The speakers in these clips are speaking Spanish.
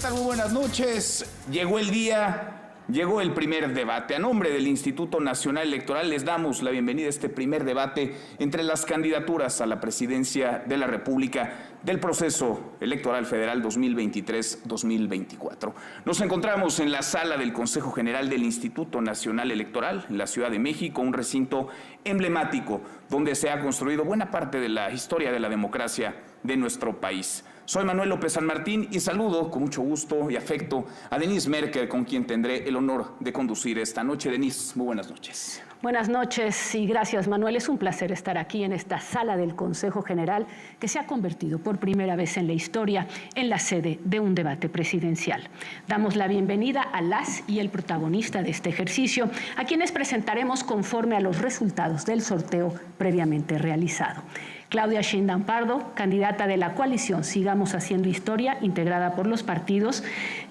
tal? Muy buenas noches. Llegó el día, llegó el primer debate. A nombre del Instituto Nacional Electoral les damos la bienvenida a este primer debate entre las candidaturas a la presidencia de la República del proceso electoral federal 2023-2024. Nos encontramos en la sala del Consejo General del Instituto Nacional Electoral en la Ciudad de México, un recinto emblemático donde se ha construido buena parte de la historia de la democracia de nuestro país. Soy Manuel López San Martín y saludo con mucho gusto y afecto a Denise Merker, con quien tendré el honor de conducir esta noche. Denise, muy buenas noches. Buenas noches y gracias, Manuel. Es un placer estar aquí en esta sala del Consejo General que se ha convertido por primera vez en la historia en la sede de un debate presidencial. Damos la bienvenida a las y el protagonista de este ejercicio, a quienes presentaremos conforme a los resultados del sorteo previamente realizado. Claudia Sheinbaum Pardo, candidata de la coalición Sigamos Haciendo Historia, integrada por los partidos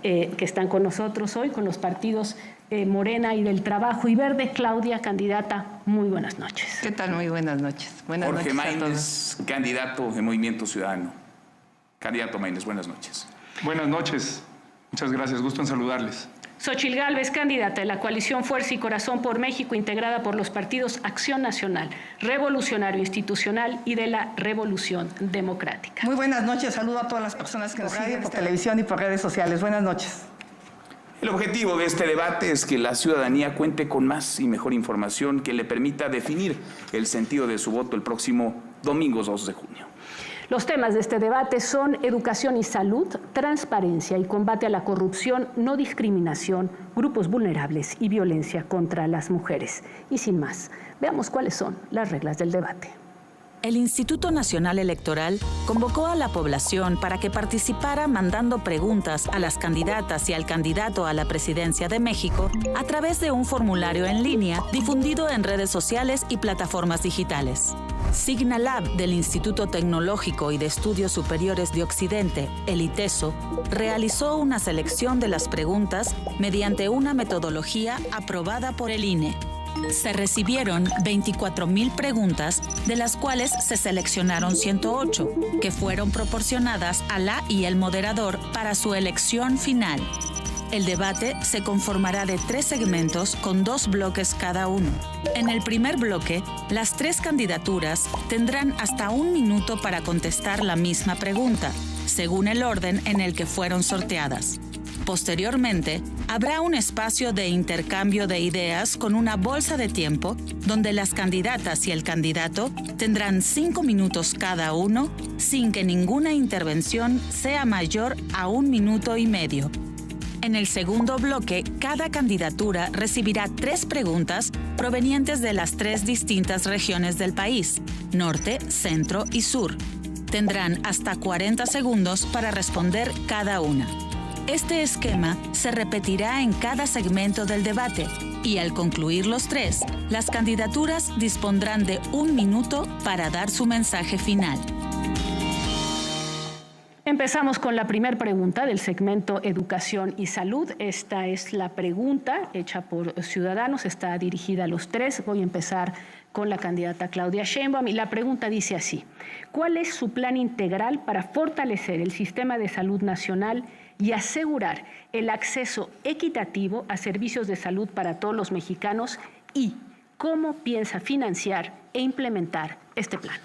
que están con nosotros hoy, con los partidos Morena y del Trabajo y Verde. Claudia, candidata, muy buenas noches. ¿Qué tal? Muy buenas noches. Buenas Jorge noches Maínez, candidato de Movimiento Ciudadano. Candidato Maínez, buenas noches. Buenas noches. Muchas gracias. Gusto en saludarles. Xochitl Gálvez, candidata de la coalición Fuerza y Corazón por México, integrada por los partidos Acción Nacional, Revolucionario Institucional y de la Revolución Democrática. Muy buenas noches. Saludo a todas las personas que nos siguen por televisión y por redes sociales. Buenas noches. El objetivo de este debate es que la ciudadanía cuente con más y mejor información que le permita definir el sentido de su voto el próximo domingo 2 de junio. Los temas de este debate son educación y salud, transparencia y combate a la corrupción, no discriminación, grupos vulnerables y violencia contra las mujeres. Y sin más, veamos cuáles son las reglas del debate. El Instituto Nacional Electoral convocó a la población para que participara mandando preguntas a las candidatas y al candidato a la presidencia de México a través de un formulario en línea difundido en redes sociales y plataformas digitales. Signalab del Instituto Tecnológico y de Estudios Superiores de Occidente, el ITESO, realizó una selección de las preguntas mediante una metodología aprobada por el INE. Se recibieron 24,000 preguntas, de las cuales se seleccionaron 108, que fueron proporcionadas a la y el moderador para su elección final. El debate se conformará de 3 segmentos con 2 bloques cada uno. En el primer bloque, las 3 candidaturas tendrán hasta 1 minuto para contestar la misma pregunta, según el orden en el que fueron sorteadas. Posteriormente, habrá un espacio de intercambio de ideas con una bolsa de tiempo donde las candidatas y el candidato tendrán 5 minutos cada uno sin que ninguna intervención sea mayor a 1,5 minutos. En el segundo bloque, cada candidatura recibirá 3 preguntas provenientes de las 3 distintas regiones del país, norte, centro y sur. Tendrán hasta 40 segundos para responder cada una. Este esquema se repetirá en cada segmento del debate y al concluir los 3, las candidaturas dispondrán de 1 minuto para dar su mensaje final. Empezamos con la primera pregunta del segmento Educación y Salud. Esta es la pregunta hecha por Ciudadanos, está dirigida a los 3. Voy a empezar con la candidata Claudia Sheinbaum y la pregunta dice así: ¿cuál es su plan integral para fortalecer el sistema de salud nacional y asegurar el acceso equitativo a servicios de salud para todos los mexicanos? ¿Y cómo piensa financiar e implementar este plan?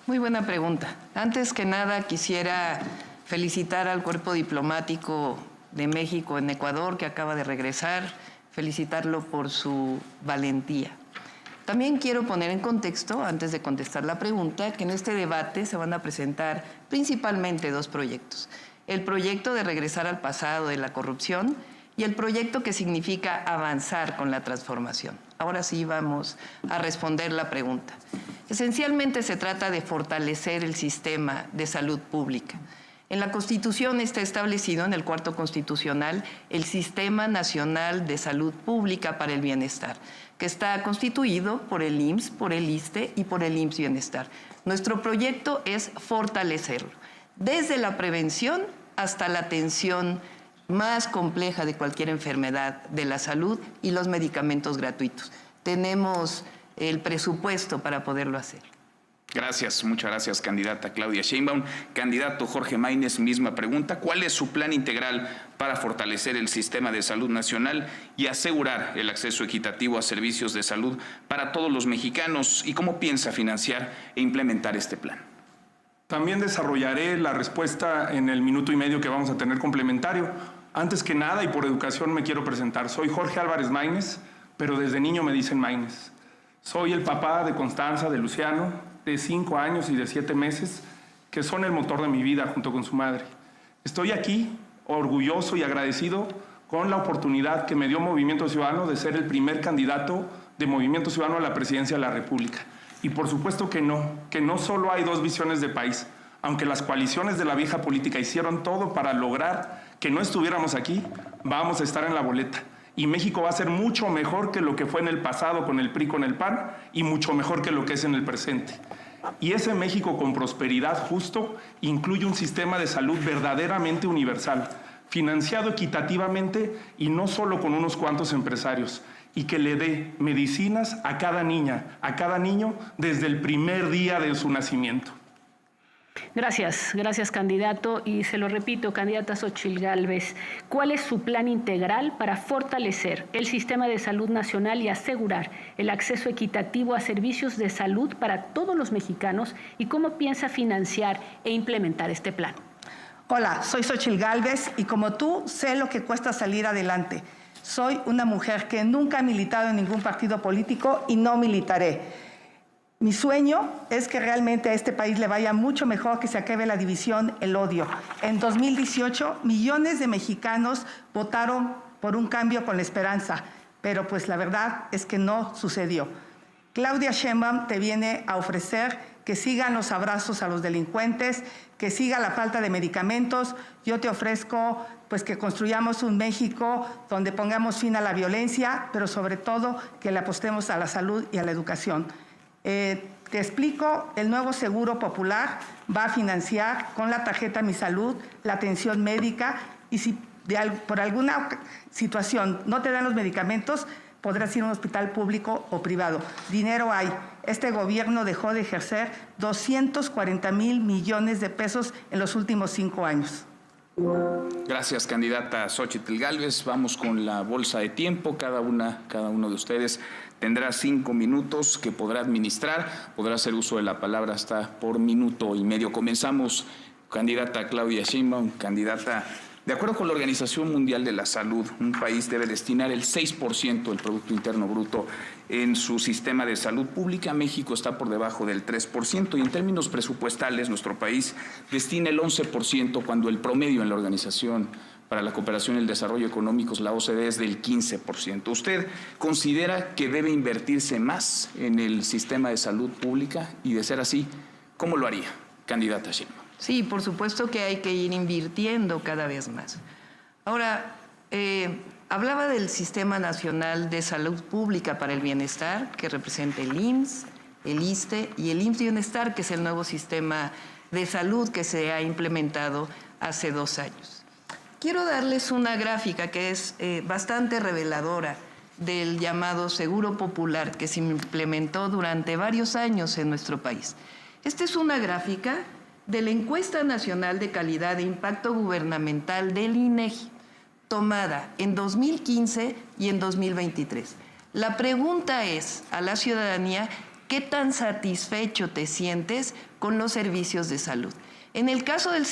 Muy buena pregunta. Antes que nada, quisiera felicitar al cuerpo diplomático de México en Ecuador, que acaba de regresar, felicitarlo por su valentía. También quiero poner en contexto, antes de contestar la pregunta, que en este debate se van a presentar principalmente 2 proyectos. El proyecto de regresar al pasado de la corrupción y el proyecto que significa avanzar con la transformación. Ahora sí vamos a responder la pregunta. Esencialmente se trata de fortalecer el sistema de salud pública. En la Constitución está establecido, en el 4º constitucional, el Sistema Nacional de Salud Pública para el Bienestar, que está constituido por el IMSS, por el ISSSTE y por el IMSS Bienestar. Nuestro proyecto es fortalecerlo, desde la prevención hasta la atención más compleja de cualquier enfermedad de la salud y los medicamentos gratuitos. Tenemos el presupuesto para poderlo hacer. Gracias, muchas gracias, candidata Claudia Sheinbaum. Candidato Jorge Maínez, misma pregunta. ¿Cuál es su plan integral para fortalecer el sistema de salud nacional y asegurar el acceso equitativo a servicios de salud para todos los mexicanos? ¿Y cómo piensa financiar e implementar este plan? También desarrollaré la respuesta en el minuto y medio que vamos a tener complementario. Antes que nada, y por educación, me quiero presentar. Soy Jorge Álvarez Maínez, pero desde niño me dicen Maínez. Soy el papá de Constanza, de Luciano, de 5 años y de 7 meses, que son el motor de mi vida junto con su madre. Estoy aquí orgulloso y agradecido con la oportunidad que me dio Movimiento Ciudadano de ser el primer candidato de Movimiento Ciudadano a la presidencia de la República. Y por supuesto que no solo hay dos visiones de país. Aunque las coaliciones de la vieja política hicieron todo para lograr que no estuviéramos aquí, vamos a estar en la boleta. Y México va a ser mucho mejor que lo que fue en el pasado con el PRI, con el PAN, y mucho mejor que lo que es en el presente. Y ese México con prosperidad justo incluye un sistema de salud verdaderamente universal, financiado equitativamente y no solo con unos cuantos empresarios, y que le dé medicinas a cada niña, a cada niño, desde el primer día de su nacimiento. Gracias, gracias, candidato. Y se lo repito, candidata Xóchitl Gálvez, ¿cuál es su plan integral para fortalecer el sistema de salud nacional y asegurar el acceso equitativo a servicios de salud para todos los mexicanos? ¿Y cómo piensa financiar e implementar este plan? Hola, soy Xóchitl Gálvez y como tú sé lo que cuesta salir adelante. Soy una mujer que nunca ha militado en ningún partido político y no militaré. Mi sueño es que realmente a este país le vaya mucho mejor, que se acabe la división, el odio. En 2018, millones de mexicanos votaron por un cambio con la esperanza, pero pues la verdad es que no sucedió. Claudia Sheinbaum te viene a ofrecer que sigan los abrazos a los delincuentes, que siga la falta de medicamentos. Yo te ofrezco pues que construyamos un México donde pongamos fin a la violencia, pero sobre todo que le apostemos a la salud y a la educación. Te explico, el nuevo Seguro Popular va a financiar con la tarjeta Mi Salud la atención médica y si por alguna situación no te dan los medicamentos, podrás ir a un hospital público o privado. Dinero hay. Este gobierno dejó de ejercer 240,000 millones de pesos en los últimos 5 años. Gracias, candidata Xóchitl Gálvez. Vamos con la bolsa de tiempo. Cada uno de ustedes tendrá 5 minutos que podrá administrar. Podrá hacer uso de la palabra hasta por minuto y medio. Comenzamos, candidata Claudia Sheinbaum. Candidata, de acuerdo con la Organización Mundial de la Salud, un país debe destinar el 6% del Producto Interno Bruto en su sistema de salud pública. México está por debajo del 3% y en términos presupuestales nuestro país destina el 11% cuando el promedio en la Organización para la Cooperación y el Desarrollo Económicos, la OCDE, es del 15%. ¿Usted considera que debe invertirse más en el sistema de salud pública? Y de ser así, ¿cómo lo haría, candidata Sheinbaum? Sí, por supuesto que hay que ir invirtiendo cada vez más. Ahora, hablaba del Sistema Nacional de Salud Pública para el Bienestar, que representa el IMSS, el ISSSTE y el IMSS Bienestar, que es el nuevo sistema de salud que se ha implementado hace 2 años. Quiero darles una gráfica que es bastante reveladora del llamado Seguro Popular que se implementó durante varios años en nuestro país. Esta es una gráfica de la Encuesta Nacional de Calidad e Impacto Gubernamental del INEGI, tomada en 2015 y en 2023. La pregunta es a la ciudadanía, ¿qué tan satisfecho te sientes con los servicios de salud? En el caso del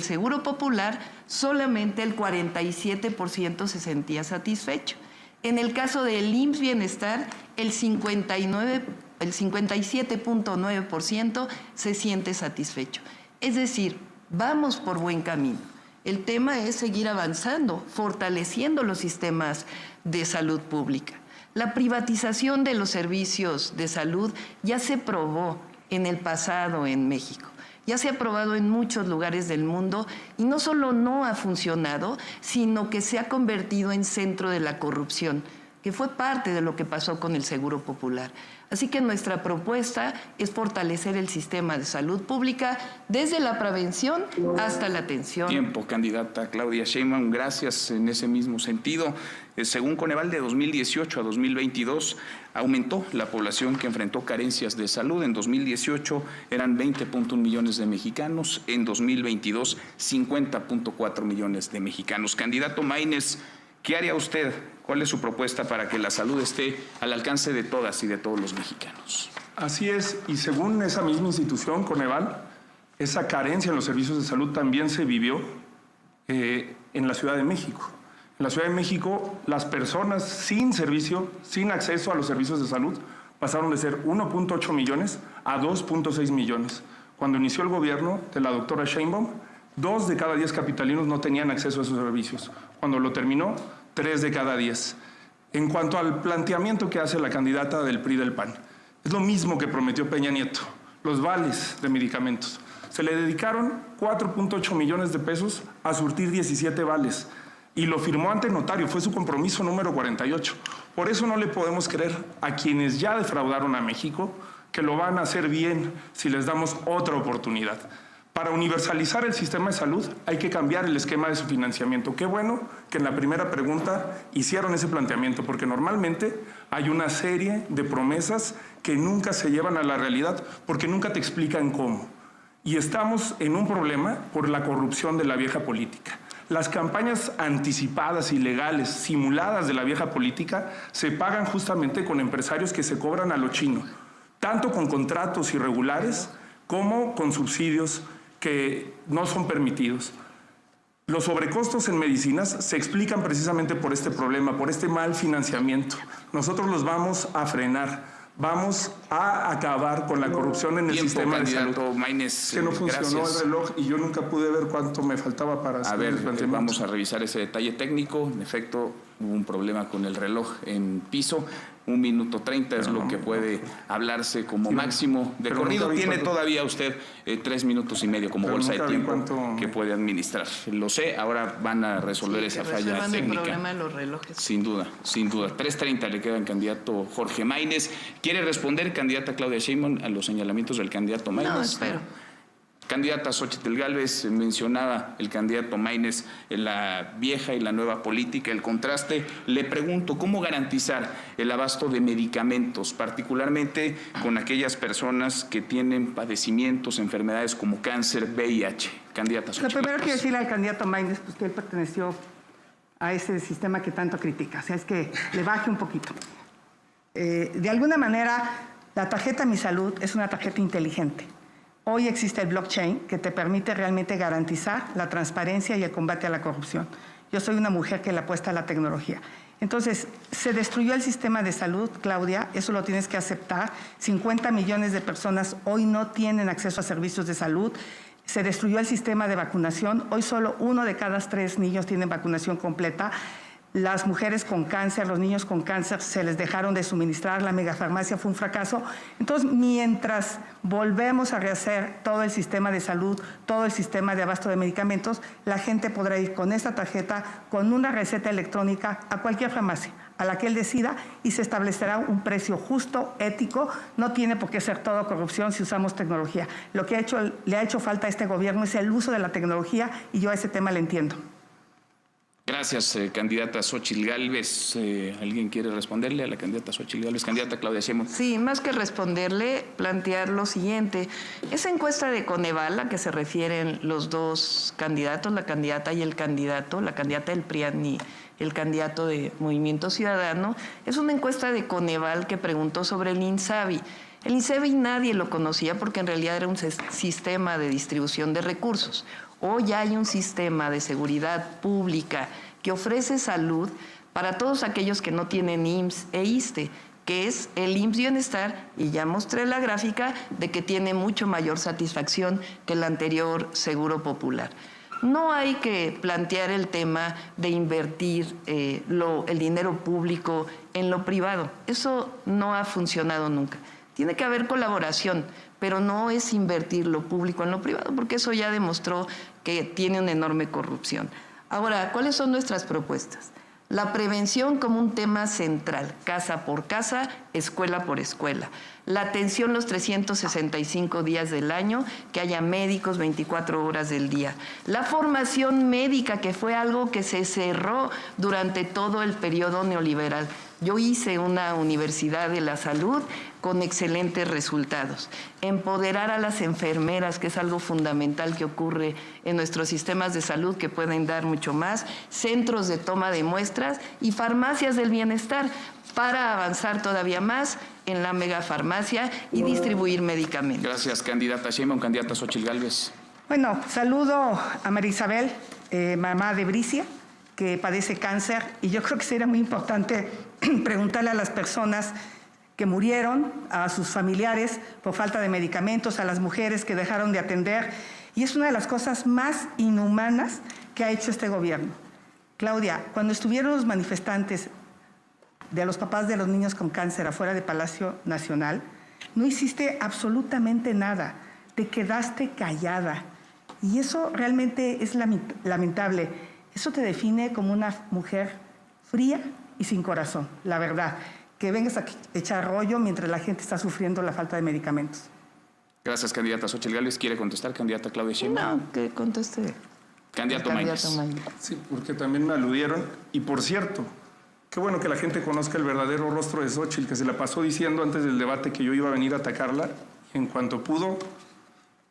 Seguro Popular, solamente el 47% se sentía satisfecho. En el caso del IMSS Bienestar, el 57.9% se siente satisfecho. Es decir, vamos por buen camino. El tema es seguir avanzando, fortaleciendo los sistemas de salud pública. La privatización de los servicios de salud ya se probó en el pasado en México. Ya se ha probado en muchos lugares del mundo y no solo no ha funcionado, sino que se ha convertido en centro de la corrupción, que fue parte de lo que pasó con el Seguro Popular. Así que nuestra propuesta es fortalecer el sistema de salud pública desde la prevención hasta la atención. Tiempo, candidata Claudia Sheinbaum. Gracias en ese mismo sentido. Según Coneval, de 2018 a 2022 aumentó la población que enfrentó carencias de salud. En 2018 eran 20.1 millones de mexicanos, en 2022 50.4 millones de mexicanos. Candidato Maínez, ¿qué haría usted? ¿Cuál es su propuesta para que la salud esté al alcance de todas y de todos los mexicanos? Así es, y según esa misma institución, Coneval, esa carencia en los servicios de salud también se vivió en la Ciudad de México. En la Ciudad de México, las personas sin servicio, sin acceso a los servicios de salud, pasaron de ser 1.8 millones a 2.6 millones. Cuando inició el gobierno de la doctora Sheinbaum, 2 de cada 10 capitalinos no tenían acceso a esos servicios. Cuando lo terminó, 3 de cada 10. En cuanto al planteamiento que hace la candidata del PRI del PAN, es lo mismo que prometió Peña Nieto, los vales de medicamentos. Se le dedicaron 4.8 millones de pesos a surtir 17 vales y lo firmó ante notario, fue su compromiso número 48. Por eso no le podemos creer a quienes ya defraudaron a México que lo van a hacer bien si les damos otra oportunidad. Para universalizar el sistema de salud hay que cambiar el esquema de su financiamiento. Qué bueno que en la primera pregunta hicieron ese planteamiento, porque normalmente hay una serie de promesas que nunca se llevan a la realidad porque nunca te explican cómo. Y estamos en un problema por la corrupción de la vieja política. Las campañas anticipadas, ilegales, simuladas de la vieja política se pagan justamente con empresarios que se cobran a lo chino, tanto con contratos irregulares como con subsidios que no son permitidos. Los sobrecostos en medicinas se explican precisamente por este problema, por este mal financiamiento. Nosotros los vamos a frenar. Vamos a acabar con la corrupción en el sistema de salud. Maínez, que no funcionó gracias. el reloj y yo nunca pude ver cuánto me faltaba para hacer el planteamiento. Vamos a revisar ese detalle técnico. En efecto, hubo un problema con el reloj en piso. 1 minuto 30 es lo que puede hablarse como máximo de corrido. Tiene todavía usted 3 minutos y medio como bolsa de tiempo que puede administrar. Lo sé, ahora van a resolver esa falla técnica. El problema de los relojes. Sin duda, sin duda. 3:30 le queda al candidato Jorge Maínez. ¿Quiere responder, candidata Claudia Sheinbaum, a los señalamientos del candidato Maínez? No, espero. Candidata Xóchitl Gálvez, mencionaba el candidato Maínez en la vieja y la nueva política, el contraste. Le pregunto, ¿cómo garantizar el abasto de medicamentos, particularmente con aquellas personas que tienen padecimientos, enfermedades como cáncer, VIH? Candidata Xóchitl. Lo primero quiero decirle al candidato Maínez pues, que él perteneció a ese sistema que tanto critica. O sea, es que le baje un poquito. De alguna manera, la tarjeta Mi Salud es una tarjeta inteligente. Hoy existe el blockchain que te permite realmente garantizar la transparencia y el combate a la corrupción. Yo soy una mujer que le apuesta a la tecnología. Entonces, se destruyó el sistema de salud, Claudia, eso lo tienes que aceptar. 50 millones de personas hoy no tienen acceso a servicios de salud. Se destruyó el sistema de vacunación. Hoy solo 1 de cada 3 niños tienen vacunación completa. Las mujeres con cáncer, los niños con cáncer, se les dejaron de suministrar, la megafarmacia fue un fracaso. Entonces, mientras volvemos a rehacer todo el sistema de salud, todo el sistema de abasto de medicamentos, la gente podrá ir con esta tarjeta, con una receta electrónica, a cualquier farmacia, a la que él decida, y se establecerá un precio justo, ético. No tiene por qué ser todo corrupción si usamos tecnología. Lo que le ha hecho falta a este gobierno es el uso de la tecnología, y yo a ese tema le entiendo. Gracias, candidata Xóchitl Gálvez. ¿Alguien quiere responderle a la candidata Xóchitl Gálvez? Candidata Claudia Sheinbaum. Sí, más que responderle, plantear lo siguiente. Esa encuesta de Coneval, a que se refieren los dos candidatos, la candidata y el candidato, la candidata del PRIAN y el candidato de Movimiento Ciudadano, es una encuesta de Coneval que preguntó sobre el INSABI. El INSABI nadie lo conocía porque en realidad era un sistema de distribución de recursos. Hoy hay un sistema de seguridad pública que ofrece salud para todos aquellos que no tienen IMSS e ISSSTE, que es el IMSS Bienestar, y ya mostré la gráfica de que tiene mucho mayor satisfacción que el anterior Seguro Popular. No hay que plantear el tema de invertir el dinero público en lo privado. Eso no ha funcionado nunca. Tiene que haber colaboración, pero no es invertir lo público en lo privado, porque eso ya demostró que tiene una enorme corrupción. Ahora, ¿cuáles son nuestras propuestas? La prevención como un tema central, casa por casa, escuela por escuela. La atención los 365 días del año, que haya médicos 24 horas del día. La formación médica, que fue algo que se cerró durante todo el periodo neoliberal. Yo hice una universidad de la salud con excelentes resultados. Empoderar a las enfermeras, que es algo fundamental que ocurre en nuestros sistemas de salud, que pueden dar mucho más. Centros de toma de muestras y farmacias del bienestar para avanzar todavía más en la megafarmacia y distribuir medicamentos. Gracias, candidata Sheinbaum. Candidata Xóchitl Gálvez. Bueno, saludo a María Isabel, mamá de Bricia, que padece cáncer, y yo creo que sería muy importante preguntarle a las personas que murieron, a sus familiares por falta de medicamentos, a las mujeres que dejaron de atender, y es una de las cosas más inhumanas que ha hecho este gobierno. Claudia, cuando estuvieron los manifestantes de los papás de los niños con cáncer afuera de Palacio Nacional, no hiciste absolutamente nada, te quedaste callada, y eso realmente es lamentable. Eso te define como una mujer fría y sin corazón, la verdad. Que vengas a echar rollo mientras la gente está sufriendo la falta de medicamentos. Gracias, candidata Xóchitl Gálvez. ¿Quiere contestar, candidata Claudia Sheinbaum? No, que conteste. Candidato Maínez. Sí, porque también me aludieron. Y por cierto, qué bueno que la gente conozca el verdadero rostro de Xóchitl, que se la pasó diciendo antes del debate que yo iba a venir a atacarla. Y en cuanto pudo,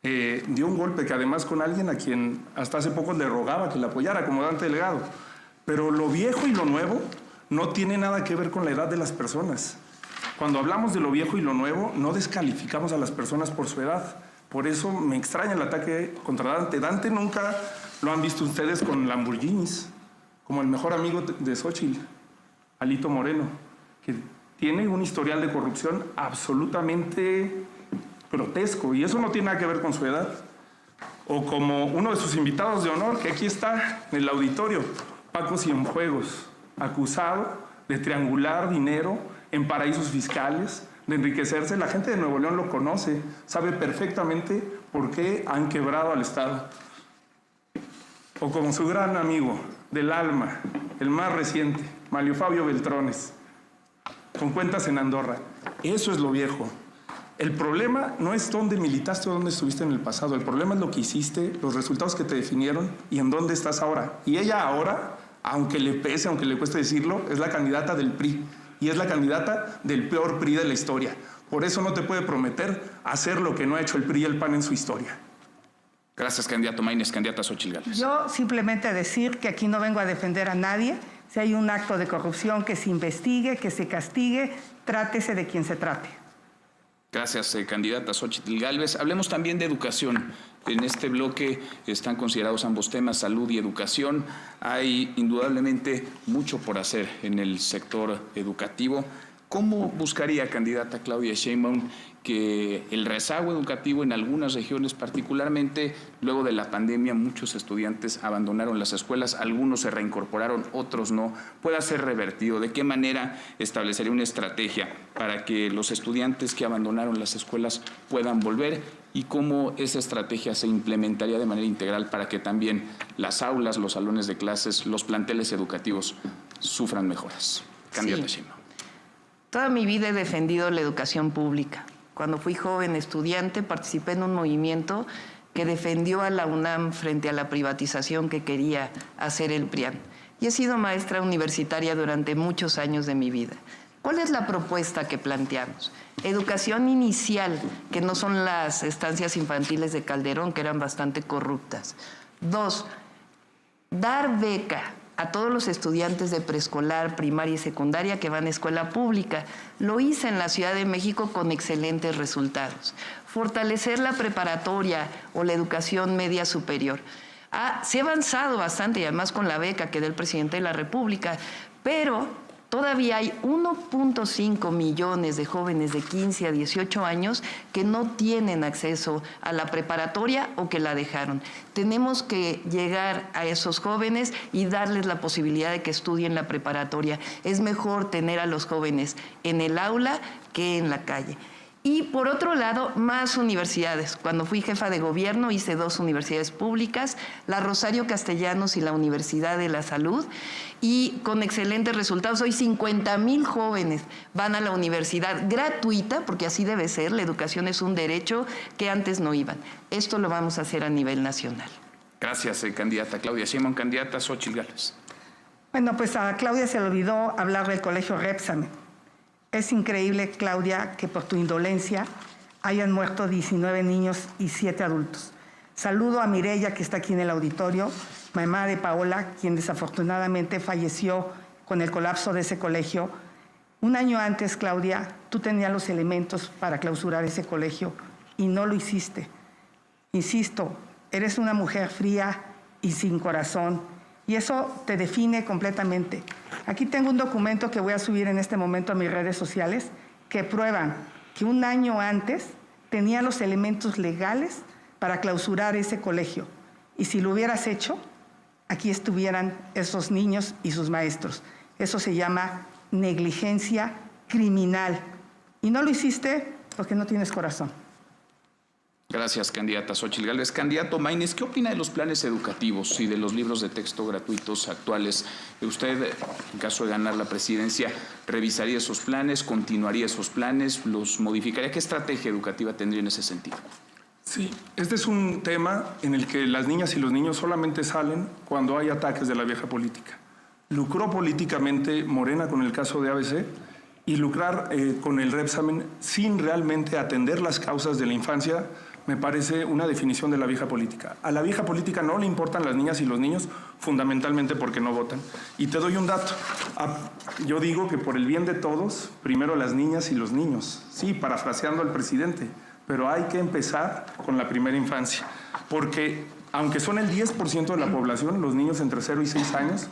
dio un golpe, que además con alguien a quien hasta hace poco le rogaba que la apoyara, como Dante Delgado. Pero lo viejo y lo nuevo no tiene nada que ver con la edad de las personas. Cuando hablamos de lo viejo y lo nuevo, no descalificamos a las personas por su edad. Por eso me extraña el ataque contra Dante. Dante nunca lo han visto ustedes con Lamborghinis, como el mejor amigo de Xóchitl, Alito Moreno, que tiene un historial de corrupción absolutamente grotesco, y eso no tiene nada que ver con su edad. O como uno de sus invitados de honor, que aquí está en el auditorio, Paco Cienfuegos, acusado de triangular dinero en paraísos fiscales, de enriquecerse. La gente de Nuevo León lo conoce, sabe perfectamente por qué han quebrado al Estado. O como su gran amigo del alma, el más reciente, Mario Fabio Beltrones, con cuentas en Andorra. Eso es lo viejo. El problema no es dónde militaste o dónde estuviste en el pasado. El problema es lo que hiciste, los resultados que te definieron y en dónde estás ahora. Y ella ahora, aunque le pese, aunque le cueste decirlo, es la candidata del PRI. Y es la candidata del peor PRI de la historia. Por eso no te puede prometer hacer lo que no ha hecho el PRI y el PAN en su historia. Gracias, candidato Maínez. Candidata Xóchitl Gálvez. Yo simplemente decir que aquí no vengo a defender a nadie. Si hay un acto de corrupción, que se investigue, que se castigue, trátese de quien se trate. Gracias, candidata Xóchitl Gálvez. Hablemos también de educación. En este bloque están considerados ambos temas, salud y educación. Hay indudablemente mucho por hacer en el sector educativo. ¿Cómo buscaría, candidata Claudia Sheinbaum, que el rezago educativo en algunas regiones, particularmente luego de la pandemia, muchos estudiantes abandonaron las escuelas, algunos se reincorporaron, otros no, pueda ser revertido? ¿De qué manera establecería una estrategia para que los estudiantes que abandonaron las escuelas puedan volver? ¿Y cómo esa estrategia se implementaría de manera integral para que también las aulas, los salones de clases, los planteles educativos sufran mejoras? Candidata Sheinbaum. Toda mi vida he defendido la educación pública. Cuando fui joven estudiante participé en un movimiento que defendió a la UNAM frente a la privatización que quería hacer el PRIAN. Y he sido maestra universitaria durante muchos años de mi vida. ¿Cuál es la propuesta que planteamos? Educación inicial, que no son las estancias infantiles de Calderón, que eran bastante corruptas. 2, dar beca a todos los estudiantes de preescolar, primaria y secundaria que van a escuela pública. Lo hice en la Ciudad de México con excelentes resultados. Fortalecer la preparatoria o la educación media superior. Se ha avanzado bastante, y además con la beca que da el presidente de la República, pero todavía hay 1.5 millones de jóvenes de 15 a 18 años que no tienen acceso a la preparatoria o que la dejaron. Tenemos que llegar a esos jóvenes y darles la posibilidad de que estudien la preparatoria. Es mejor tener a los jóvenes en el aula que en la calle. Y por otro lado, más universidades. Cuando fui jefa de gobierno hice 2 universidades públicas, la Rosario Castellanos y la Universidad de la Salud, y con excelentes resultados. Hoy 50,000 jóvenes van a la universidad gratuita, porque así debe ser, la educación es un derecho que antes no iban. Esto lo vamos a hacer a nivel nacional. Gracias, candidata Claudia Sheinbaum. Candidata Xóchitl Gálvez. Bueno, pues a Claudia se le olvidó hablar del colegio Repsamen. Es increíble, Claudia, que por tu indolencia hayan muerto 19 niños y 7 adultos. Saludo a Mireya, que está aquí en el auditorio, mamá de Paola, quien desafortunadamente falleció con el colapso de ese colegio. Un año antes, Claudia, tú tenías los elementos para clausurar ese colegio y no lo hiciste. Insisto, eres una mujer fría y sin corazón, y eso te define completamente. Aquí tengo un documento que voy a subir en este momento a mis redes sociales que prueban que un año antes tenía los elementos legales para clausurar ese colegio. Y si lo hubieras hecho, aquí estuvieran esos niños y sus maestros. Eso se llama negligencia criminal. Y no lo hiciste porque no tienes corazón. Gracias, candidata Xóchitl Gálvez. Candidato Maínez, ¿qué opina de los planes educativos y de los libros de texto gratuitos actuales? ¿Usted, en caso de ganar la presidencia, revisaría esos planes, continuaría esos planes, los modificaría? ¿Qué estrategia educativa tendría en ese sentido? Sí, este es un tema en el que las niñas y los niños solamente salen cuando hay ataques de la vieja política. Lucró políticamente Morena con el caso de ABC y lucrar con el Repsamen sin realmente atender las causas de la infancia me parece una definición de la vieja política. A la vieja política no le importan las niñas y los niños, fundamentalmente porque no votan. Y te doy un dato. Yo digo que por el bien de todos, primero las niñas y los niños. Sí, parafraseando al presidente, pero hay que empezar con la primera infancia. Porque aunque son el 10% de la población, los niños entre 0 y 6 años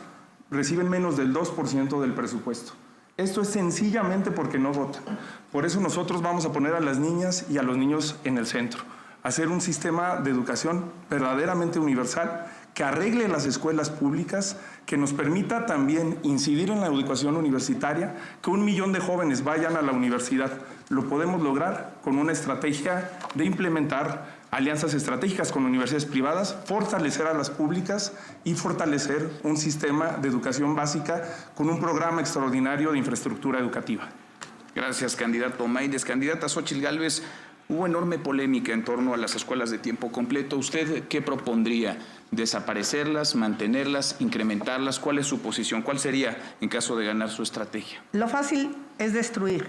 reciben menos del 2% del presupuesto. Esto es sencillamente porque no votan. Por eso nosotros vamos a poner a las niñas y a los niños en el centro. Hacer un sistema de educación verdaderamente universal que arregle las escuelas públicas, que nos permita también incidir en la educación universitaria, que 1 millón de jóvenes vayan a la universidad. Lo podemos lograr con una estrategia de implementar alianzas estratégicas con universidades privadas, fortalecer a las públicas y fortalecer un sistema de educación básica con un programa extraordinario de infraestructura educativa. Gracias, candidato Maínez. Candidata Xóchitl Gálvez, hubo enorme polémica en torno a las escuelas de tiempo completo. ¿Usted qué propondría? ¿Desaparecerlas, mantenerlas, incrementarlas? ¿Cuál es su posición? ¿Cuál sería en caso de ganar su estrategia? Lo fácil es destruir.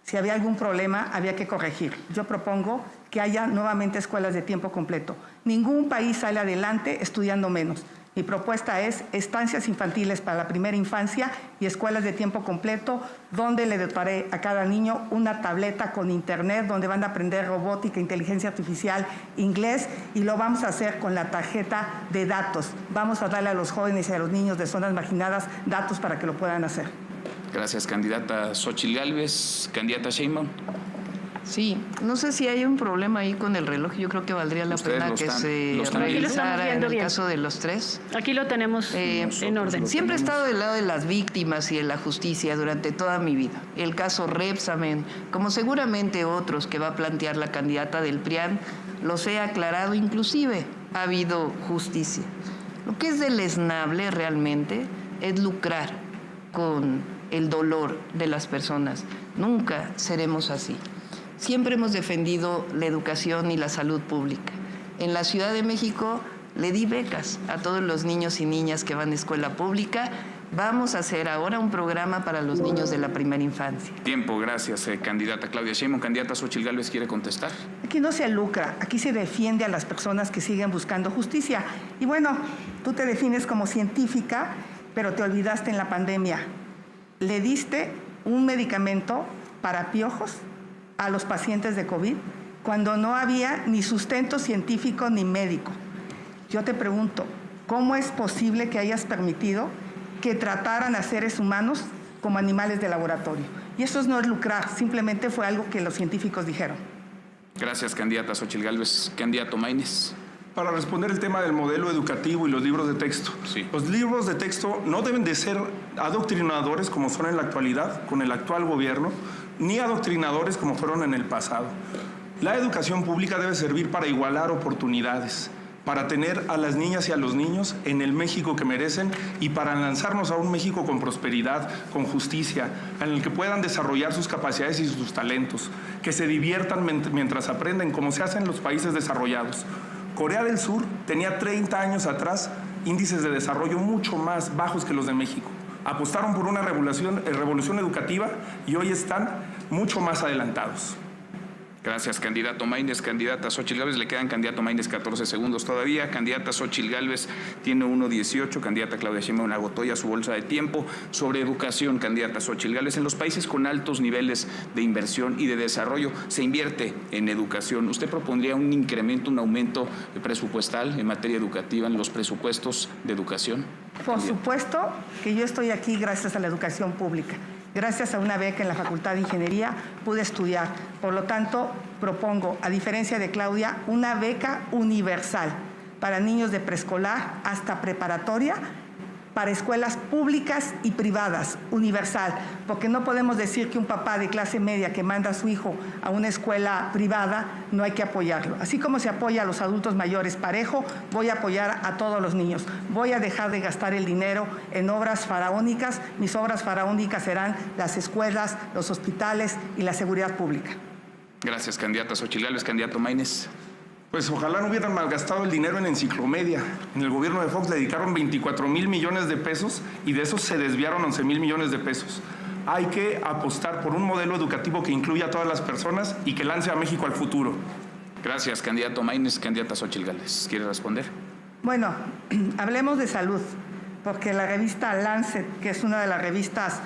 Si había algún problema, había que corregir. Yo propongo que haya nuevamente escuelas de tiempo completo. Ningún país sale adelante estudiando menos. Mi propuesta es estancias infantiles para la primera infancia y escuelas de tiempo completo, donde le dotaré a cada niño una tableta con internet, donde van a aprender robótica, inteligencia artificial, inglés, y lo vamos a hacer con la tarjeta de datos. Vamos a darle a los jóvenes y a los niños de zonas marginadas datos para que lo puedan hacer. Gracias, candidata Xóchitl Gálvez. Candidata Sheinbaum. Sí, no sé si hay un problema ahí con el reloj. Yo creo que valdría la pena que se revisara en el caso de los 3. Aquí lo tenemos en orden. Siempre he estado del lado de las víctimas y de la justicia durante toda mi vida. El caso Repsamen, como seguramente otros que va a plantear la candidata del PRIAN, los he aclarado, inclusive ha habido justicia. Lo que es deleznable realmente es lucrar con el dolor de las personas. Nunca seremos así. Siempre hemos defendido la educación y la salud pública. En la Ciudad de México le di becas a todos los niños y niñas que van a escuela pública. Vamos a hacer ahora un programa para los niños de la primera infancia. Tiempo, gracias, candidata Claudia Sheinbaum. Candidata Xóchitl Gálvez, ¿quiere contestar? Aquí no se lucra, aquí se defiende a las personas que siguen buscando justicia. Y bueno, tú te defines como científica, pero te olvidaste en la pandemia. Le diste un medicamento para piojos a los pacientes de COVID cuando no había ni sustento científico ni médico. Yo te pregunto, ¿cómo es posible que hayas permitido que trataran a seres humanos como animales de laboratorio? Y eso no es lucrar, simplemente fue algo que los científicos dijeron. Gracias, candidata Xóchitl Gálvez. Candidato Maínez. Para responder el tema del modelo educativo y los libros de texto. Sí. Los libros de texto no deben de ser adoctrinadores como son en la actualidad, con el actual gobierno. ni adoctrinadores como fueron en el pasado. La educación pública debe servir para igualar oportunidades, para tener a las niñas y a los niños en el México que merecen y para lanzarnos a un México con prosperidad, con justicia, en el que puedan desarrollar sus capacidades y sus talentos, que se diviertan mientras aprenden, como se hace en los países desarrollados. Corea del Sur tenía 30 años atrás índices de desarrollo mucho más bajos que los de México. Apostaron por una revolución educativa y hoy están mucho más adelantados. Gracias, candidato Maínez. Candidata Xóchitl Gálvez, le quedan candidato Maínez 14 segundos todavía. Candidata Xóchitl Gálvez tiene 1:18. Candidata Claudia Sheinbaum agotó ya su bolsa de tiempo. Sobre educación, candidata Xóchitl Gálvez, en los países con altos niveles de inversión y de desarrollo se invierte en educación. ¿Usted propondría un incremento, un aumento presupuestal en materia educativa en los presupuestos de educación? Por supuesto que yo estoy aquí gracias a la educación pública. Gracias a una beca en la Facultad de Ingeniería pude estudiar. Por lo tanto, propongo, a diferencia de Claudia, una beca universal para niños de preescolar hasta preparatoria, para escuelas públicas y privadas, universal, porque no podemos decir que un papá de clase media que manda a su hijo a una escuela privada no hay que apoyarlo. Así como se apoya a los adultos mayores parejo, voy a apoyar a todos los niños. Voy a dejar de gastar el dinero en obras faraónicas. Mis obras faraónicas serán las escuelas, los hospitales y la seguridad pública. Gracias, candidata Xóchitl Gálvez. Candidato Maínez. Pues ojalá no hubieran malgastado el dinero en Enciclomedia. En el gobierno de Fox le dedicaron 24,000 millones de pesos y de esos se desviaron 11,000 millones de pesos. Hay que apostar por un modelo educativo que incluya a todas las personas y que lance a México al futuro. Gracias, candidato Maínez. Candidata Xóchitl Gálvez, ¿quiere responder? Bueno, hablemos de salud, porque la revista Lancet, que es una de las revistas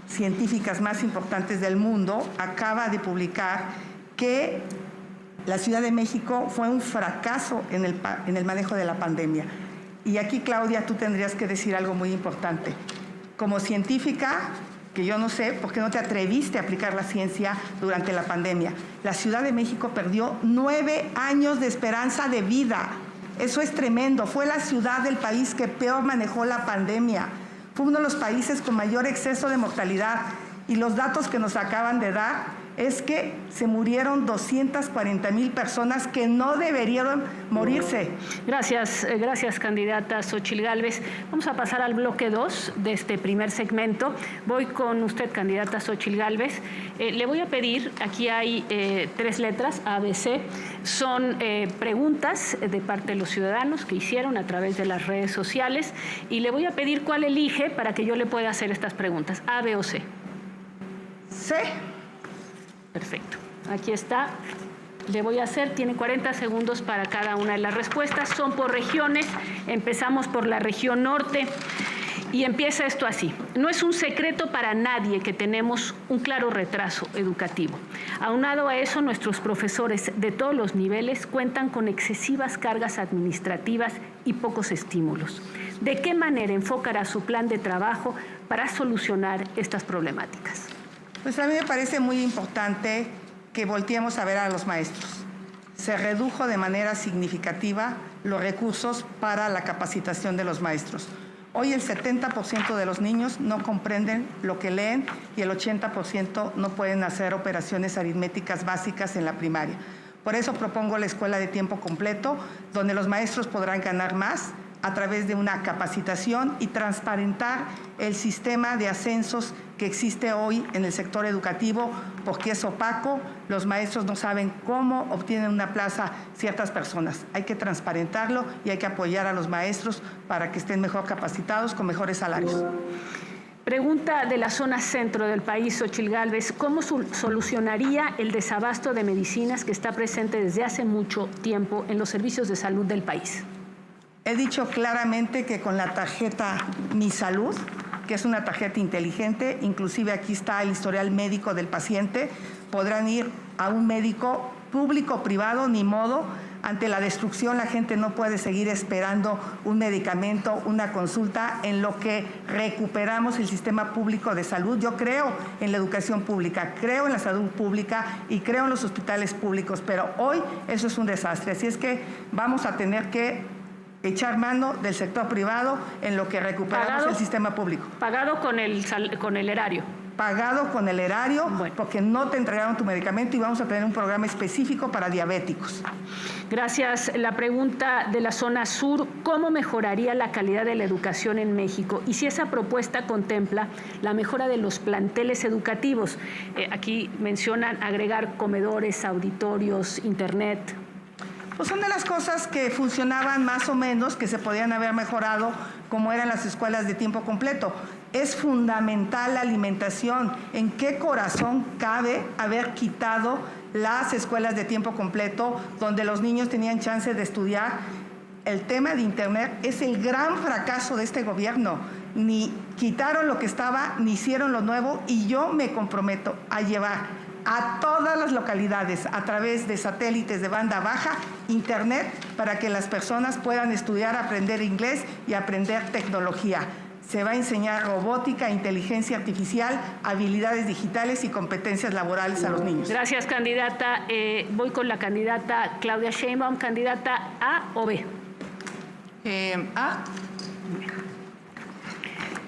científicas más importantes del mundo, acaba de publicar que la Ciudad de México fue un fracaso en el manejo de la pandemia. Y aquí, Claudia, tú tendrías que decir algo muy importante. Como científica, que yo no sé por qué no te atreviste a aplicar la ciencia durante la pandemia. La Ciudad de México perdió 9 años de esperanza de vida. Eso es tremendo. Fue la ciudad del país que peor manejó la pandemia. Fue uno de los países con mayor exceso de mortalidad. Y los datos que nos acaban de dar es que se murieron 240,000 personas que no deberían morirse. Gracias, candidata Xóchitl Gálvez. Vamos a pasar al bloque 2 de este primer segmento. Voy con usted, candidata Xóchitl Gálvez. Le voy a pedir, aquí hay 3 letras, ABC, son preguntas de parte de los ciudadanos que hicieron a través de las redes sociales y le voy a pedir cuál elige para que yo le pueda hacer estas preguntas, A, B o C. C. Perfecto. Aquí está. Le voy a hacer, tiene 40 segundos para cada una de las respuestas. Son por regiones. Empezamos por la región norte. Y empieza esto así. No es un secreto para nadie que tenemos un claro retraso educativo. Aunado a eso, nuestros profesores de todos los niveles cuentan con excesivas cargas administrativas y pocos estímulos. ¿De qué manera enfocará su plan de trabajo para solucionar estas problemáticas? Pues a mí me parece muy importante que volteemos a ver a los maestros. Se redujo de manera significativa los recursos para la capacitación de los maestros. Hoy el 70% de los niños no comprenden lo que leen y el 80% no pueden hacer operaciones aritméticas básicas en la primaria. Por eso propongo la escuela de tiempo completo, donde los maestros podrán ganar más a través de una capacitación y transparentar el sistema de ascensos que existe hoy en el sector educativo, porque es opaco, los maestros no saben cómo obtienen una plaza ciertas personas. Hay que transparentarlo y hay que apoyar a los maestros para que estén mejor capacitados con mejores salarios. Pregunta de la zona centro del país, Xóchitl Gálvez. ¿Cómo solucionaría el desabasto de medicinas que está presente desde hace mucho tiempo en los servicios de salud del país? He dicho claramente que con la tarjeta Mi Salud, que es una tarjeta inteligente, inclusive aquí está el historial médico del paciente, podrán ir a un médico público o privado, ni modo. Ante la destrucción la gente no puede seguir esperando un medicamento, una consulta, en lo que recuperamos el sistema público de salud. Yo creo en la educación pública, creo en la salud pública y creo en los hospitales públicos, pero hoy eso es un desastre. Así es que vamos a tener que echar mano del sector privado en lo que recuperamos el sistema público. Pagado con el erario. pagado con el erario, porque no te entregaron tu medicamento, y vamos a tener un programa específico para diabéticos. Gracias. La pregunta de la zona sur, ¿cómo mejoraría la calidad de la educación en México? Y si esa propuesta contempla la mejora de los planteles educativos. Aquí mencionan agregar comedores, auditorios, internet. Pues son de las cosas que funcionaban más o menos, que se podían haber mejorado, como eran las escuelas de tiempo completo. Es fundamental la alimentación. ¿En qué corazón cabe haber quitado las escuelas de tiempo completo, donde los niños tenían chance de estudiar? El tema de Internet es el gran fracaso de este gobierno. Ni quitaron lo que estaba, ni hicieron lo nuevo, y yo me comprometo a llevar a todas las localidades, a través de satélites de banda baja, Internet, para que las personas puedan estudiar, aprender inglés y aprender tecnología. Se va a enseñar robótica, inteligencia artificial, habilidades digitales y competencias laborales a los niños. Gracias, candidata. Voy con la candidata Claudia Sheinbaum. ¿Candidata A o B? A.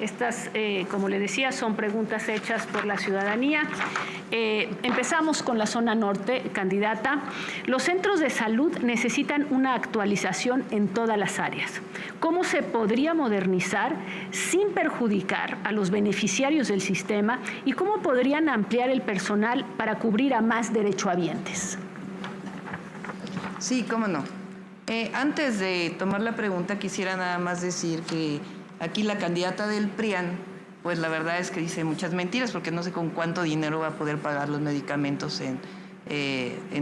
Estas, como le decía, son preguntas hechas por la ciudadanía. Empezamos con la zona norte, candidata. Los centros de salud necesitan una actualización en todas las áreas. ¿Cómo se podría modernizar sin perjudicar a los beneficiarios del sistema? ¿Y cómo podrían ampliar el personal para cubrir a más derechohabientes? Sí, cómo no. Antes de tomar la pregunta, quisiera nada más decir que aquí la candidata del PRIAN, pues la verdad es que dice muchas mentiras, porque no sé con cuánto dinero va a poder pagar los medicamentos en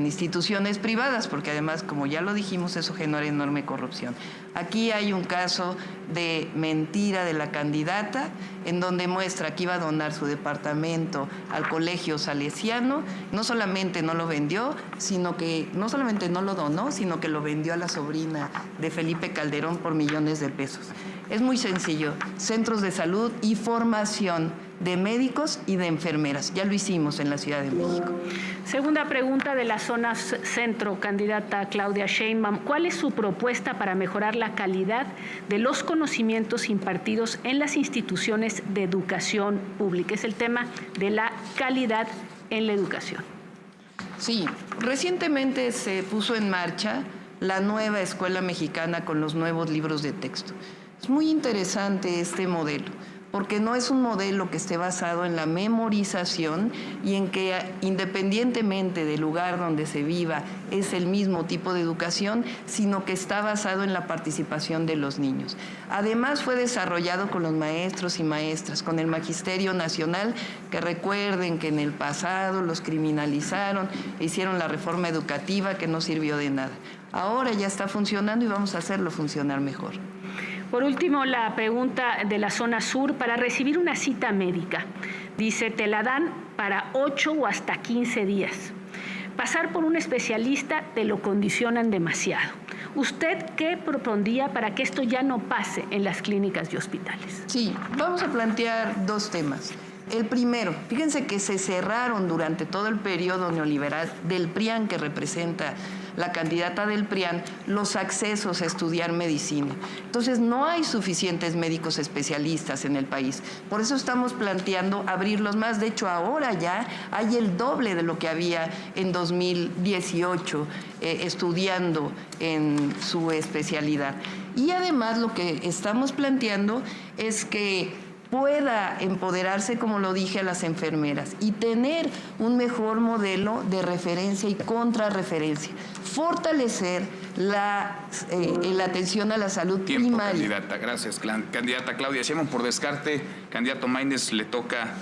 instituciones privadas, porque además, como ya lo dijimos, eso genera enorme corrupción. Aquí hay un caso de mentira de la candidata, en donde muestra que iba a donar su departamento al Colegio Salesiano. No solamente no lo vendió, sino que no solamente no lo donó, sino que lo vendió a la sobrina de Felipe Calderón por millones de pesos. Es muy sencillo, centros de salud y formación de médicos y de enfermeras. Ya lo hicimos en la Ciudad de México. Segunda pregunta de la zona centro, candidata Claudia Sheinbaum. ¿Cuál es su propuesta para mejorar la calidad de los conocimientos impartidos en las instituciones de educación pública? Es el tema de la calidad en la educación. Sí, recientemente se puso en marcha la nueva escuela mexicana con los nuevos libros de texto. Es muy interesante este modelo, porque no es un modelo que esté basado en la memorización y en que independientemente del lugar donde se viva es el mismo tipo de educación, sino que está basado en la participación de los niños. Además fue desarrollado con los maestros y maestras, con el Magisterio Nacional, que recuerden que en el pasado los criminalizaron e hicieron la reforma educativa que no sirvió de nada. Ahora ya está funcionando y vamos a hacerlo funcionar mejor. Por último, la pregunta de la zona sur, para recibir una cita médica. Dice, te la dan para 8 o hasta 15 días. Pasar por un especialista te lo condicionan demasiado. ¿Usted qué propondría para que esto ya no pase en las clínicas y hospitales? Sí, vamos a plantear dos temas. El primero, fíjense que se cerraron durante todo el periodo neoliberal del PRIAN, que representa la candidata del PRIAN, los accesos a estudiar medicina. Entonces, no hay suficientes médicos especialistas en el país. Por eso estamos planteando abrirlos más. De hecho, ahora ya hay el doble de lo que había en 2018 estudiando en su especialidad. Y además, lo que estamos planteando es que pueda empoderarse, como lo dije, a las enfermeras y tener un mejor modelo de referencia y contrarreferencia. Fortalecer la atención a la salud primaria. Candidata. Gracias, candidata Claudia Sheinbaum. Por descarte, candidato Maínez, le toca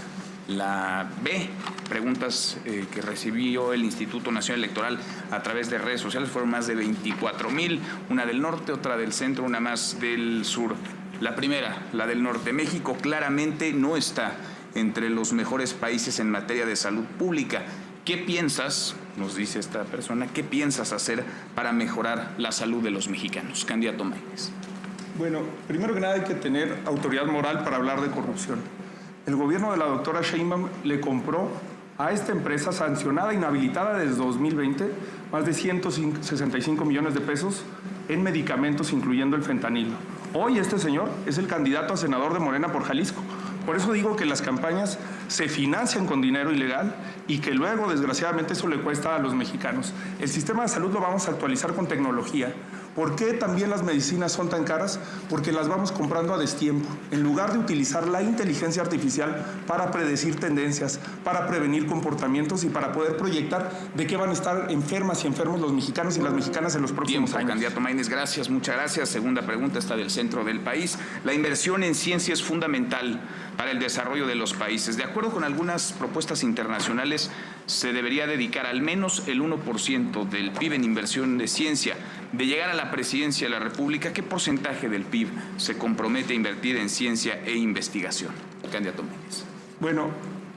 la B. Preguntas que recibió el Instituto Nacional Electoral a través de redes sociales. Fueron más de 24,000. Una del norte, otra del centro, una más del sur. La primera, la del norte. México claramente no está entre los mejores países en materia de salud pública. ¿Qué piensas, nos dice esta persona, qué piensas hacer para mejorar la salud de los mexicanos? Candidato Maínez. Bueno, primero que nada hay que tener autoridad moral para hablar de corrupción. El gobierno de la doctora Sheinbaum le compró a esta empresa sancionada, inhabilitada desde 2020, más de 165 millones de pesos en medicamentos, incluyendo el fentanilo. Hoy este señor es el candidato a senador de Morena por Jalisco. Por eso digo que las campañas se financian con dinero ilegal y que luego, desgraciadamente, eso le cuesta a los mexicanos. El sistema de salud lo vamos a actualizar con tecnología. ¿Por qué también las medicinas son tan caras? Porque las vamos comprando a destiempo. En lugar de utilizar la inteligencia artificial para predecir tendencias, para prevenir comportamientos y para poder proyectar de qué van a estar enfermas y enfermos los mexicanos y las mexicanas en los próximos años. Candidato Maínez, gracias, muchas gracias. Segunda pregunta está del centro del país. La inversión en ciencia es fundamental para el desarrollo de los países. De acuerdo con algunas propuestas internacionales, se debería dedicar al menos el 1% del PIB en inversión de ciencia. De llegar a la presidencia de la República, ¿qué porcentaje del PIB se compromete a invertir en ciencia e investigación? Candidato Maínez. Bueno,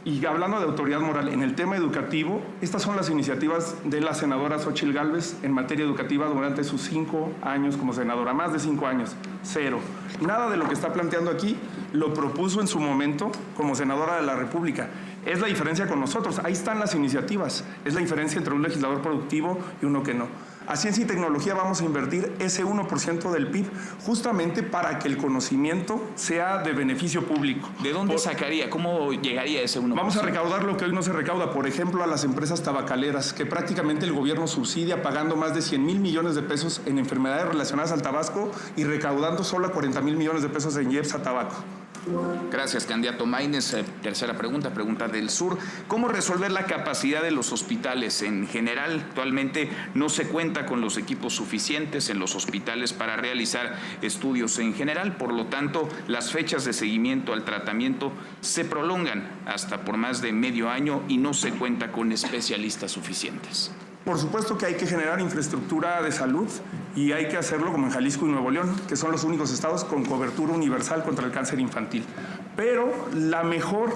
y hablando de autoridad moral, en el tema educativo, estas son las iniciativas de la senadora Xóchitl Gálvez en materia educativa durante sus 5 años como senadora, más de 5 años, 0. Nada de lo que está planteando aquí lo propuso en su momento como senadora de la República. Es la diferencia con nosotros, ahí están las iniciativas, es la diferencia entre un legislador productivo y uno que no. A ciencia y tecnología vamos a invertir ese 1% del PIB justamente para que el conocimiento sea de beneficio público. ¿De dónde sacaría? ¿Cómo llegaría ese 1%? Vamos a recaudar lo que hoy no se recauda, por ejemplo, a las empresas tabacaleras, que prácticamente el gobierno subsidia pagando más de 100,000 millones de pesos en enfermedades relacionadas al tabaco y recaudando solo 40,000 millones de pesos en IEPS a tabaco. Gracias, candidato Maínez. Tercera pregunta, pregunta del sur. ¿Cómo resolver la capacidad de los hospitales? En general, actualmente no se cuenta con los equipos suficientes en los hospitales para realizar estudios en general. Por lo tanto, las fechas de seguimiento al tratamiento se prolongan hasta por más de medio año y no se cuenta con especialistas suficientes. Por supuesto que hay que generar infraestructura de salud y hay que hacerlo como en Jalisco y Nuevo León, que son los únicos estados con cobertura universal contra el cáncer infantil. Pero la mejor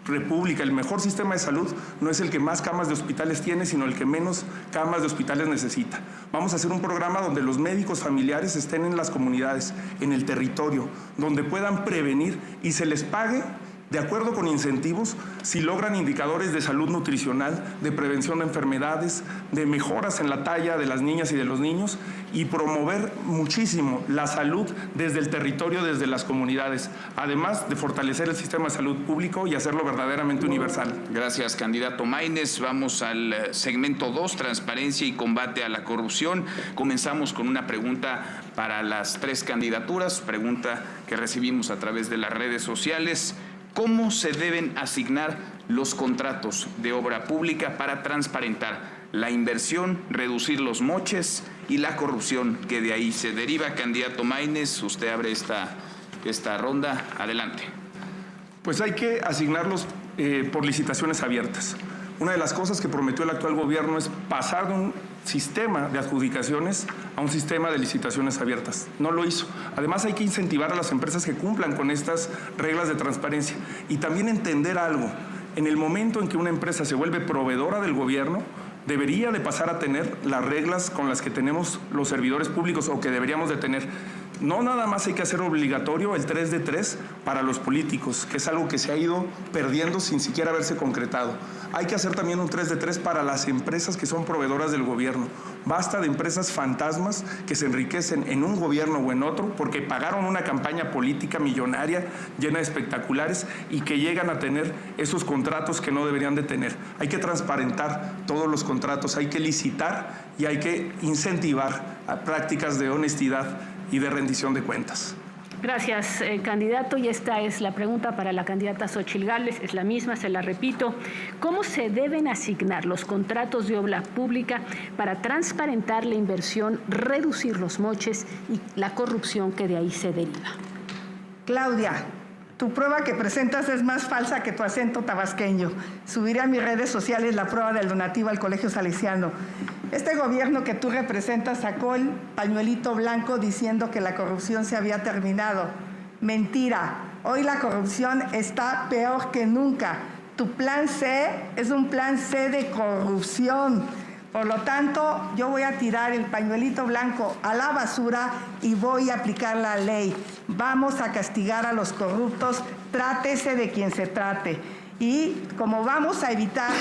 república, el mejor sistema de salud no es el que más camas de hospitales tiene, sino el que menos camas de hospitales necesita. Vamos a hacer un programa donde los médicos familiares estén en las comunidades, en el territorio, donde puedan prevenir y se les pague de acuerdo con incentivos, si logran indicadores de salud nutricional, de prevención de enfermedades, de mejoras en la talla de las niñas y de los niños y promover muchísimo la salud desde el territorio, desde las comunidades, además de fortalecer el sistema de salud público y hacerlo verdaderamente universal. Gracias, candidato Maínez. Vamos al segmento 2, transparencia y combate a la corrupción. Comenzamos con una pregunta para las 3 candidaturas, pregunta que recibimos a través de las redes sociales. ¿Cómo se deben asignar los contratos de obra pública para transparentar la inversión, reducir los moches y la corrupción que de ahí se deriva? Candidato Maínez, usted abre esta ronda. Adelante. Pues hay que asignarlos por licitaciones abiertas. Una de las cosas que prometió el actual gobierno es pasar de un sistema de adjudicaciones a un sistema de licitaciones abiertas. No lo hizo. Además, hay que incentivar a las empresas que cumplan con estas reglas de transparencia y también entender algo. En el momento en que una empresa se vuelve proveedora del gobierno, debería de pasar a tener las reglas con las que tenemos los servidores públicos o que deberíamos de tener. No nada más hay que hacer obligatorio el 3 de 3 para los políticos, que es algo que se ha ido perdiendo sin siquiera haberse concretado. Hay que hacer también un 3 de 3 para las empresas que son proveedoras del gobierno. Basta de empresas fantasmas que se enriquecen en un gobierno o en otro porque pagaron una campaña política millonaria llena de espectaculares y que llegan a tener esos contratos que no deberían de tener. Hay que transparentar todos los contratos, hay que licitar y hay que incentivar a prácticas de honestidad y de rendición de cuentas. Gracias, candidato. Y esta es la pregunta para la candidata Xóchitl Gálvez. Es la misma, se la repito. ¿Cómo se deben asignar los contratos de obra pública para transparentar la inversión, reducir los moches y la corrupción que de ahí se deriva? Claudia, tu prueba que presentas es más falsa que tu acento tabasqueño. Subiré a mis redes sociales la prueba del donativo al Colegio Salesiano. Este gobierno que tú representas sacó el pañuelito blanco diciendo que la corrupción se había terminado. Mentira. Hoy la corrupción está peor que nunca. Tu plan C es un plan C de corrupción. Por lo tanto, yo voy a tirar el pañuelito blanco a la basura y voy a aplicar la ley. Vamos a castigar a los corruptos, trátese de quien se trate. Y como vamos a evitar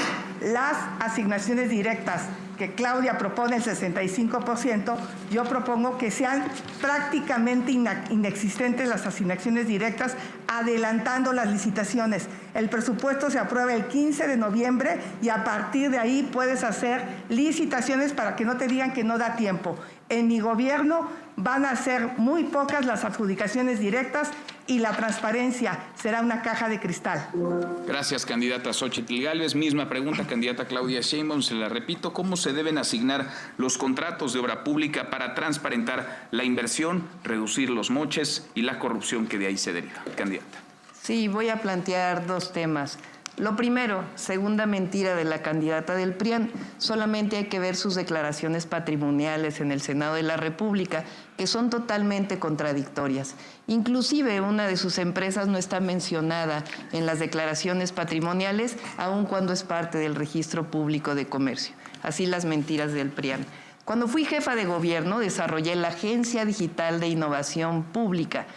Las asignaciones directas que Claudia propone el 65%, yo propongo que sean prácticamente inexistentes las asignaciones directas, adelantando las licitaciones. El presupuesto se aprueba el 15 de noviembre y a partir de ahí puedes hacer licitaciones para que no te digan que no da tiempo. En mi gobierno van a ser muy pocas las adjudicaciones directas y la transparencia será una caja de cristal. Gracias, candidata Xóchitl Gálvez. Misma pregunta, candidata Claudia Sheinbaum, se la repito. ¿Cómo se deben asignar los contratos de obra pública para transparentar la inversión, reducir los moches y la corrupción que de ahí se deriva? Candidata. Sí, voy a plantear dos temas. Lo primero, segunda mentira de la candidata del PRIAN, solamente hay que ver sus declaraciones patrimoniales en el Senado de la República, que son totalmente contradictorias. Inclusive una de sus empresas no está mencionada en las declaraciones patrimoniales, aun cuando es parte del Registro Público de Comercio. Así las mentiras del PRIAN. Cuando fui jefa de gobierno, desarrollé la Agencia Digital de Innovación Pública.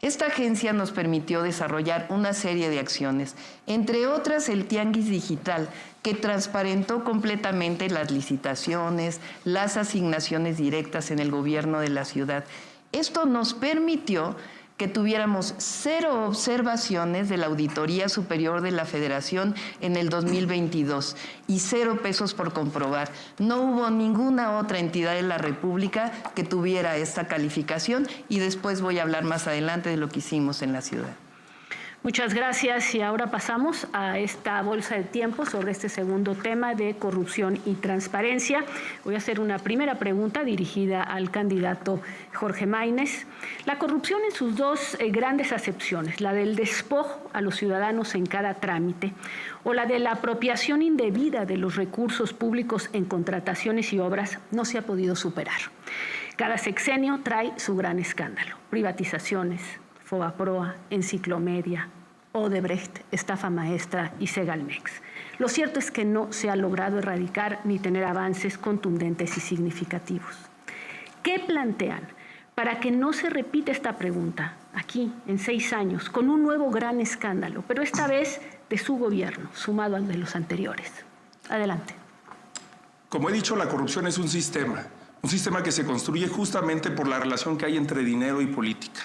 Esta agencia nos permitió desarrollar una serie de acciones, entre otras el Tianguis Digital, que transparentó completamente las licitaciones, las asignaciones directas en el gobierno de la ciudad. Esto nos permitió que tuviéramos 0 observaciones de la Auditoría Superior de la Federación en el 2022 y 0 pesos por comprobar. No hubo ninguna otra entidad de la República que tuviera esta calificación y después voy a hablar más adelante de lo que hicimos en la ciudad. Muchas gracias y ahora pasamos a esta bolsa de tiempo sobre este segundo tema de corrupción y transparencia. Voy a hacer una primera pregunta dirigida al candidato Jorge Maínez. La corrupción en sus dos grandes acepciones, la del despojo a los ciudadanos en cada trámite o la de la apropiación indebida de los recursos públicos en contrataciones y obras, no se ha podido superar. Cada sexenio trae su gran escándalo, privatizaciones, Fobaproa, Enciclomedia, Odebrecht, estafa maestra y Segalmex. Lo cierto es que no se ha logrado erradicar ni tener avances contundentes y significativos. ¿Qué plantean para que no se repita esta pregunta aquí en 6 años con un nuevo gran escándalo, pero esta vez de su gobierno, sumado al de los anteriores? Adelante. Como he dicho, la corrupción es un sistema que se construye justamente por la relación que hay entre dinero y política.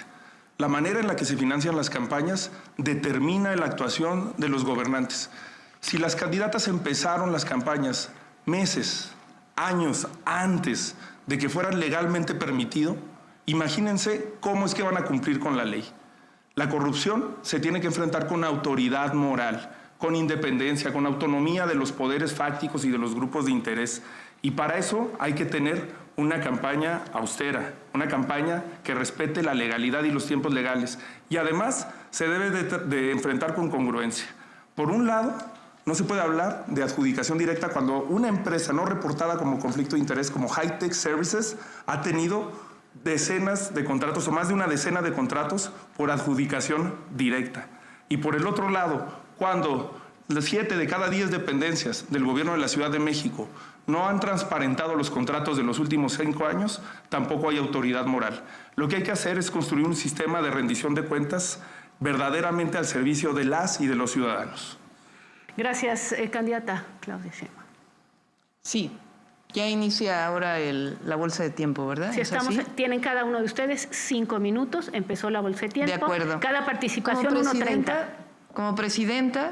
La manera en la que se financian las campañas determina la actuación de los gobernantes. Si las candidatas empezaron las campañas meses, años antes de que fueran legalmente permitido, imagínense cómo es que van a cumplir con la ley. La corrupción se tiene que enfrentar con autoridad moral, con independencia, con autonomía de los poderes fácticos y de los grupos de interés. Y para eso hay que tener una campaña austera, una campaña que respete la legalidad y los tiempos legales. Y además se debe de enfrentar con congruencia. Por un lado, no se puede hablar de adjudicación directa cuando una empresa no reportada como conflicto de interés, como High-Tech Services, ha tenido decenas de contratos o más de una decena de contratos por adjudicación directa. Y por el otro lado, cuando 7 de cada 10 dependencias del gobierno de la Ciudad de México no han transparentado los contratos de los últimos 5 años, tampoco hay autoridad moral. Lo que hay que hacer es construir un sistema de rendición de cuentas verdaderamente al servicio de las y de los ciudadanos. Gracias, candidata Claudia Sheinbaum. Sí, ya inicia ahora la bolsa de tiempo, ¿verdad? Sí, tienen cada uno de ustedes 5 minutos, empezó la bolsa de tiempo. De acuerdo. Cada participación 1:30. Como presidenta,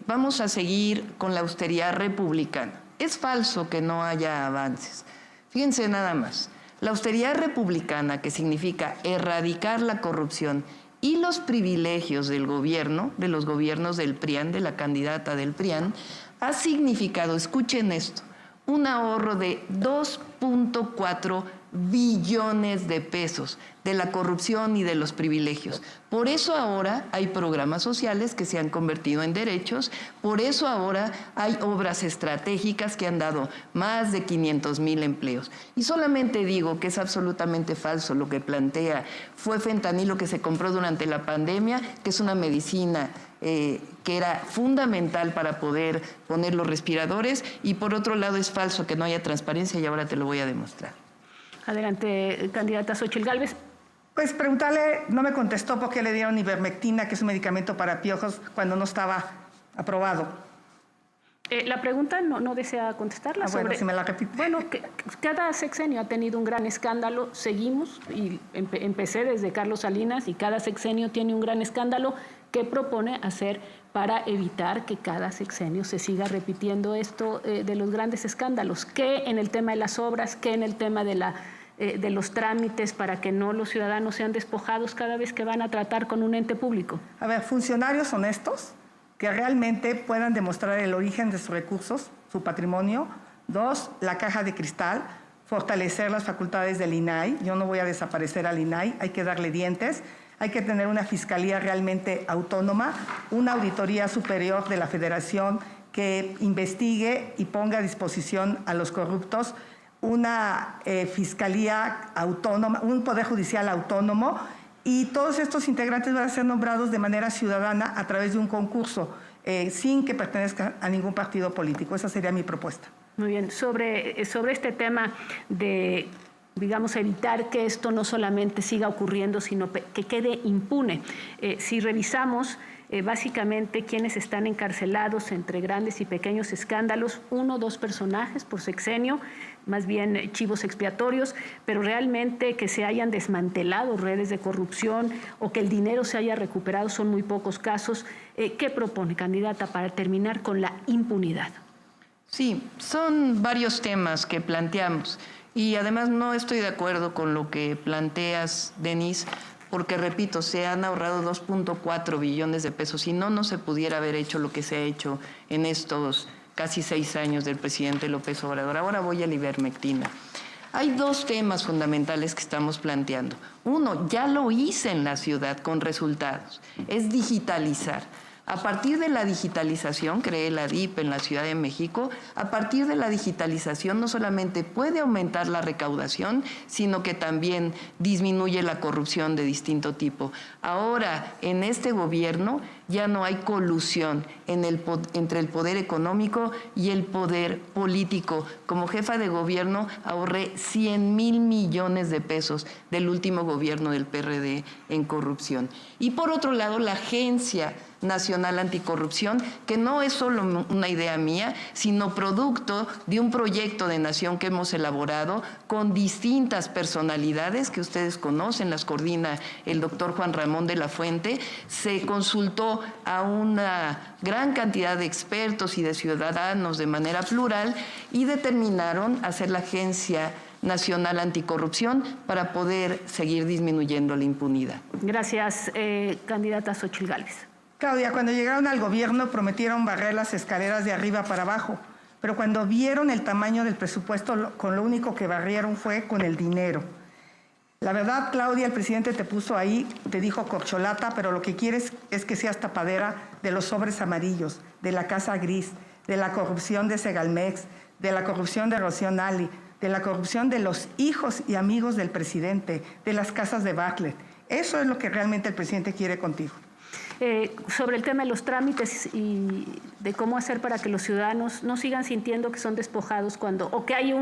vamos a seguir con la austeridad republicana. Es falso que no haya avances. Fíjense nada más, la austeridad republicana, que significa erradicar la corrupción y los privilegios del gobierno, de los gobiernos del PRIAN, de la candidata del PRIAN, ha significado, escuchen esto, un ahorro de 2.4 billones de pesos de la corrupción y de los privilegios. Por eso ahora hay programas sociales que se han convertido en derechos, por eso ahora hay obras estratégicas que han dado más de 500,000 empleos. Y solamente digo que es absolutamente falso lo que plantea. Fue fentanilo que se compró durante la pandemia, que es una medicina que era fundamental para poder poner los respiradores, y por otro lado es falso que no haya transparencia, y ahora te lo voy a demostrar. Adelante, candidata Xóchitl Gálvez. Pues preguntarle, no me contestó por qué le dieron ivermectina, que es un medicamento para piojos, cuando no estaba aprobado. La pregunta no desea contestarla. Bueno, si me la repite. Bueno, cada sexenio ha tenido un gran escándalo, seguimos, y empecé desde Carlos Salinas, y cada sexenio tiene un gran escándalo. ¿Qué propone hacer para evitar que cada sexenio se siga repitiendo esto de los grandes escándalos? ¿Qué en el tema de las obras, qué en el tema de los trámites para que no los ciudadanos sean despojados cada vez que van a tratar con un ente público? A ver, funcionarios honestos que realmente puedan demostrar el origen de sus recursos, su patrimonio. 2, la caja de cristal, fortalecer las facultades del INAI. Yo no voy a desaparecer al INAI, hay que darle dientes. Hay que tener una fiscalía realmente autónoma, una auditoría superior de la Federación que investigue y ponga a disposición a los corruptos, una fiscalía autónoma, un poder judicial autónomo, y todos estos integrantes van a ser nombrados de manera ciudadana a través de un concurso, sin que pertenezcan a ningún partido político. Esa sería mi propuesta. Muy bien. Sobre este tema de, digamos, evitar que esto no solamente siga ocurriendo, sino que quede impune. Si revisamos básicamente quienes están encarcelados entre grandes y pequeños escándalos, 1 o 2 personajes por sexenio, más bien chivos expiatorios, pero realmente que se hayan desmantelado redes de corrupción o que el dinero se haya recuperado son muy pocos casos. ¿Qué propone, candidata, para terminar con la impunidad? Sí, son varios temas que planteamos. Y además no estoy de acuerdo con lo que planteas, Denise, porque, repito, se han ahorrado 2.4 billones de pesos. Si no se pudiera haber hecho lo que se ha hecho en estos casi 6 años del presidente López Obrador. Ahora voy a la ivermectina. Hay 2 temas fundamentales que estamos planteando. 1, ya lo hice en la ciudad con resultados, es digitalizar. A partir de la digitalización, creé la DIP en la Ciudad de México, a partir de la digitalización no solamente puede aumentar la recaudación, sino que también disminuye la corrupción de distinto tipo. Ahora, en este gobierno ya no hay colusión entre el poder económico y el poder político. Como jefa de gobierno ahorré 100,000 millones de pesos del último gobierno del PRD en corrupción. Y por otro lado, la Agencia Nacional Anticorrupción, que no es solo una idea mía, sino producto de un proyecto de nación que hemos elaborado con distintas personalidades que ustedes conocen, las coordina el doctor Juan Ramón de la Fuente. Se consultó a una gran cantidad de expertos y de ciudadanos de manera plural y determinaron hacer la Agencia Nacional Anticorrupción para poder seguir disminuyendo la impunidad. Gracias, candidata Xóchitl Gálvez. Claudia, cuando llegaron al gobierno prometieron barrer las escaleras de arriba para abajo, pero cuando vieron el tamaño del presupuesto, con lo único que barrieron fue con el dinero. La verdad, Claudia, el presidente te puso ahí, te dijo corcholata, pero lo que quieres es que seas tapadera de los sobres amarillos, de la Casa Gris, de la corrupción de Segalmex, de la corrupción de Rocío Nale, de la corrupción de los hijos y amigos del presidente, de las casas de Bartlett. Eso es lo que realmente el presidente quiere contigo. Sobre el tema de los trámites y de cómo hacer para que los ciudadanos no sigan sintiendo que son despojados o que hay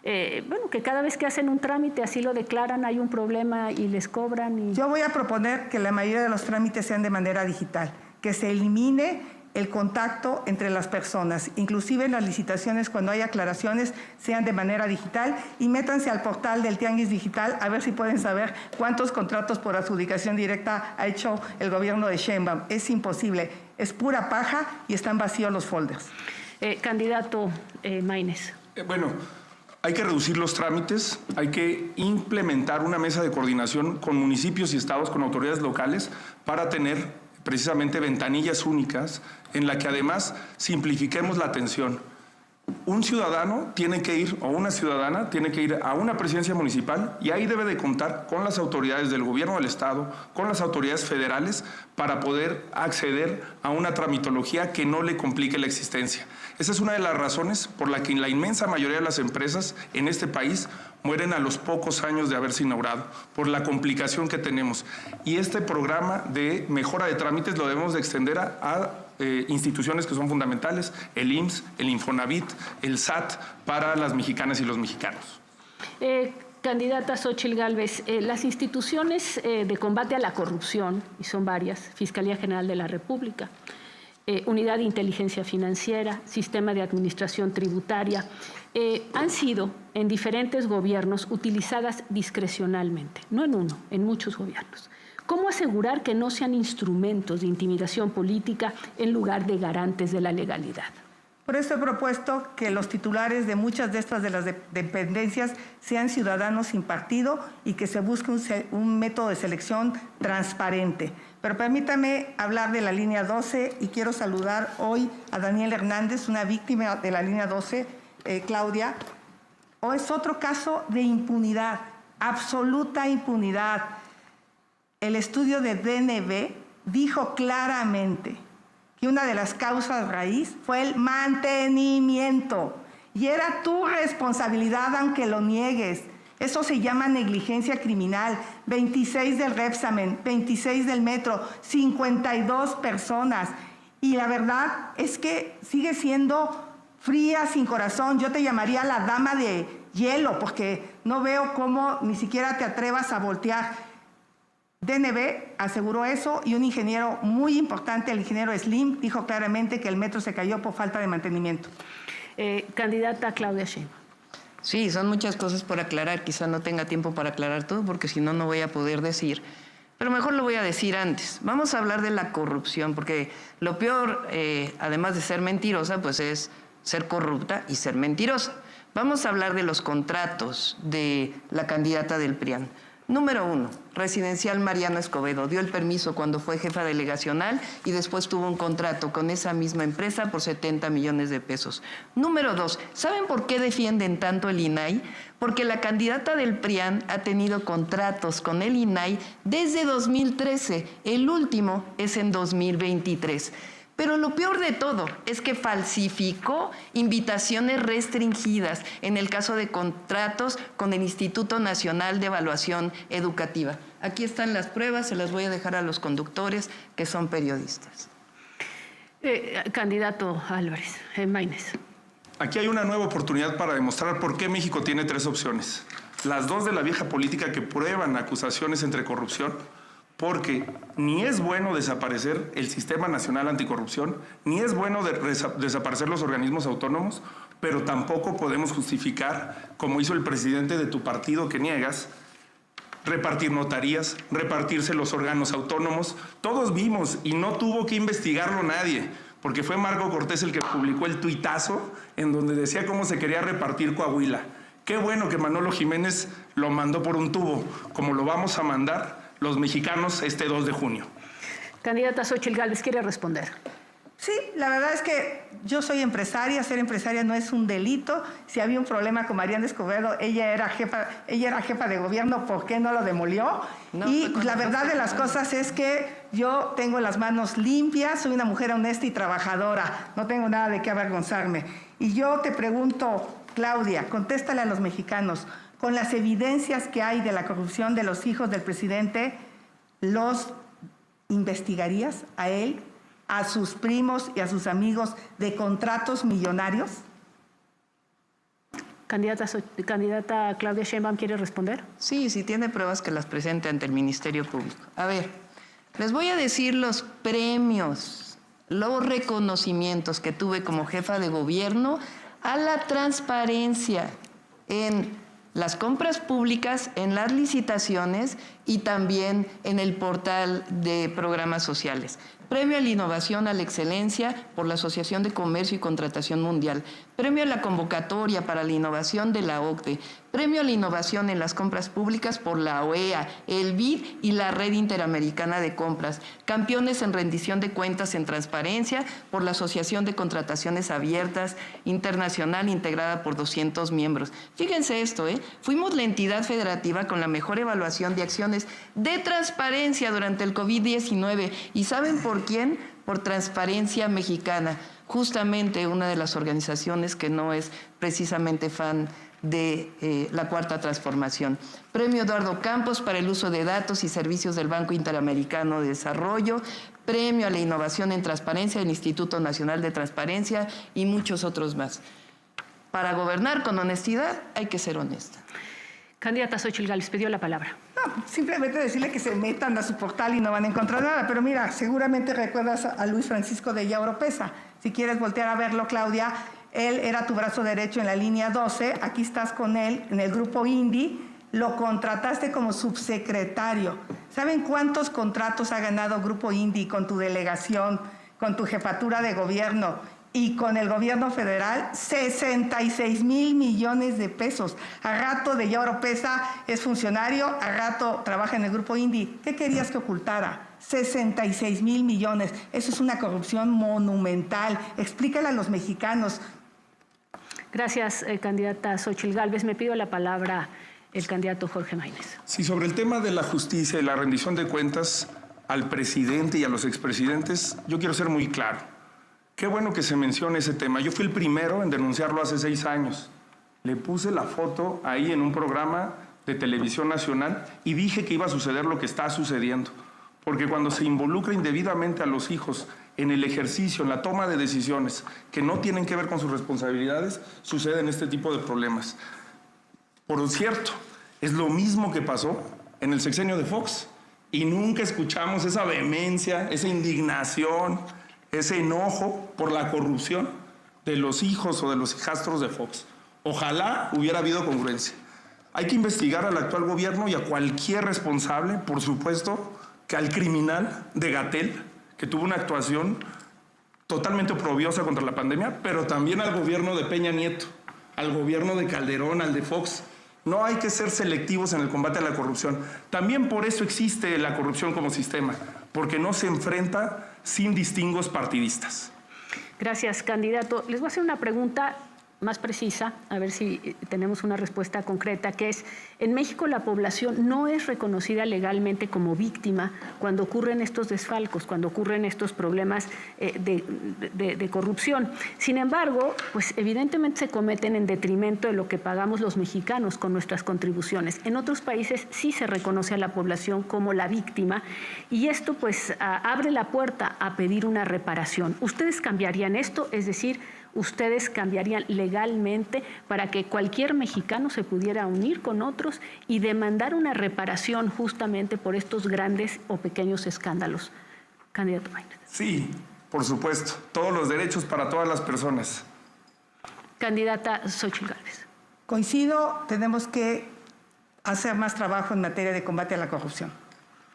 que cada vez que hacen un trámite, así lo declaran, hay un problema y les cobran. Yo voy a proponer que la mayoría de los trámites sean de manera digital, que se elimine el contacto entre las personas, inclusive en las licitaciones, cuando hay aclaraciones, sean de manera digital, y métanse al portal del Tianguis Digital a ver si pueden saber cuántos contratos por adjudicación directa ha hecho el gobierno de Sheinbaum. Es imposible, es pura paja y están vacíos los folders. Candidato Maínez. Bueno, hay que reducir los trámites, hay que implementar una mesa de coordinación con municipios y estados, con autoridades locales, para tener precisamente ventanillas únicas en la que además simplifiquemos la atención. Un ciudadano tiene que ir, o una ciudadana tiene que ir a una presidencia municipal y ahí debe de contar con las autoridades del gobierno del estado, con las autoridades federales, para poder acceder a una tramitología que no le complique la existencia. Esa es una de las razones por la que la inmensa mayoría de las empresas en este país mueren a los pocos años de haberse inaugurado, por la complicación que tenemos. Y este programa de mejora de trámites lo debemos de extender a instituciones que son fundamentales, el IMSS, el Infonavit, el SAT, para las mexicanas y los mexicanos. Candidata Xóchitl Gálvez, las instituciones de combate a la corrupción, y son varias, Fiscalía General de la República, unidad de inteligencia financiera, sistema de administración tributaria, han sido en diferentes gobiernos utilizadas discrecionalmente, no en uno, en muchos gobiernos. ¿Cómo asegurar que no sean instrumentos de intimidación política en lugar de garantes de la legalidad? Por eso he propuesto que los titulares de muchas de estas de las dependencias sean ciudadanos sin partido y que se busque un método de selección transparente. Pero permítame hablar de la línea 12 y quiero saludar hoy a Daniel Hernández, una víctima de la línea 12, Claudia. Hoy es otro caso de impunidad, absoluta impunidad. El estudio de DNB dijo claramente que una de las causas raíz fue el mantenimiento. Y era tu responsabilidad, aunque lo niegues. Eso se llama negligencia criminal. 26 del Repsamen, 26 del Metro, 52 personas. Y la verdad es que sigue siendo fría, sin corazón. Yo te llamaría la dama de hielo, porque no veo cómo ni siquiera te atrevas a voltear. DNB aseguró eso y un ingeniero muy importante, el ingeniero Slim, dijo claramente que el metro se cayó por falta de mantenimiento. Candidata Claudia Sheinbaum. Sí, son muchas cosas por aclarar. Quizá no tenga tiempo para aclarar todo porque si no, no voy a poder decir. Pero mejor lo voy a decir antes. Vamos a hablar de la corrupción porque lo peor, además de ser mentirosa, pues es ser corrupta y ser mentirosa. Vamos a hablar de los contratos de la candidata del PRIAN. Número 1, Residencial Mariano Escobedo. Dio el permiso cuando fue jefa delegacional y después tuvo un contrato con esa misma empresa por 70 millones de pesos. Número 2, ¿saben por qué defienden tanto el INAI? Porque la candidata del PRIAN ha tenido contratos con el INAI desde 2013. El último es en 2023. Pero lo peor de todo es que falsificó invitaciones restringidas en el caso de contratos con el Instituto Nacional de Evaluación Educativa. Aquí están las pruebas, se las voy a dejar a los conductores que son periodistas. Candidato Álvarez, Maínez. Aquí hay una nueva oportunidad para demostrar por qué México tiene 3 opciones. Las 2 de la vieja política que prueban acusaciones entre corrupción, porque ni es bueno desaparecer el Sistema Nacional Anticorrupción, ni es bueno desaparecer los organismos autónomos, pero tampoco podemos justificar, como hizo el presidente de tu partido que niegas, repartir notarías, repartirse los órganos autónomos. Todos vimos y no tuvo que investigarlo nadie, porque fue Marco Cortés el que publicó el tuitazo en donde decía cómo se quería repartir Coahuila. Qué bueno que Manolo Jiménez lo mandó por un tubo, como lo vamos a mandar los mexicanos este 2 de junio. Candidata Xóchitl Gálvez, ¿quiere responder? Sí, la verdad es que yo soy empresaria, ser empresaria no es un delito. Si había un problema con Mariano Escobedo, ella era jefa de gobierno, ¿por qué no lo demolió? No, y la verdad de las cosas es que yo tengo las manos limpias, soy una mujer honesta y trabajadora, no tengo nada de qué avergonzarme. Y yo te pregunto, Claudia, contéstale a los mexicanos, con las evidencias que hay de la corrupción de los hijos del presidente, ¿los investigarías a él, a sus primos y a sus amigos de contratos millonarios? Candidata Claudia Sheinbaum, ¿quiere responder? Sí, si tiene pruebas que las presente ante el Ministerio Público. A ver, les voy a decir los premios, los reconocimientos que tuve como jefa de gobierno a la transparencia en las compras públicas, en las licitaciones y también en el portal de programas sociales. Premio a la innovación, a la excelencia por la Asociación de Comercio y Contratación Mundial. Premio a la convocatoria para la innovación de la OCDE. Premio a la innovación en las compras públicas por la OEA, el BID y la Red Interamericana de Compras. Campeones en rendición de cuentas en transparencia por la Asociación de Contrataciones Abiertas Internacional integrada por 200 miembros. Fíjense esto, fuimos la entidad federativa con la mejor evaluación de acciones de transparencia durante el COVID-19. ¿Y saben por quién? Por Transparencia Mexicana, justamente una de las organizaciones que no es precisamente fan de la Cuarta Transformación. Premio Eduardo Campos para el uso de datos y servicios del Banco Interamericano de Desarrollo, Premio a la Innovación en Transparencia del Instituto Nacional de Transparencia y muchos otros más. Para gobernar con honestidad hay que ser honesta. Candidata Xóchitl Gálvez, pidió la palabra. No, simplemente decirle que se metan a su portal y no van a encontrar nada. Pero mira, seguramente recuerdas a Luis Francisco de Illa Oropesa. Si quieres voltear a verlo, Claudia, él era tu brazo derecho en la línea 12. Aquí estás con él en el grupo INDI. Lo contrataste como subsecretario. ¿Saben cuántos contratos ha ganado Grupo INDI con tu delegación, con tu jefatura de gobierno y con el gobierno federal? 66,000 millones de pesos. A rato de Illa Oropesa es funcionario, a rato trabaja en el Grupo INDI. ¿Qué querías que ocultara? 66,000 millones. Eso es una corrupción monumental. Explícale a los mexicanos. Gracias, candidata Xóchitl Gálvez. Me pido la palabra el candidato Jorge Maínez. Sí, sobre el tema de la justicia y la rendición de cuentas al presidente y a los expresidentes, yo quiero ser muy claro. Qué bueno que se mencione ese tema. Yo fui el primero en denunciarlo hace 6 años. Le puse la foto ahí en un programa de televisión nacional y dije que iba a suceder lo que está sucediendo. Porque cuando se involucra indebidamente a los hijos en el ejercicio, en la toma de decisiones que no tienen que ver con sus responsabilidades, suceden este tipo de problemas. Por cierto, es lo mismo que pasó en el sexenio de Fox y nunca escuchamos esa vehemencia, esa indignación, ese enojo por la corrupción de los hijos o de los hijastros de Fox. Ojalá hubiera habido congruencia. Hay que investigar al actual gobierno y a cualquier responsable, por supuesto, que al criminal de Gatell, que tuvo una actuación totalmente oprobiosa contra la pandemia, pero también al gobierno de Peña Nieto, al gobierno de Calderón, al de Fox. No hay que ser selectivos en el combate a la corrupción. También por eso existe la corrupción como sistema, porque no se enfrenta sin distingos partidistas. Gracias, candidato. Les voy a hacer una pregunta más precisa, a ver si tenemos una respuesta concreta, que es, en México la población no es reconocida legalmente como víctima cuando ocurren estos desfalcos, cuando ocurren estos problemas de corrupción. Sin embargo, pues evidentemente se cometen en detrimento de lo que pagamos los mexicanos con nuestras contribuciones. En otros países sí se reconoce a la población como la víctima y esto pues abre la puerta a pedir una reparación. ¿Ustedes cambiarían esto? Es decir, ¿ustedes cambiarían legalmente para que cualquier mexicano se pudiera unir con otros y demandar una reparación justamente por estos grandes o pequeños escándalos? Candidato Maínez. Sí, por supuesto. Todos los derechos para todas las personas. Candidata Xóchitl Gálvez. Coincido, tenemos que hacer más trabajo en materia de combate a la corrupción.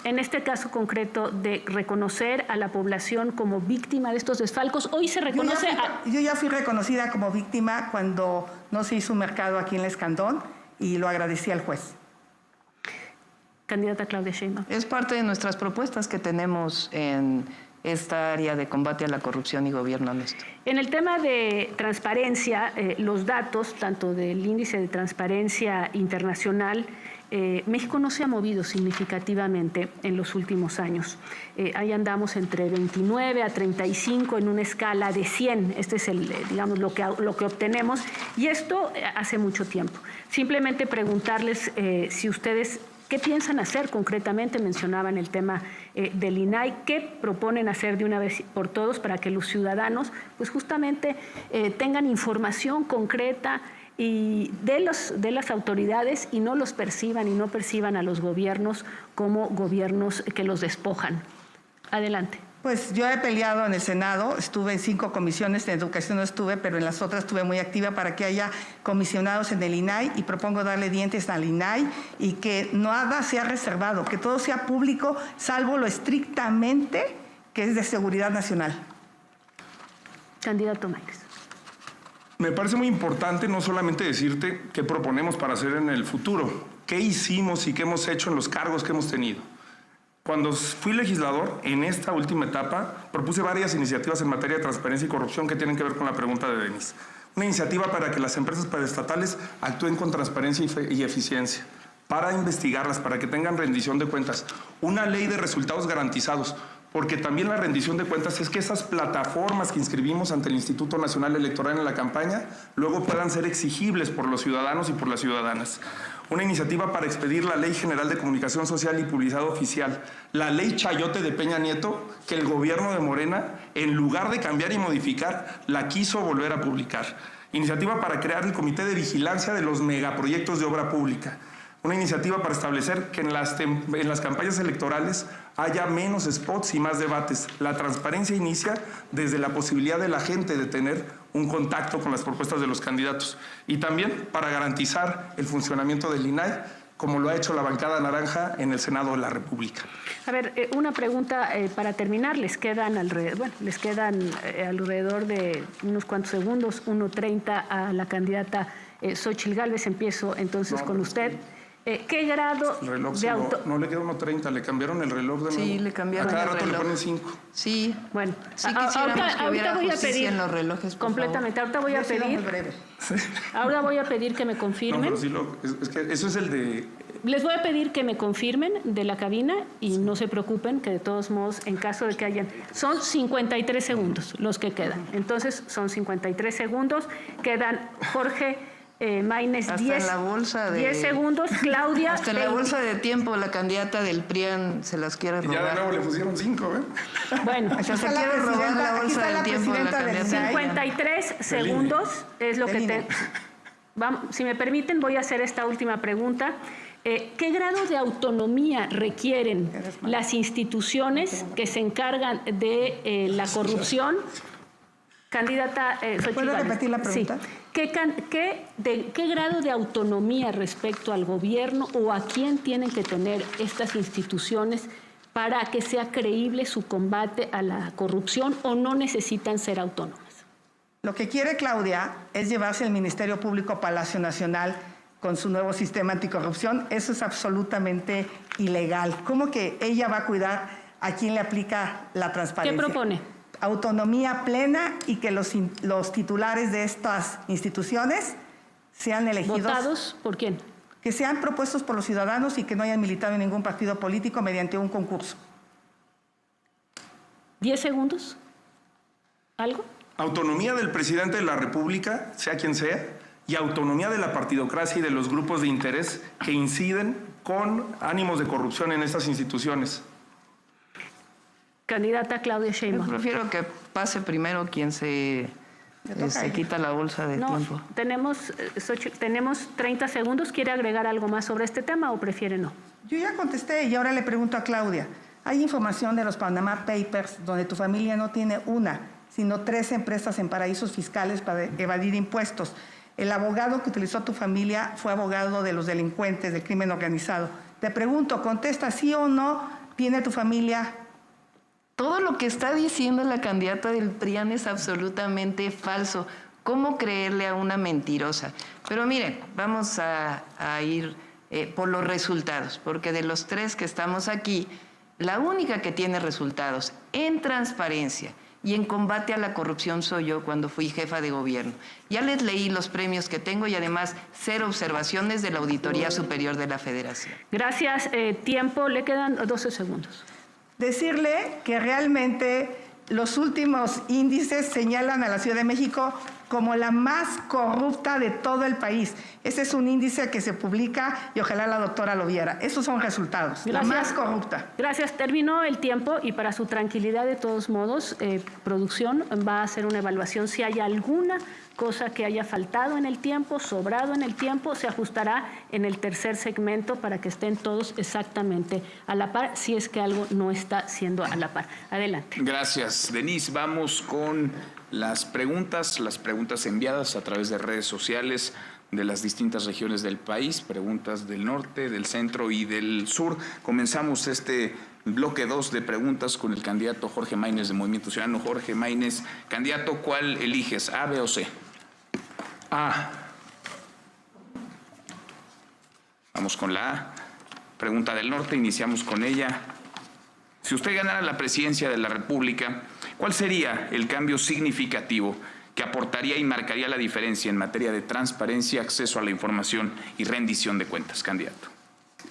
En este caso concreto de reconocer a la población como víctima de estos desfalcos, hoy se reconoce... Yo ya fui reconocida como víctima cuando no se hizo un mercado aquí en El Escandón y lo agradecí al juez. Candidata Claudia Sheinbaum. Es parte de nuestras propuestas que tenemos en esta área de combate a la corrupción y gobierno honesto. En el tema de transparencia, los datos, tanto del Índice de Transparencia Internacional, México no se ha movido significativamente en los últimos años. Ahí andamos entre 29 a 35 en una escala de 100. Este es digamos, lo que obtenemos. Y esto hace mucho tiempo. Simplemente preguntarles si ustedes... ¿Qué piensan hacer concretamente? Mencionaban el tema del INAI. ¿Qué proponen hacer de una vez por todos para que los ciudadanos pues justamente tengan información concreta y de las autoridades y no los perciban y no perciban a los gobiernos como gobiernos que los despojan? Adelante. Pues yo he peleado en el Senado, estuve en 5 comisiones, de educación no estuve, pero en las otras estuve muy activa para que haya comisionados en el INAI y propongo darle dientes al INAI y que nada sea reservado, que todo sea público, salvo lo estrictamente que es de seguridad nacional. Candidato Maínez. Me parece muy importante no solamente decirte qué proponemos para hacer en el futuro, qué hicimos y qué hemos hecho en los cargos que hemos tenido. Cuando fui legislador, en esta última etapa, propuse varias iniciativas en materia de transparencia y corrupción que tienen que ver con la pregunta de Denis. Una iniciativa para que las empresas paraestatales actúen con transparencia y eficiencia, para investigarlas, para que tengan rendición de cuentas. Una ley de resultados garantizados, porque también la rendición de cuentas es que esas plataformas que inscribimos ante el Instituto Nacional Electoral en la campaña luego puedan ser exigibles por los ciudadanos y por las ciudadanas. Una iniciativa para expedir la Ley General de Comunicación Social y Publicidad Oficial, la Ley Chayote de Peña Nieto, que el gobierno de Morena, en lugar de cambiar y modificar, la quiso volver a publicar. Iniciativa para crear el Comité de Vigilancia de los Megaproyectos de Obra Pública. Una iniciativa para establecer que en las campañas electorales haya menos spots y más debates. La transparencia inicia desde la posibilidad de la gente de tener un contacto con las propuestas de los candidatos. Y también para garantizar el funcionamiento del INAI, como lo ha hecho la bancada naranja en el Senado de la República. A ver, una pregunta para terminar. Les quedan alrededor de unos cuantos segundos, 1:30 a la candidata Xóchitl Gálvez. Empiezo entonces con usted. ¿Qué grado El reloj de no le queda 1:30, le cambiaron el reloj de nuevo. Sí, le cambiaron a cada el rato reloj. le ponen 5. Sí. Bueno, Sí quisiéramos que hubiera voy a justicia pedir en los relojes, por completamente. Ahorita voy a Yo he sido muy pedir. breve. Ahora voy a pedir que me No, confirmen. pero sí es que eso es el de... Les voy a pedir que me confirmen de la cabina y no se preocupen que de todos modos, en caso de que hayan... Son 53 segundos los que quedan. Entonces, son 53 segundos. Quedan Jorge Maínez, Hasta 10, en la bolsa de... 10 segundos. Claudia, Hasta en la 20. bolsa de tiempo la candidata del PRIAN se las quiere Ya de robar. nuevo le pusieron 5, ¿eh? Bueno, O sea, se Está la quiere robar presidenta- la aquí bolsa está del la tiempo de la presidenta del candidata. INAI. 53 segundos es lo que Del te... INE. Vamos, si me permiten, voy a hacer esta última pregunta. ¿Qué grado de autonomía requieren las instituciones que se encargan de la corrupción? Candidata Xóchitl ¿Puedo Gálvez. repetir la pregunta? Sí. ¿Qué grado de autonomía respecto al gobierno o a quién tienen que tener estas instituciones para que sea creíble su combate a la corrupción o no necesitan ser autónomas? Lo que quiere Claudia es llevarse el Ministerio Público a Palacio Nacional con su nuevo sistema anticorrupción. Eso es absolutamente ilegal. ¿Cómo que ella va a cuidar a quién le aplica la transparencia? ¿Qué propone? Autonomía plena y que los titulares de estas instituciones sean elegidos. ¿Votados por quién? Que sean propuestos por los ciudadanos y que no hayan militado en ningún partido político mediante un concurso. 10 segundos. ¿Algo? Autonomía del presidente de la República, sea quien sea, y autonomía de la partidocracia y de los grupos de interés que inciden con ánimos de corrupción en estas instituciones. Candidata Claudia Yo Sheinbaum. prefiero que pase primero quien se quita la bolsa de No, tiempo. tenemos 30 segundos. ¿Quiere agregar algo más sobre este tema o prefiere no? Yo ya contesté y ahora le pregunto a Claudia. Hay información de los Panama Papers donde tu familia no tiene una, sino 3 empresas en paraísos fiscales para evadir impuestos. El abogado que utilizó tu familia fue abogado de los delincuentes del crimen organizado. Te pregunto, contesta sí o no, ¿tiene tu familia? Todo lo que está diciendo la candidata del PRIAN es absolutamente falso. ¿Cómo creerle a una mentirosa? Pero miren, vamos a ir por los resultados, porque de los 3 que estamos aquí, la única que tiene resultados en transparencia y en combate a la corrupción soy yo cuando fui jefa de gobierno. Ya les leí los premios que tengo y además 0 observaciones de la Auditoría Superior de la Federación. Gracias. Tiempo, le quedan 12 segundos. Decirle que realmente los últimos índices señalan a la Ciudad de México como la más corrupta de todo el país. Ese es un índice que se publica y ojalá la doctora lo viera. Esos son resultados. Gracias. La más corrupta. Gracias. Terminó el tiempo y para su tranquilidad, de todos modos, producción va a hacer una evaluación. Si hay alguna cosa que haya faltado en el tiempo, sobrado en el tiempo, se ajustará en el tercer segmento para que estén todos exactamente a la par, si es que algo no está siendo a la par. Adelante. Gracias, Denise. Vamos con las preguntas enviadas a través de redes sociales de las distintas regiones del país, preguntas del norte, del centro y del sur. Comenzamos este bloque 2 de preguntas con el candidato Jorge Maínez de Movimiento Ciudadano. Jorge Maínez, candidato, ¿cuál eliges, A, B o C? A. Vamos con la A. Pregunta del norte, iniciamos con ella. Si usted ganara la presidencia de la República, ¿cuál sería el cambio significativo que aportaría y marcaría la diferencia en materia de transparencia, acceso a la información y rendición de cuentas, candidato?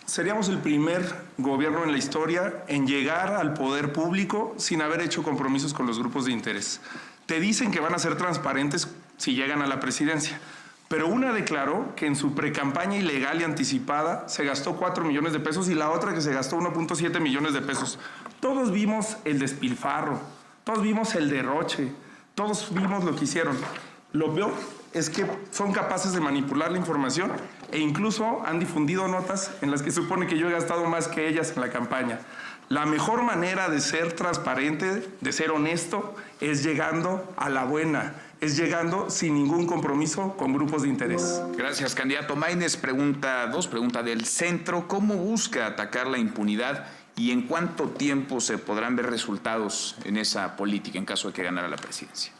Seríamos el primer gobierno en la historia en llegar al poder público sin haber hecho compromisos con los grupos de interés. Te dicen que van a ser transparentes si llegan a la presidencia, pero una declaró que en su precampaña ilegal y anticipada se gastó 4 millones de pesos y la otra que se gastó 1.7 millones de pesos. Todos vimos el despilfarro, todos vimos el derroche, todos vimos lo que hicieron. Lo peor es que son capaces de manipular la información e incluso han difundido notas en las que supone que yo he gastado más que ellas en la campaña. La mejor manera de ser transparente, de ser honesto, es llegando a la buena, es llegando sin ningún compromiso con grupos de interés. Gracias, candidato. Maínez pregunta del centro. ¿Cómo busca atacar la impunidad y en cuánto tiempo se podrán ver resultados en esa política en caso de que ganara la presidencia?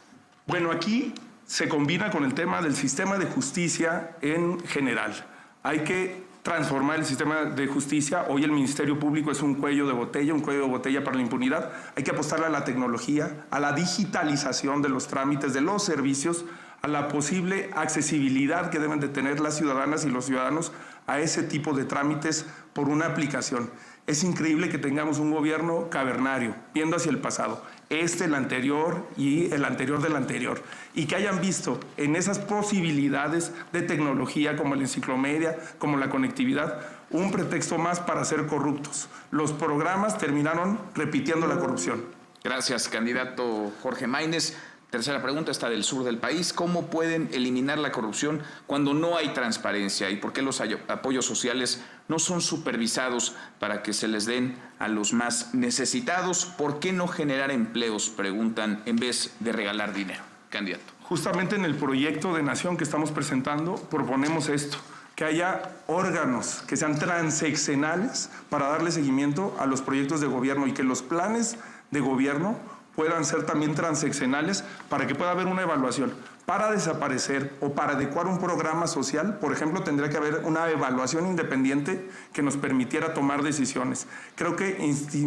Bueno, aquí se combina con el tema del sistema de justicia en general. Hay que transformar el sistema de justicia. Hoy el Ministerio Público es un cuello de botella para la impunidad. Hay que apostarle a la tecnología, a la digitalización de los trámites, de los servicios, a la posible accesibilidad que deben de tener las ciudadanas y los ciudadanos a ese tipo de trámites por una aplicación. Es increíble que tengamos un gobierno cavernario, viendo hacia el pasado, el anterior y el anterior del anterior, y que hayan visto en esas posibilidades de tecnología como la enciclomedia, como la conectividad, un pretexto más para ser corruptos. Los programas terminaron repitiendo la corrupción. Gracias, candidato Jorge Maínez. Tercera pregunta, está del sur del país. ¿Cómo pueden eliminar la corrupción cuando no hay transparencia? ¿Y por qué los apoyos sociales no son supervisados para que se les den a los más necesitados? ¿Por qué no generar empleos, preguntan, en vez de regalar dinero? Candidato. Justamente en el proyecto de nación que estamos presentando proponemos esto, que haya órganos que sean transeccionales para darle seguimiento a los proyectos de gobierno y que los planes de gobierno puedan ser también transeccionales para que pueda haber una evaluación. Para desaparecer o para adecuar un programa social, por ejemplo, tendría que haber una evaluación independiente que nos permitiera tomar decisiones. Creo que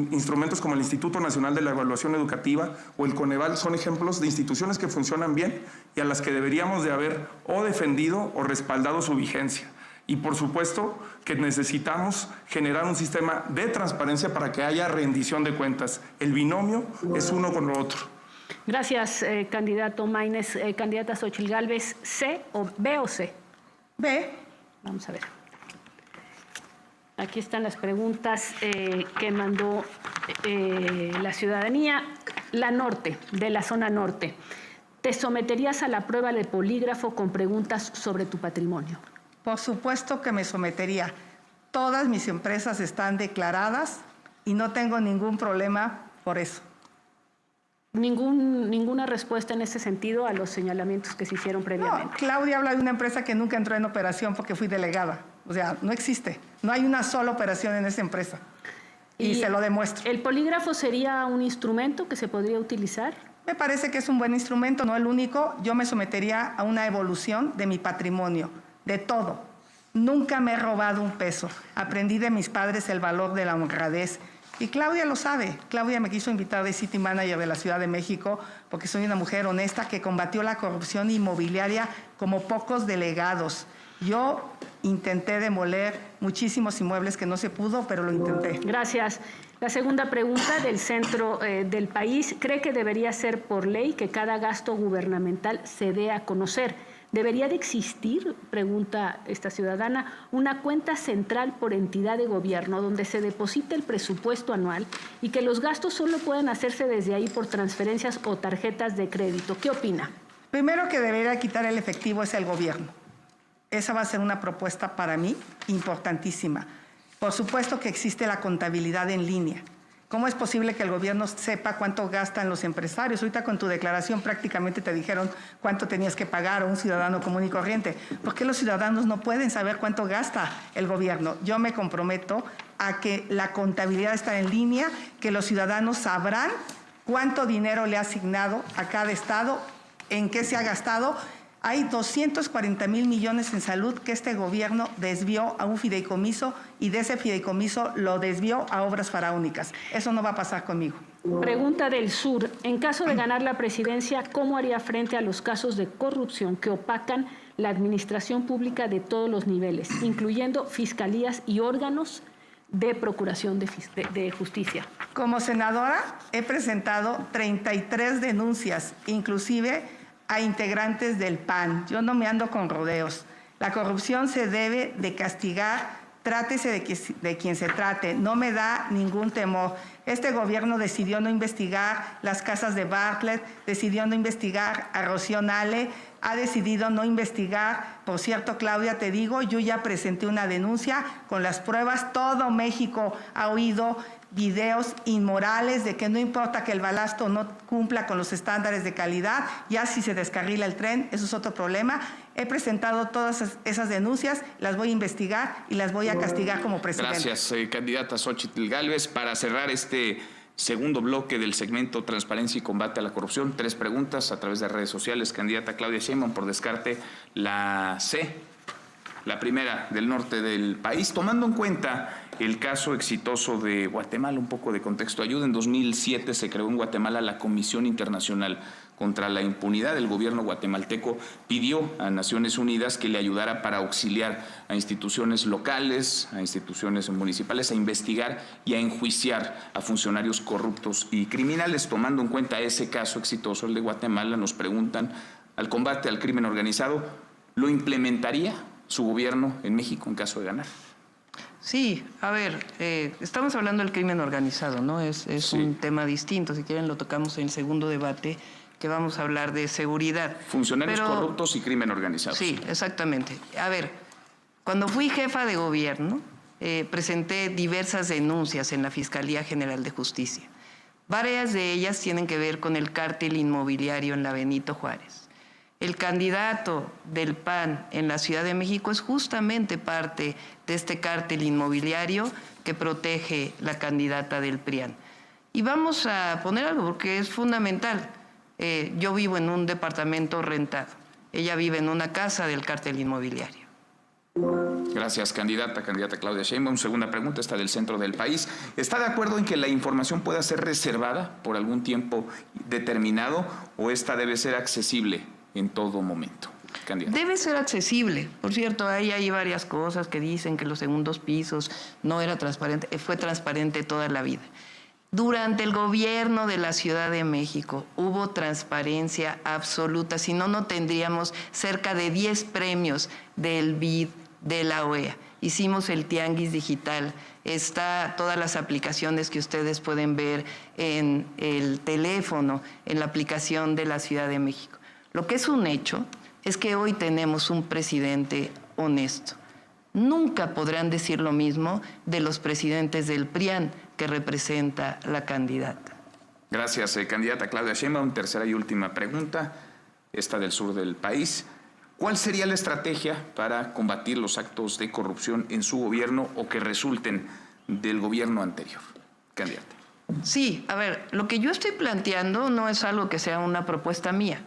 instrumentos como el Instituto Nacional de la Evaluación Educativa o el Coneval son ejemplos de instituciones que funcionan bien y a las que deberíamos de haber o defendido o respaldado su vigencia. Y por supuesto que necesitamos generar un sistema de transparencia para que haya rendición de cuentas. El binomio es uno con lo otro. Gracias, candidato Maínez. Candidata Xóchitl Gálvez, ¿B o C? B. Vamos a ver. Aquí están las preguntas que mandó la ciudadanía. La norte, de la zona norte. ¿Te someterías a la prueba de polígrafo con preguntas sobre tu patrimonio? Por supuesto que me sometería. Todas mis empresas están declaradas y no tengo ningún problema por eso. Ninguna respuesta en ese sentido a los señalamientos que se hicieron previamente. No, Claudia habla de una empresa que nunca entró en operación porque fui delegada. O sea, no existe. No hay una sola operación en esa empresa. Y se lo demuestro. ¿El polígrafo sería un instrumento que se podría utilizar? Me parece que es un buen instrumento, no el único. Yo me sometería a una evolución de mi patrimonio, de todo. Nunca me he robado un peso. Aprendí de mis padres el valor de la honradez. Y Claudia lo sabe. Claudia me quiso invitar de City Manager de la Ciudad de México porque soy una mujer honesta que combatió la corrupción inmobiliaria como pocos delegados. Yo intenté demoler muchísimos inmuebles que no se pudo, pero lo intenté. Gracias. La segunda pregunta del centro del país. ¿Cree que debería ser por ley que cada gasto gubernamental se dé a conocer? ¿Debería de existir, pregunta esta ciudadana, una cuenta central por entidad de gobierno donde se deposite el presupuesto anual y que los gastos solo puedan hacerse desde ahí por transferencias o tarjetas de crédito? ¿Qué opina? Primero que debería quitar el efectivo es el gobierno. Esa va a ser una propuesta para mí importantísima. Por supuesto que existe la contabilidad en línea. ¿Cómo es posible que el gobierno sepa cuánto gastan los empresarios? Ahorita con tu declaración prácticamente te dijeron cuánto tenías que pagar a un ciudadano común y corriente. ¿Por qué los ciudadanos no pueden saber cuánto gasta el gobierno? Yo me comprometo a que la contabilidad está en línea, que los ciudadanos sabrán cuánto dinero le ha asignado a cada estado, en qué se ha gastado. Hay 240,000 millones en salud que este gobierno desvió a un fideicomiso y de ese fideicomiso lo desvió a obras faraónicas. Eso no va a pasar conmigo. Pregunta del sur. En caso de ganar la presidencia, ¿cómo haría frente a los casos de corrupción que opacan la administración pública de todos los niveles, incluyendo fiscalías y órganos de procuración de justicia? Como senadora he presentado 33 denuncias, inclusive a integrantes del PAN. Yo no me ando con rodeos. La corrupción se debe de castigar Trátese de quien se trate, no me da ningún temor. Este gobierno decidió no investigar las casas de Bartlett, decidió no investigar a Rocío Nale, ha decidido no investigar. Por cierto, Claudia, te digo, yo ya presenté una denuncia con las pruebas. Todo México ha oído videos inmorales de que no importa que el balasto no cumpla con los estándares de calidad, ya si se descarrila el tren, eso es otro problema. He presentado todas esas denuncias, las voy a investigar y las voy a castigar como presidenta. Gracias, candidata Xóchitl Gálvez. Para cerrar este segundo bloque del segmento Transparencia y Combate a la Corrupción, 3 preguntas a través de redes sociales. Candidata Claudia Sheinbaum, por descarte, la C, la primera del norte del país, tomando en cuenta el caso exitoso de Guatemala. Un poco de contexto ayuda. En 2007 se creó en Guatemala la Comisión Internacional contra la Impunidad. El gobierno guatemalteco pidió a Naciones Unidas que le ayudara para auxiliar a instituciones locales, a instituciones municipales, a investigar y a enjuiciar a funcionarios corruptos y criminales. Tomando en cuenta ese caso exitoso, el de Guatemala, nos preguntan, al combate al crimen organizado, ¿lo implementaría su gobierno en México en caso de ganar? Sí, a ver, estamos hablando del crimen organizado, ¿no? Es Sí. un tema distinto. Si quieren lo tocamos en el segundo debate, que vamos a hablar de seguridad. Funcionarios corruptos y crimen organizado. Sí, exactamente. A ver, cuando fui jefa de gobierno, presenté diversas denuncias en la Fiscalía General de Justicia. Varias de ellas tienen que ver con el cártel inmobiliario en la Benito Juárez. El candidato del PAN en la Ciudad de México es justamente parte de este cártel inmobiliario que protege la candidata del PRIAN. Y vamos a poner algo porque es fundamental. Yo vivo en un departamento rentado. Ella vive en una casa del cártel inmobiliario. Gracias, candidata Claudia Sheinbaum. Segunda pregunta, está del centro del país. ¿Está de acuerdo en que la información pueda ser reservada por algún tiempo determinado o esta debe ser accesible en todo momento? Candidata. Debe ser accesible. Por cierto, hay varias cosas que dicen que los segundos pisos no era transparente. Fue transparente toda la vida. Durante el gobierno de la Ciudad de México hubo transparencia absoluta. Si no, no tendríamos cerca de 10 premios del BID de la OEA. Hicimos el Tianguis Digital. Está todas las aplicaciones que ustedes pueden ver en el teléfono, en la aplicación de la Ciudad de México. Lo que es un hecho es que hoy tenemos un presidente honesto. Nunca podrán decir lo mismo de los presidentes del PRIAN que representa la candidata. Gracias, candidata Claudia Sheinbaum. Tercera y última pregunta, esta del sur del país. ¿Cuál sería la estrategia para combatir los actos de corrupción en su gobierno o que resulten del gobierno anterior? Candidata. Sí, a ver, lo que yo estoy planteando no es algo que sea una propuesta mía.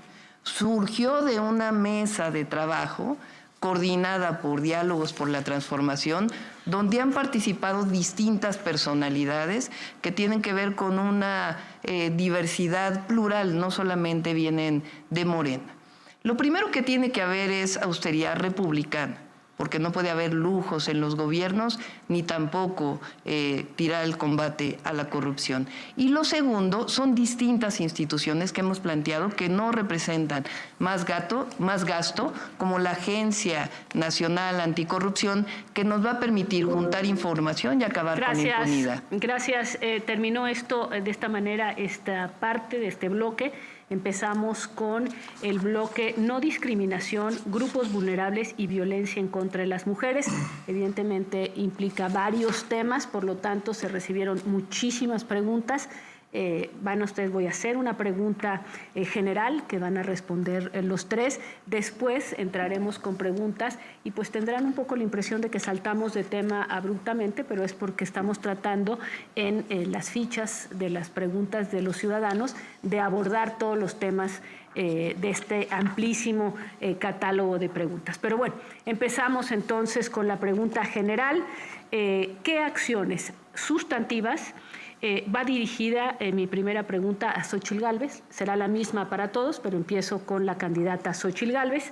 Surgió de una mesa de trabajo coordinada por Diálogos por la Transformación, donde han participado distintas personalidades que tienen que ver con una diversidad plural, no solamente vienen de Morena. Lo primero que tiene que haber es austeridad republicana, porque no puede haber lujos en los gobiernos, ni tampoco tirar el combate a la corrupción. Y lo segundo, son distintas instituciones que hemos planteado que no representan más gasto, como la Agencia Nacional Anticorrupción, que nos va a permitir juntar información y acabar con la impunidad. Gracias. Terminó esto de esta manera, esta parte de este bloque. Empezamos con el bloque no discriminación, grupos vulnerables y violencia en contra de las mujeres. Evidentemente implica varios temas, por lo tanto se recibieron muchísimas preguntas. Van ustedes, voy a hacer una pregunta general que van a responder los tres. Después entraremos con preguntas y pues tendrán un poco la impresión de que saltamos de tema abruptamente, pero es porque estamos tratando en las fichas de las preguntas de los ciudadanos de abordar todos los temas de este amplísimo catálogo de preguntas. Pero bueno, empezamos entonces con la pregunta general. ¿Qué acciones sustantivas va dirigida mi primera pregunta a Xóchitl Gálvez? Será la misma para todos, pero empiezo con la candidata Xóchitl Gálvez.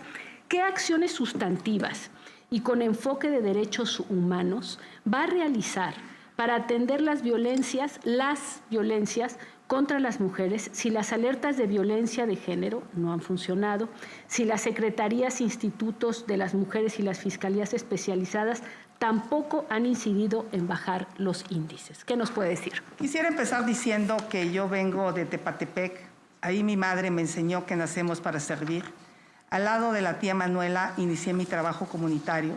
¿Qué acciones sustantivas y con enfoque de derechos humanos va a realizar para atender las violencias contra las mujeres si las alertas de violencia de género no han funcionado, si las secretarías, institutos de las mujeres y las fiscalías especializadas tampoco han incidido en bajar los índices? ¿Qué nos puede decir? Quisiera empezar diciendo que yo vengo de Tepatepec. Ahí mi madre me enseñó que nacemos para servir. Al lado de la tía Manuela inicié mi trabajo comunitario.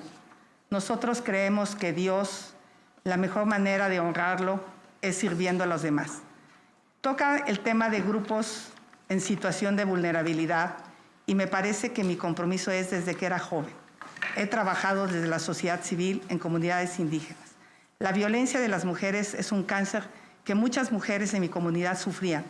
Nosotros creemos que Dios, la mejor manera de honrarlo es sirviendo a los demás. Toca el tema de grupos en situación de vulnerabilidad y me parece que mi compromiso es desde que era joven. He trabajado desde la sociedad civil en comunidades indígenas. La violencia de las mujeres es un cáncer que muchas mujeres en mi comunidad sufrían.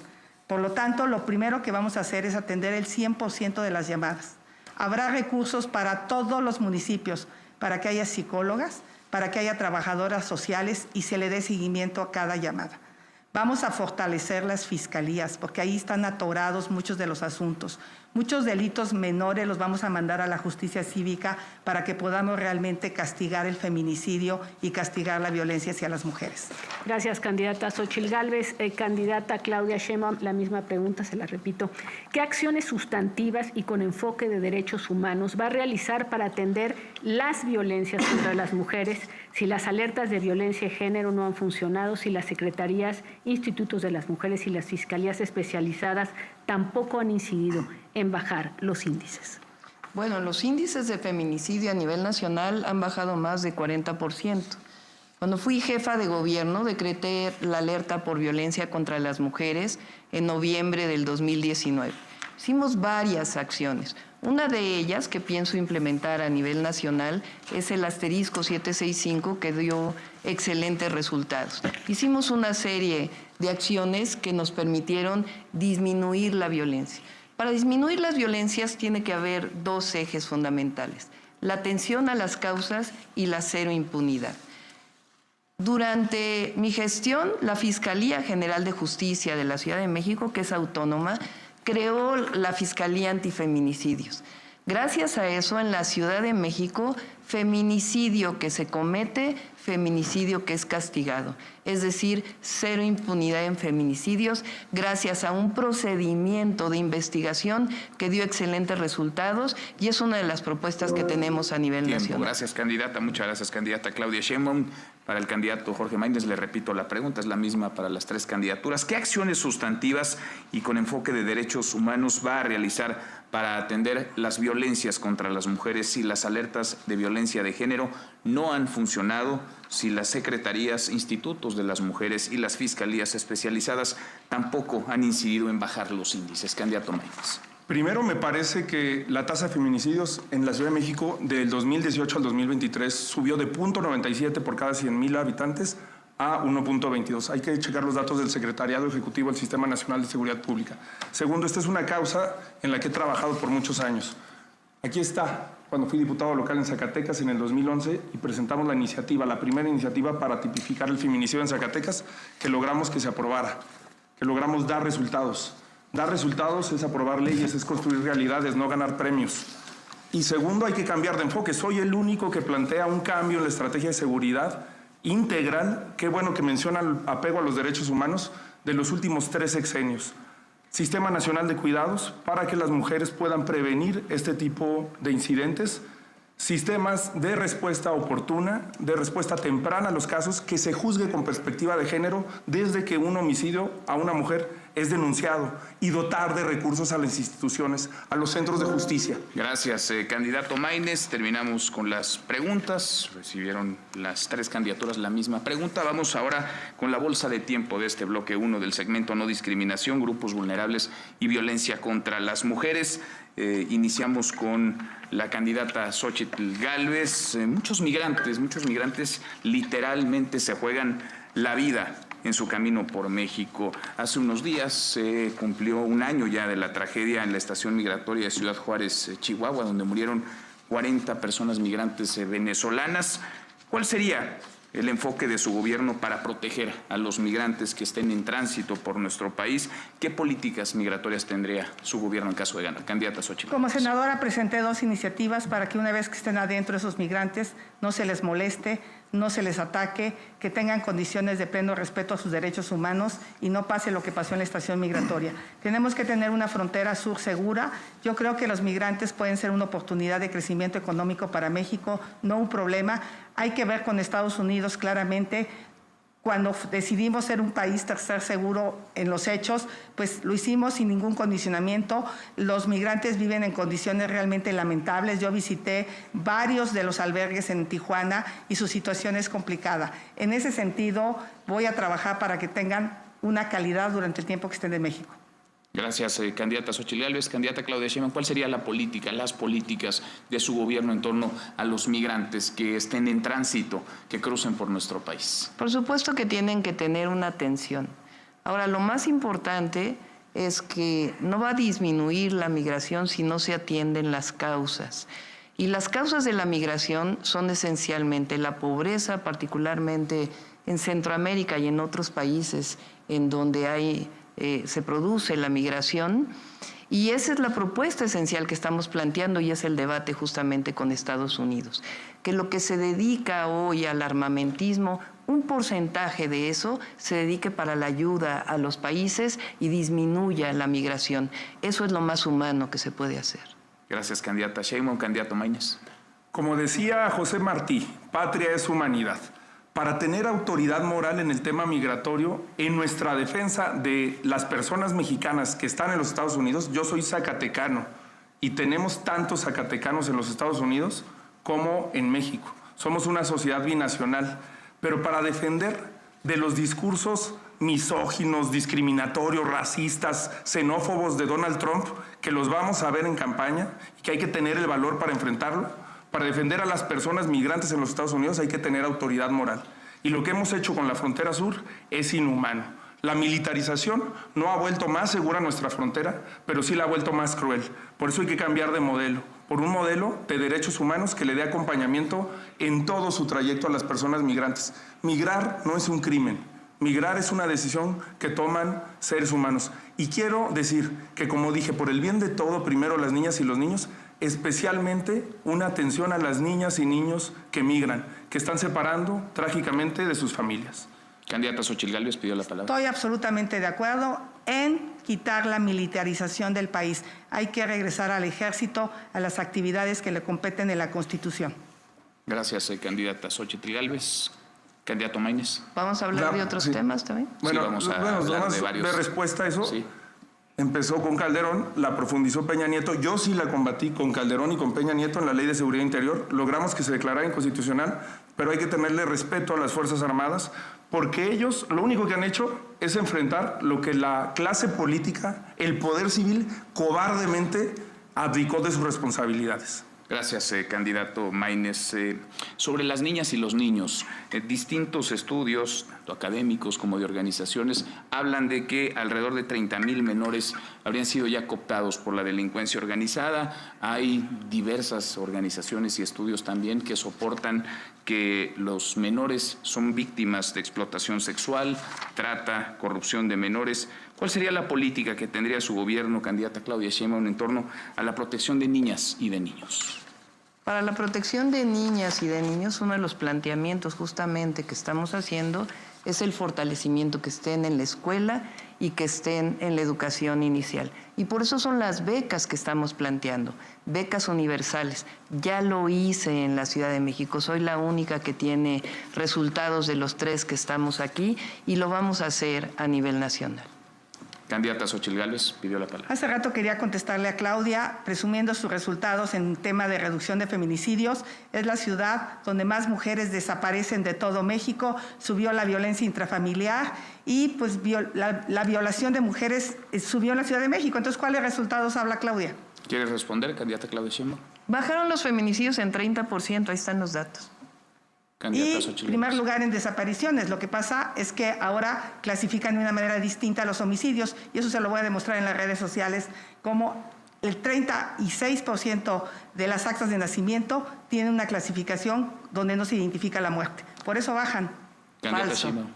Por lo tanto, lo primero que vamos a hacer es atender el 100% de las llamadas. Habrá recursos para todos los municipios, para que haya psicólogas, para que haya trabajadoras sociales y se le dé seguimiento a cada llamada. Vamos a fortalecer las fiscalías, porque ahí están atorados muchos de los asuntos. Muchos delitos menores los vamos a mandar a la justicia cívica para que podamos realmente castigar el feminicidio y castigar la violencia hacia las mujeres. Gracias, candidata Xóchitl Gálvez. Candidata Claudia Sheinbaum, la misma pregunta, se la repito. ¿Qué acciones sustantivas y con enfoque de derechos humanos va a realizar para atender las violencias contra las mujeres si las alertas de violencia de género no han funcionado, si las secretarías, institutos de las mujeres y las fiscalías especializadas tampoco han incidido en bajar los índices? Bueno, los índices de feminicidio a nivel nacional han bajado más de 40%. Cuando fui jefa de gobierno, decreté la alerta por violencia contra las mujeres en noviembre del 2019. Hicimos varias acciones. Una de ellas que pienso implementar a nivel nacional es el asterisco 765, que dio excelentes resultados. Hicimos una serie de acciones que nos permitieron disminuir la violencia. Para disminuir las violencias tiene que haber dos ejes fundamentales: la atención a las causas y la cero impunidad. Durante mi gestión, la Fiscalía General de Justicia de la Ciudad de México, que es autónoma, creó la Fiscalía Antifeminicidios. Gracias a eso, en la Ciudad de México, feminicidio que se comete, feminicidio que es castigado. Es decir, cero impunidad en feminicidios, gracias a un procedimiento de investigación que dio excelentes resultados, y es una de las propuestas que tenemos a nivel nacional. Gracias, candidata. Muchas gracias, candidata Claudia Sheinbaum. Para el candidato Jorge Maínez, le repito, la pregunta es la misma para las tres candidaturas. ¿Qué acciones sustantivas y con enfoque de derechos humanos va a realizar para atender las violencias contra las mujeres si las alertas de violencia de género no han funcionado, si las secretarías, institutos de las mujeres y las fiscalías especializadas tampoco han incidido en bajar los índices? Candidato Maínez. Primero, me parece que la tasa de feminicidios en la Ciudad de México del 2018 al 2023 subió de 0.97 por cada 100,000 habitantes a 1.22. Hay que checar los datos del Secretariado Ejecutivo del Sistema Nacional de Seguridad Pública. Segundo, esta es una causa en la que he trabajado por muchos años. Aquí está, cuando fui diputado local en Zacatecas en el 2011 y presentamos la iniciativa, la primera iniciativa para tipificar el feminicidio en Zacatecas, que logramos que se aprobara, que logramos dar resultados. Dar resultados es aprobar leyes, es construir realidades, no ganar premios. Y segundo, hay que cambiar de enfoque. Soy el único que plantea un cambio en la estrategia de seguridad integral, qué bueno que menciona el apego a los derechos humanos, de los últimos 3 sexenios. Sistema Nacional de Cuidados para que las mujeres puedan prevenir este tipo de incidentes. Sistemas de respuesta oportuna, de respuesta temprana a los casos, que se juzgue con perspectiva de género desde que un homicidio a una mujer es denunciado, y dotar de recursos a las instituciones, a los centros de justicia. Gracias, candidato Maínez. Terminamos con las preguntas. Recibieron las tres candidaturas la misma pregunta. Vamos ahora con la bolsa de tiempo de este bloque 1 del segmento No Discriminación, Grupos Vulnerables y Violencia contra las Mujeres. Iniciamos con la candidata Xóchitl Gálvez. Muchos migrantes literalmente se juegan la vida en su camino por México. Hace unos días se cumplió un año ya de la tragedia en la estación migratoria de Ciudad Juárez, Chihuahua, donde murieron 40 personas migrantes venezolanas. ¿Cuál sería el enfoque de su gobierno para proteger a los migrantes que estén en tránsito por nuestro país? ¿Qué políticas migratorias tendría su gobierno en caso de ganar? Candidata Xóchitl. Como senadora presenté 2 iniciativas para que una vez que estén adentro esos migrantes no se les moleste, no se les ataque, que tengan condiciones de pleno respeto a sus derechos humanos y no pase lo que pasó en la estación migratoria. Tenemos que tener una frontera sur segura. Yo creo que los migrantes pueden ser una oportunidad de crecimiento económico para México, no un problema. Hay que ver con Estados Unidos claramente. Cuando decidimos ser un país tercer seguro en los hechos, pues lo hicimos sin ningún condicionamiento. Los migrantes viven en condiciones realmente lamentables. Yo visité varios de los albergues en Tijuana y su situación es complicada. En ese sentido, voy a trabajar para que tengan una calidad durante el tiempo que estén en México. Gracias, candidata Xóchitl Gálvez. Candidata Claudia Sheinbaum, ¿cuál sería la política, las políticas de su gobierno en torno a los migrantes que estén en tránsito, que crucen por nuestro país? Por supuesto que tienen que tener una atención. Ahora, lo más importante es que no va a disminuir la migración si no se atienden las causas. Y las causas de la migración son esencialmente la pobreza, particularmente en Centroamérica y en otros países en donde se produce la migración, y esa es la propuesta esencial que estamos planteando y es el debate justamente con Estados Unidos, que lo que se dedica hoy al armamentismo, un porcentaje de eso se dedique para la ayuda a los países y disminuya la migración. Eso es lo más humano que se puede hacer. Gracias, candidata Sheinbaum. Candidato Maínez. Como decía José Martí, patria es humanidad. Para tener autoridad moral en el tema migratorio, en nuestra defensa de las personas mexicanas que están en los Estados Unidos, yo soy zacatecano y tenemos tantos zacatecanos en los Estados Unidos como en México. Somos una sociedad binacional, pero para defender de los discursos misóginos, discriminatorios, racistas, xenófobos de Donald Trump, que los vamos a ver en campaña y que hay que tener el valor para enfrentarlo. Para defender a las personas migrantes en los Estados Unidos hay que tener autoridad moral. Y lo que hemos hecho con la frontera sur es inhumano. La militarización no ha vuelto más segura nuestra frontera, pero sí la ha vuelto más cruel. Por eso hay que cambiar de modelo, por un modelo de derechos humanos que le dé acompañamiento en todo su trayecto a las personas migrantes. Migrar no es un crimen. Migrar es una decisión que toman seres humanos. Y quiero decir que, como dije, por el bien de todo, primero las niñas y los niños, especialmente una atención a las niñas y niños que migran, que están separando trágicamente de sus familias. Candidata Xóchitl Gálvez pidió la palabra. Estoy absolutamente de acuerdo en quitar la militarización del país. Hay que regresar al ejército, a las actividades que le competen en la Constitución. Gracias, candidata Xóchitl Gálvez. Candidato Maínez. ¿Vamos a hablar de otros temas también? Bueno, sí, vamos a hablar de varios. De respuesta a eso, sí. Empezó con Calderón, la profundizó Peña Nieto. Yo sí la combatí con Calderón y con Peña Nieto en la Ley de Seguridad Interior. Logramos que se declarara inconstitucional, pero hay que tenerle respeto a las Fuerzas Armadas, porque ellos lo único que han hecho es enfrentar lo que la clase política, el poder civil, cobardemente abdicó de sus responsabilidades. Gracias, candidato Maínez. Sobre las niñas y los niños, distintos estudios, tanto académicos como de organizaciones, hablan de que alrededor de 30,000 menores habrían sido ya cooptados por la delincuencia organizada. Hay diversas organizaciones y estudios también que soportan que los menores son víctimas de explotación sexual, trata, corrupción de menores. ¿Cuál sería la política que tendría su gobierno, candidata Claudia Sheinbaum, en torno a la protección de niñas y de niños? Para la protección de niñas y de niños, uno de los planteamientos justamente que estamos haciendo es el fortalecimiento, que estén en la escuela y que estén en la educación inicial. Y por eso son las becas que estamos planteando, becas universales. Ya lo hice en la Ciudad de México, soy la única que tiene resultados de los 3 que estamos aquí y lo vamos a hacer a nivel nacional. Candidata Xóchitl Gálvez pidió la palabra. Hace rato quería contestarle a Claudia, presumiendo sus resultados en tema de reducción de feminicidios. Es la ciudad donde más mujeres desaparecen de todo México, subió la violencia intrafamiliar y pues la violación de mujeres subió en la Ciudad de México. Entonces, ¿cuáles resultados habla Claudia? ¿Quiere responder, candidata Claudia Sheinbaum? Bajaron los feminicidios en 30%, ahí están los datos. Candidata Y Xóchitl primer Gálvez. lugar en desapariciones. Lo que pasa es que ahora clasifican de una manera distinta los homicidios y eso se lo voy a demostrar en las redes sociales, como el 36% de las actas de nacimiento tienen una clasificación donde no se identifica la muerte. Por eso bajan. Candidata Falso. Sheinbaum.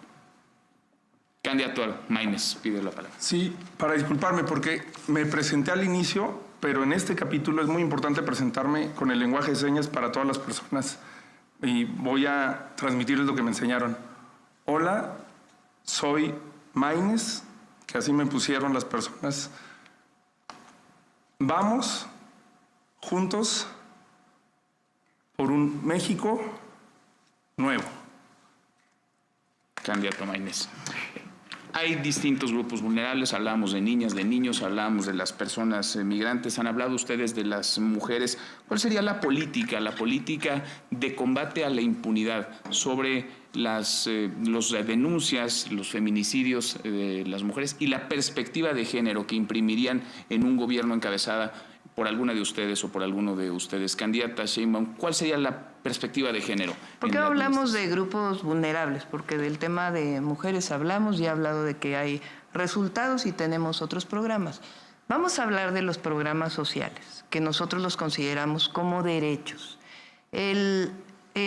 Candidato Maínez pide la palabra. Sí, para disculparme porque me presenté al inicio, pero en este capítulo es muy importante presentarme con el lenguaje de señas para todas las personas y voy a transmitirles lo que me enseñaron. Hola, soy Maines, que así me pusieron las personas. Vamos juntos por un México nuevo. Candidato Maínez. Hay distintos grupos vulnerables, hablamos de niñas, de niños, hablamos de las personas migrantes, han hablado ustedes de las mujeres. ¿Cuál sería la política de combate a la impunidad sobre las denuncias, los feminicidios de las mujeres y la perspectiva de género que imprimirían en un gobierno encabezada por alguna de ustedes o por alguno de ustedes? Candidata Sheinbaum, ¿cuál sería la perspectiva de género? ¿Por qué hablamos de grupos vulnerables? Porque del tema de mujeres hablamos, ya he hablado de que hay resultados y tenemos otros programas. Vamos a hablar de los programas sociales, que nosotros los consideramos como derechos.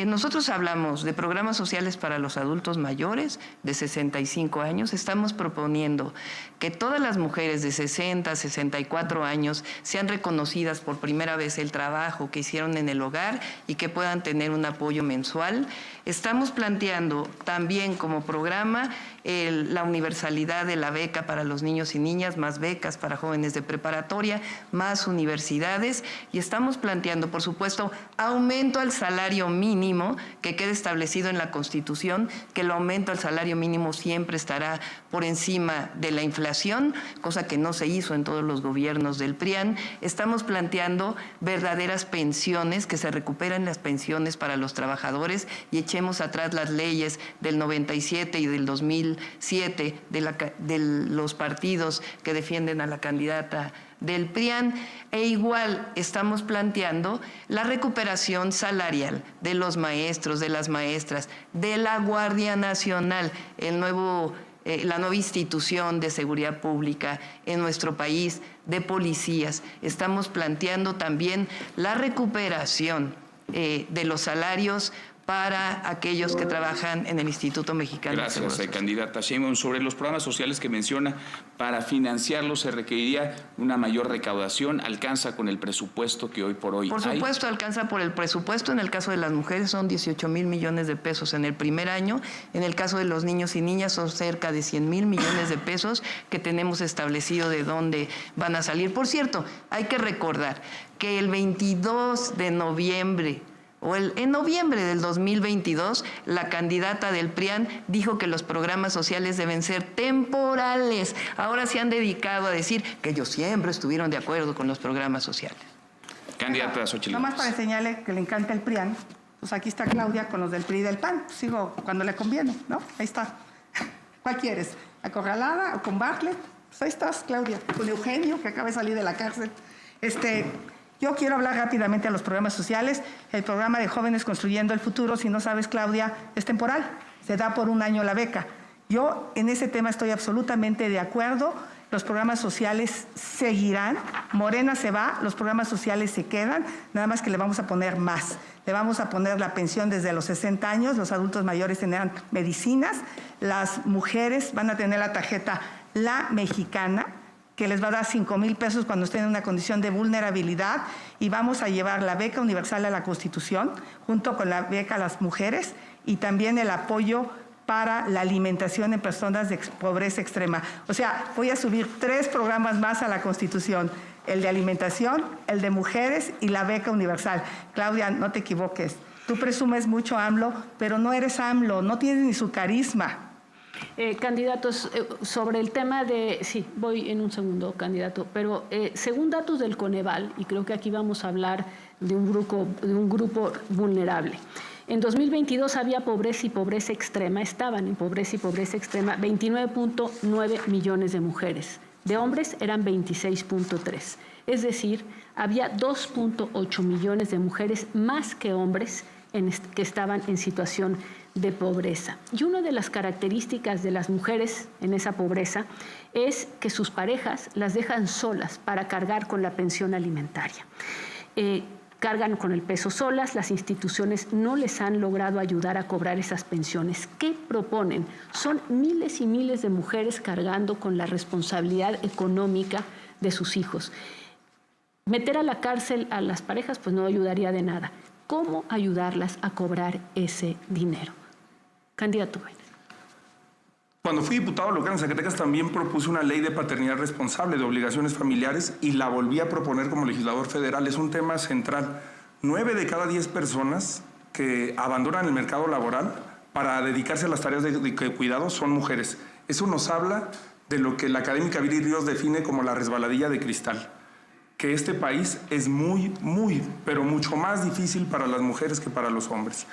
Nosotros hablamos de programas sociales para los adultos mayores de 65 años. Estamos proponiendo que todas las mujeres de 60, 64 años sean reconocidas por primera vez el trabajo que hicieron en el hogar y que puedan tener un apoyo mensual. Estamos planteando también como programa la universalidad de la beca para los niños y niñas, más becas para jóvenes de preparatoria, más universidades, y estamos planteando, por supuesto, aumento al salario mínimo, que quede establecido en la Constitución, que el aumento al salario mínimo siempre estará por encima de la inflación, cosa que no se hizo en todos los gobiernos del PRIAN. Estamos planteando verdaderas pensiones, que se recuperen las pensiones para los trabajadores y echemos atrás las leyes del 97 y del 2007 de los partidos que defienden a la candidata del PRIAN, e igual estamos planteando la recuperación salarial de los maestros, de las maestras, de la Guardia Nacional, la nueva institución de seguridad pública en nuestro país, de policías. Estamos planteando también la recuperación de los salarios para aquellos que trabajan en el Instituto Mexicano de Seguro Social. Gracias, candidata Sheinbaum. Sobre los programas sociales que menciona, para financiarlos se requeriría una mayor recaudación. ¿Alcanza con el presupuesto que hoy por hoy hay? Por supuesto, alcanza por el presupuesto. En el caso de las mujeres son 18,000 millones de pesos en el primer año. En el caso de los niños y niñas son cerca de 100,000 millones de pesos que tenemos establecido de dónde van a salir. Por cierto, hay que recordar que el 22 de noviembre en noviembre del 2022, la candidata del PRIAN dijo que los programas sociales deben ser temporales. Ahora se han dedicado a decir que ellos siempre estuvieron de acuerdo con los programas sociales. Candidata Xochitl. Nomás para enseñarle que le encanta el PRIAN, pues aquí está Claudia con los del PRI y del PAN. Sigo cuando le conviene, ¿no? Ahí está. ¿Cuál quieres? ¿Acorralada o con Bartlett? Pues ahí estás, Claudia. Con Eugenio, que acaba de salir de la cárcel. Yo quiero hablar rápidamente de los programas sociales. El programa de Jóvenes Construyendo el Futuro, si no sabes, Claudia, es temporal. Se da por un año la beca. Yo en ese tema estoy absolutamente de acuerdo. Los programas sociales seguirán. Morena se va, los programas sociales se quedan, nada más que le vamos a poner más. Le vamos a poner la pensión desde los 60 años, los adultos mayores tendrán medicinas, las mujeres van a tener la tarjeta La Mexicana, que les va a dar 5,000 pesos cuando estén en una condición de vulnerabilidad, y vamos a llevar la beca universal a la Constitución, junto con la beca a las mujeres, y también el apoyo para la alimentación en personas de pobreza extrema. O sea, voy a subir 3 programas más a la Constitución: el de alimentación, el de mujeres y la beca universal. Claudia, no te equivoques. Tú presumes mucho AMLO, pero no eres AMLO, no tienes ni su carisma. Candidatos, sobre el tema de... Sí, voy en un segundo, candidato, pero según datos del Coneval, y creo que aquí vamos a hablar de un grupo vulnerable, en 2022 había pobreza y pobreza extrema, estaban en pobreza y pobreza extrema 29.9 millones de mujeres, de hombres eran 26.3, es decir, había 2.8 millones de mujeres más que hombres que estaban en situación de pobreza. Y una de las características de las mujeres en esa pobreza es que sus parejas las dejan solas para cargar con la pensión alimentaria. Cargan con el peso solas, las instituciones no les han logrado ayudar a cobrar esas pensiones. ¿Qué proponen? Son miles y miles de mujeres cargando con la responsabilidad económica de sus hijos. Meter a la cárcel a las parejas pues no ayudaría de nada. ¿Cómo ayudarlas a cobrar ese dinero? Candidato Maínez. Cuando fui diputado local en Zacatecas también propuse una ley de paternidad responsable de obligaciones familiares y la volví a proponer como legislador federal. Es un tema central. 9 de cada 10 personas que abandonan el mercado laboral para dedicarse a las tareas de cuidado son mujeres. Eso nos habla de lo que la académica Viri Ríos define como la resbaladilla de cristal, que este país es muy, pero mucho más difícil para las mujeres que para los hombres.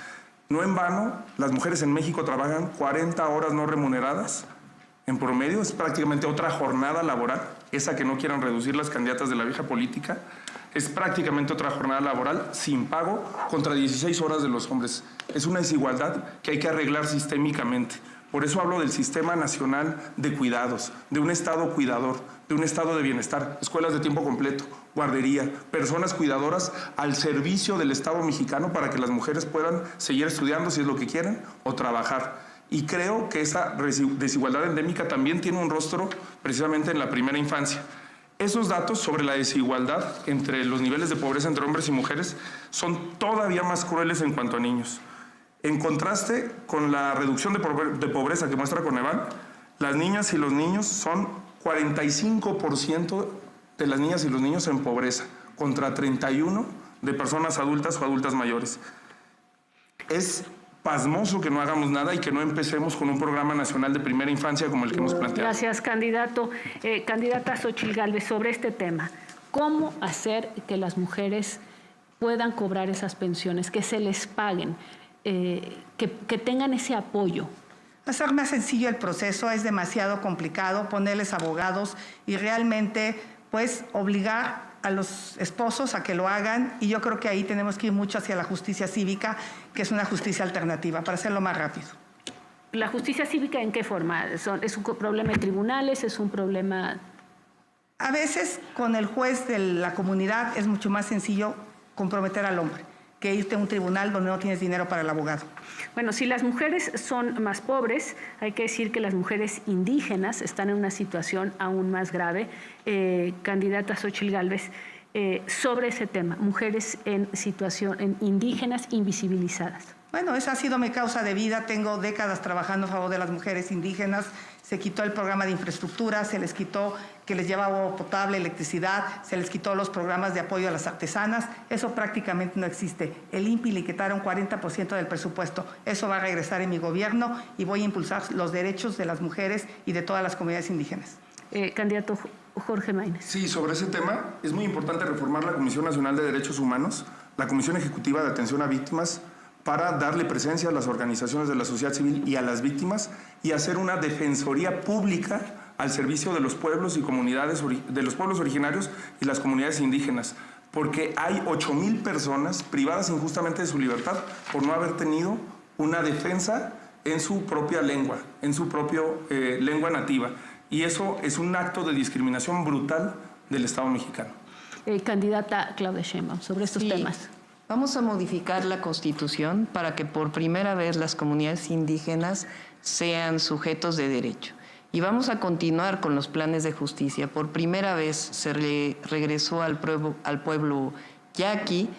No en vano, las mujeres en México trabajan 40 horas no remuneradas. En promedio es prácticamente otra jornada laboral, esa que no quieran reducir las candidatas de la vieja política. Es prácticamente otra jornada laboral sin pago contra 16 horas de los hombres. Es una desigualdad que hay que arreglar sistémicamente. Por eso hablo del Sistema Nacional de Cuidados, de un Estado cuidador, de un Estado de bienestar, escuelas de tiempo completo, guardería, personas cuidadoras al servicio del Estado mexicano para que las mujeres puedan seguir estudiando si es lo que quieren o trabajar. Y creo que esa desigualdad endémica también tiene un rostro precisamente en la primera infancia. Esos datos sobre la desigualdad entre los niveles de pobreza entre hombres y mujeres son todavía más crueles en cuanto a niños. En contraste con la reducción de pobreza que muestra Coneval, las niñas y los niños son 45% de las niñas y los niños en pobreza, contra 31% de personas adultas o adultas mayores. Es pasmoso que no hagamos nada y que no empecemos con un programa nacional de primera infancia como el que hemos planteado. Gracias, candidato. Candidata Xóchitl Gálvez, sobre este tema, ¿cómo hacer que las mujeres puedan cobrar esas pensiones, que se les paguen, que tengan ese apoyo? Hacer más sencillo el proceso, es demasiado complicado ponerles abogados y realmente pues obligar a los esposos a que lo hagan, y yo creo que ahí tenemos que ir mucho hacia la justicia cívica, que es una justicia alternativa, para hacerlo más rápido. ¿La justicia cívica en qué forma? ¿Es un problema de tribunales? ¿Es un problema...? A veces con el juez de la comunidad es mucho más sencillo comprometer al hombre que irte a un tribunal donde no tienes dinero para el abogado. Bueno, si las mujeres son más pobres, hay que decir que las mujeres indígenas están en una situación aún más grave. Candidata Xóchitl Gálvez, sobre ese tema, mujeres en situación indígenas invisibilizadas. Bueno, esa ha sido mi causa de vida. Tengo décadas trabajando a favor de las mujeres indígenas. Se quitó el programa de infraestructura, se les quitó que les llevaba agua potable, electricidad, se les quitó los programas de apoyo a las artesanas. Eso prácticamente no existe. El INPI le quitaron 40% del presupuesto. Eso va a regresar en mi gobierno y voy a impulsar los derechos de las mujeres y de todas las comunidades indígenas. Candidato Jorge Maínez. Sí, sobre ese tema es muy importante reformar la Comisión Nacional de Derechos Humanos, la Comisión Ejecutiva de Atención a Víctimas, para darle presencia a las organizaciones de la sociedad civil y a las víctimas y hacer una defensoría pública al servicio de los pueblos y comunidades, de los pueblos originarios y las comunidades indígenas, porque hay 8,000 personas privadas injustamente de su libertad por no haber tenido una defensa en su propia lengua, en su propia lengua nativa. Y eso es un acto de discriminación brutal del Estado mexicano. Candidata Claudia Sheinbaum, sobre estos temas. Vamos a modificar la Constitución para que por primera vez las comunidades indígenas sean sujetos de derecho. Y vamos a continuar con los planes de justicia. Por primera vez se regresó al pueblo yaqui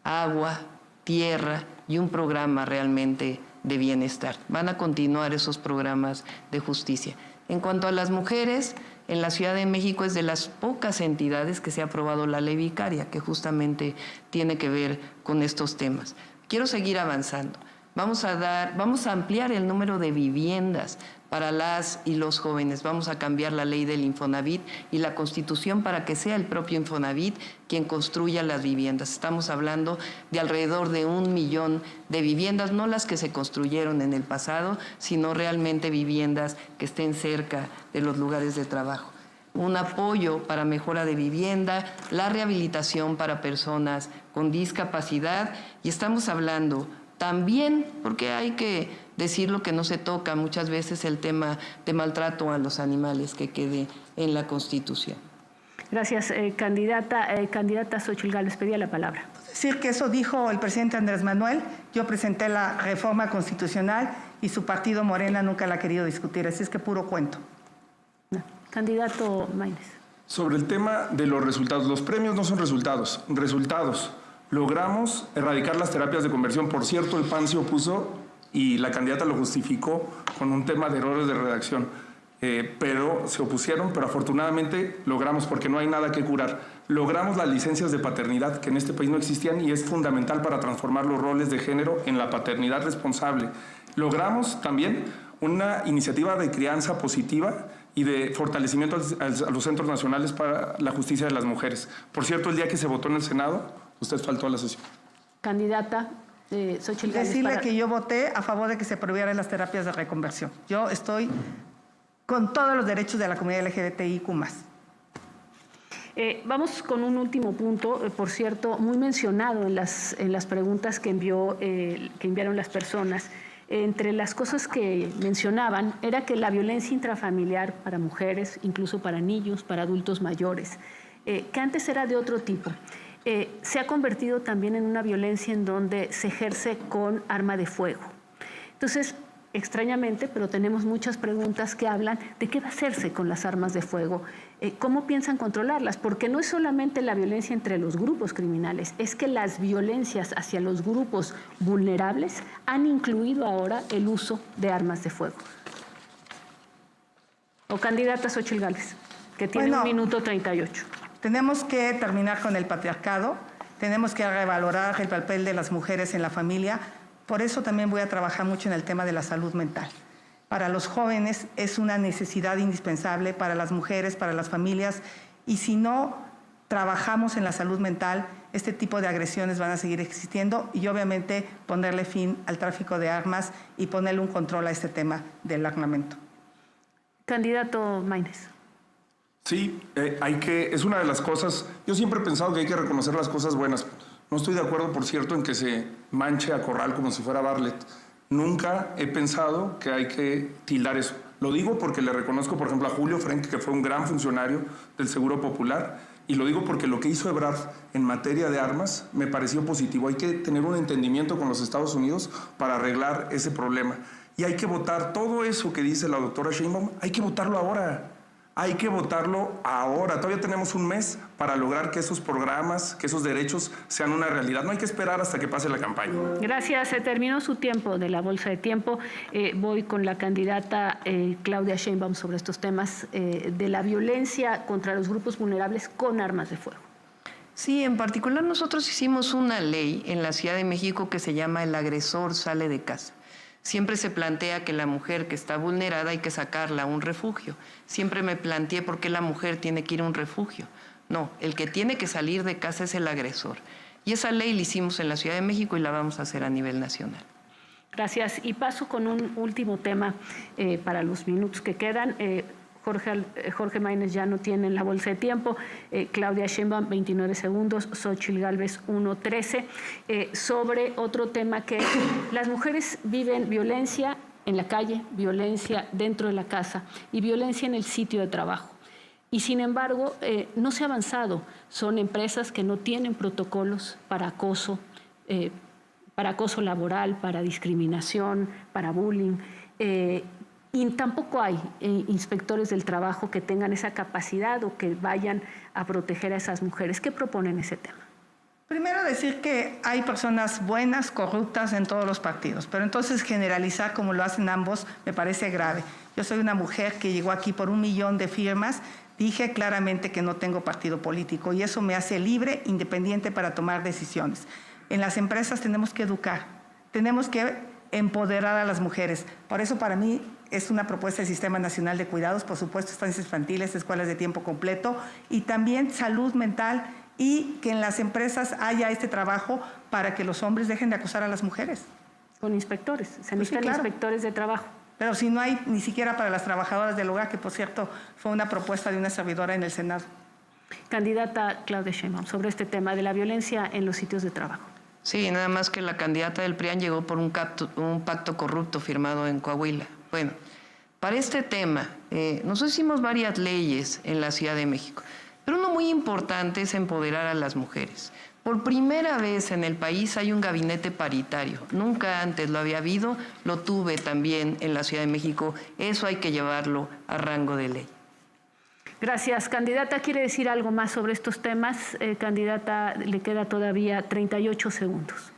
agua, tierra y un programa realmente de bienestar. Van a continuar esos programas de justicia. En cuanto a las mujeres, en la Ciudad de México es de las pocas entidades que se ha aprobado la ley vicaria, que justamente tiene que ver con estos temas. Quiero seguir avanzando. Vamos a ampliar el número de viviendas para las y los jóvenes. Vamos a cambiar la ley del Infonavit y la Constitución para que sea el propio Infonavit quien construya las viviendas. Estamos hablando de alrededor de 1 millón de viviendas, no las que se construyeron en el pasado, sino realmente viviendas que estén cerca de los lugares de trabajo. Un apoyo para mejora de vivienda, la rehabilitación para personas con discapacidad, y estamos hablando también, porque hay que decirlo que no se toca muchas veces, el tema de maltrato a los animales que quede en la Constitución. Gracias, candidata. Candidata Xóchitl Gálvez, pedía la palabra. Decir que eso dijo el presidente Andrés Manuel. Yo presenté la reforma constitucional y su partido Morena nunca la ha querido discutir, así es que puro cuento. No. Candidato Maínez. Sobre el tema de los resultados, los premios no son resultados. Logramos erradicar las terapias de conversión. Por cierto, el PAN se opuso y la candidata lo justificó con un tema de errores de redacción. Pero se opusieron, pero afortunadamente logramos, porque no hay nada que curar. Logramos las licencias de paternidad, que en este país no existían y es fundamental para transformar los roles de género en la paternidad responsable. Logramos también una iniciativa de crianza positiva y de fortalecimiento a los centros nacionales para la justicia de las mujeres. Por cierto, el día que se votó en el Senado, usted faltó a la sesión. Candidata Xochitl Gálvez. Decirle que yo voté a favor de que se prohibieran las terapias de reconversión. Yo estoy con todos los derechos de la comunidad LGBTIQ+. Vamos con un último punto, por cierto, muy mencionado en las preguntas que enviaron las personas. Entre las cosas que mencionaban era que la violencia intrafamiliar para mujeres, incluso para niños, para adultos mayores, que antes era de otro tipo, se ha convertido también en una violencia en donde se ejerce con arma de fuego. Entonces, extrañamente, pero tenemos muchas preguntas que hablan de qué va a hacerse con las armas de fuego, cómo piensan controlarlas, porque no es solamente la violencia entre los grupos criminales, es que las violencias hacia los grupos vulnerables han incluido ahora el uso de armas de fuego. O candidata Xochitl Gálvez, que tiene 1 minuto 38. Tenemos que terminar con el patriarcado, tenemos que revalorar el papel de las mujeres en la familia. Por eso también voy a trabajar mucho en el tema de la salud mental. Para los jóvenes es una necesidad indispensable, para las mujeres, para las familias, y si no trabajamos en la salud mental, este tipo de agresiones van a seguir existiendo y obviamente ponerle fin al tráfico de armas y ponerle un control a este tema del armamento. Candidato Maínez. Sí, es una de las cosas, yo siempre he pensado que hay que reconocer las cosas buenas. No estoy de acuerdo, por cierto, en que se manche a Corral como si fuera Bartlett. Nunca he pensado que hay que tildar eso. Lo digo porque le reconozco, por ejemplo, a Julio Frenk, que fue un gran funcionario del Seguro Popular, y lo digo porque lo que hizo Ebrard en materia de armas me pareció positivo. Hay que tener un entendimiento con los Estados Unidos para arreglar ese problema. Y hay que votar todo eso que dice la doctora Sheinbaum, hay que votarlo ahora. Hay que votarlo ahora. Todavía tenemos un mes para lograr que esos programas, que esos derechos sean una realidad. No hay que esperar hasta que pase la campaña. Gracias. Se terminó su tiempo de la bolsa de tiempo. Voy con la candidata Claudia Sheinbaum sobre estos temas de la violencia contra los grupos vulnerables con armas de fuego. Sí, en particular nosotros hicimos una ley en la Ciudad de México que se llama El agresor sale de casa. Siempre se plantea que la mujer que está vulnerada hay que sacarla a un refugio. Siempre me planteé por qué la mujer tiene que ir a un refugio. No, el que tiene que salir de casa es el agresor. Y esa ley la hicimos en la Ciudad de México y la vamos a hacer a nivel nacional. Gracias. Y paso con un último tema para los minutos que quedan. Jorge Maínez ya no tiene en la bolsa de tiempo, Claudia Sheinbaum 29 segundos, Xochitl Gálvez 1:13, sobre otro tema que las mujeres viven violencia en la calle, violencia dentro de la casa y violencia en el sitio de trabajo. Y sin embargo, no se ha avanzado. Son empresas que no tienen protocolos para acoso laboral, para discriminación, para bullying. Y tampoco hay inspectores del trabajo que tengan esa capacidad o que vayan a proteger a esas mujeres. ¿Qué proponen ese tema? Primero decir que hay personas buenas, corruptas en todos los partidos, pero entonces generalizar como lo hacen ambos me parece grave. Yo soy una mujer que llegó aquí por 1 millón de firmas, dije claramente que no tengo partido político y eso me hace libre, independiente para tomar decisiones. En las empresas tenemos que educar, tenemos que empoderar a las mujeres. Por eso para mí es una propuesta del Sistema Nacional de Cuidados, por supuesto estancias infantiles, escuelas de tiempo completo y también salud mental y que en las empresas haya este trabajo para que los hombres dejen de acosar a las mujeres. Con inspectores, se necesitan inspectores de trabajo. Pero si no hay ni siquiera para las trabajadoras del hogar, que por cierto fue una propuesta de una servidora en el Senado. Candidata Claudia Sheinbaum, sobre este tema de la violencia en los sitios de trabajo. Sí, nada más que la candidata del PRIAN llegó por un pacto corrupto firmado en Coahuila. Bueno, para este tema, nosotros hicimos varias leyes en la Ciudad de México, pero uno muy importante es empoderar a las mujeres. Por primera vez en el país hay un gabinete paritario. Nunca antes lo había habido, lo tuve también en la Ciudad de México. Eso hay que llevarlo a rango de ley. Gracias. Candidata, ¿quiere decir algo más sobre estos temas? Candidata, le queda todavía 38 segundos.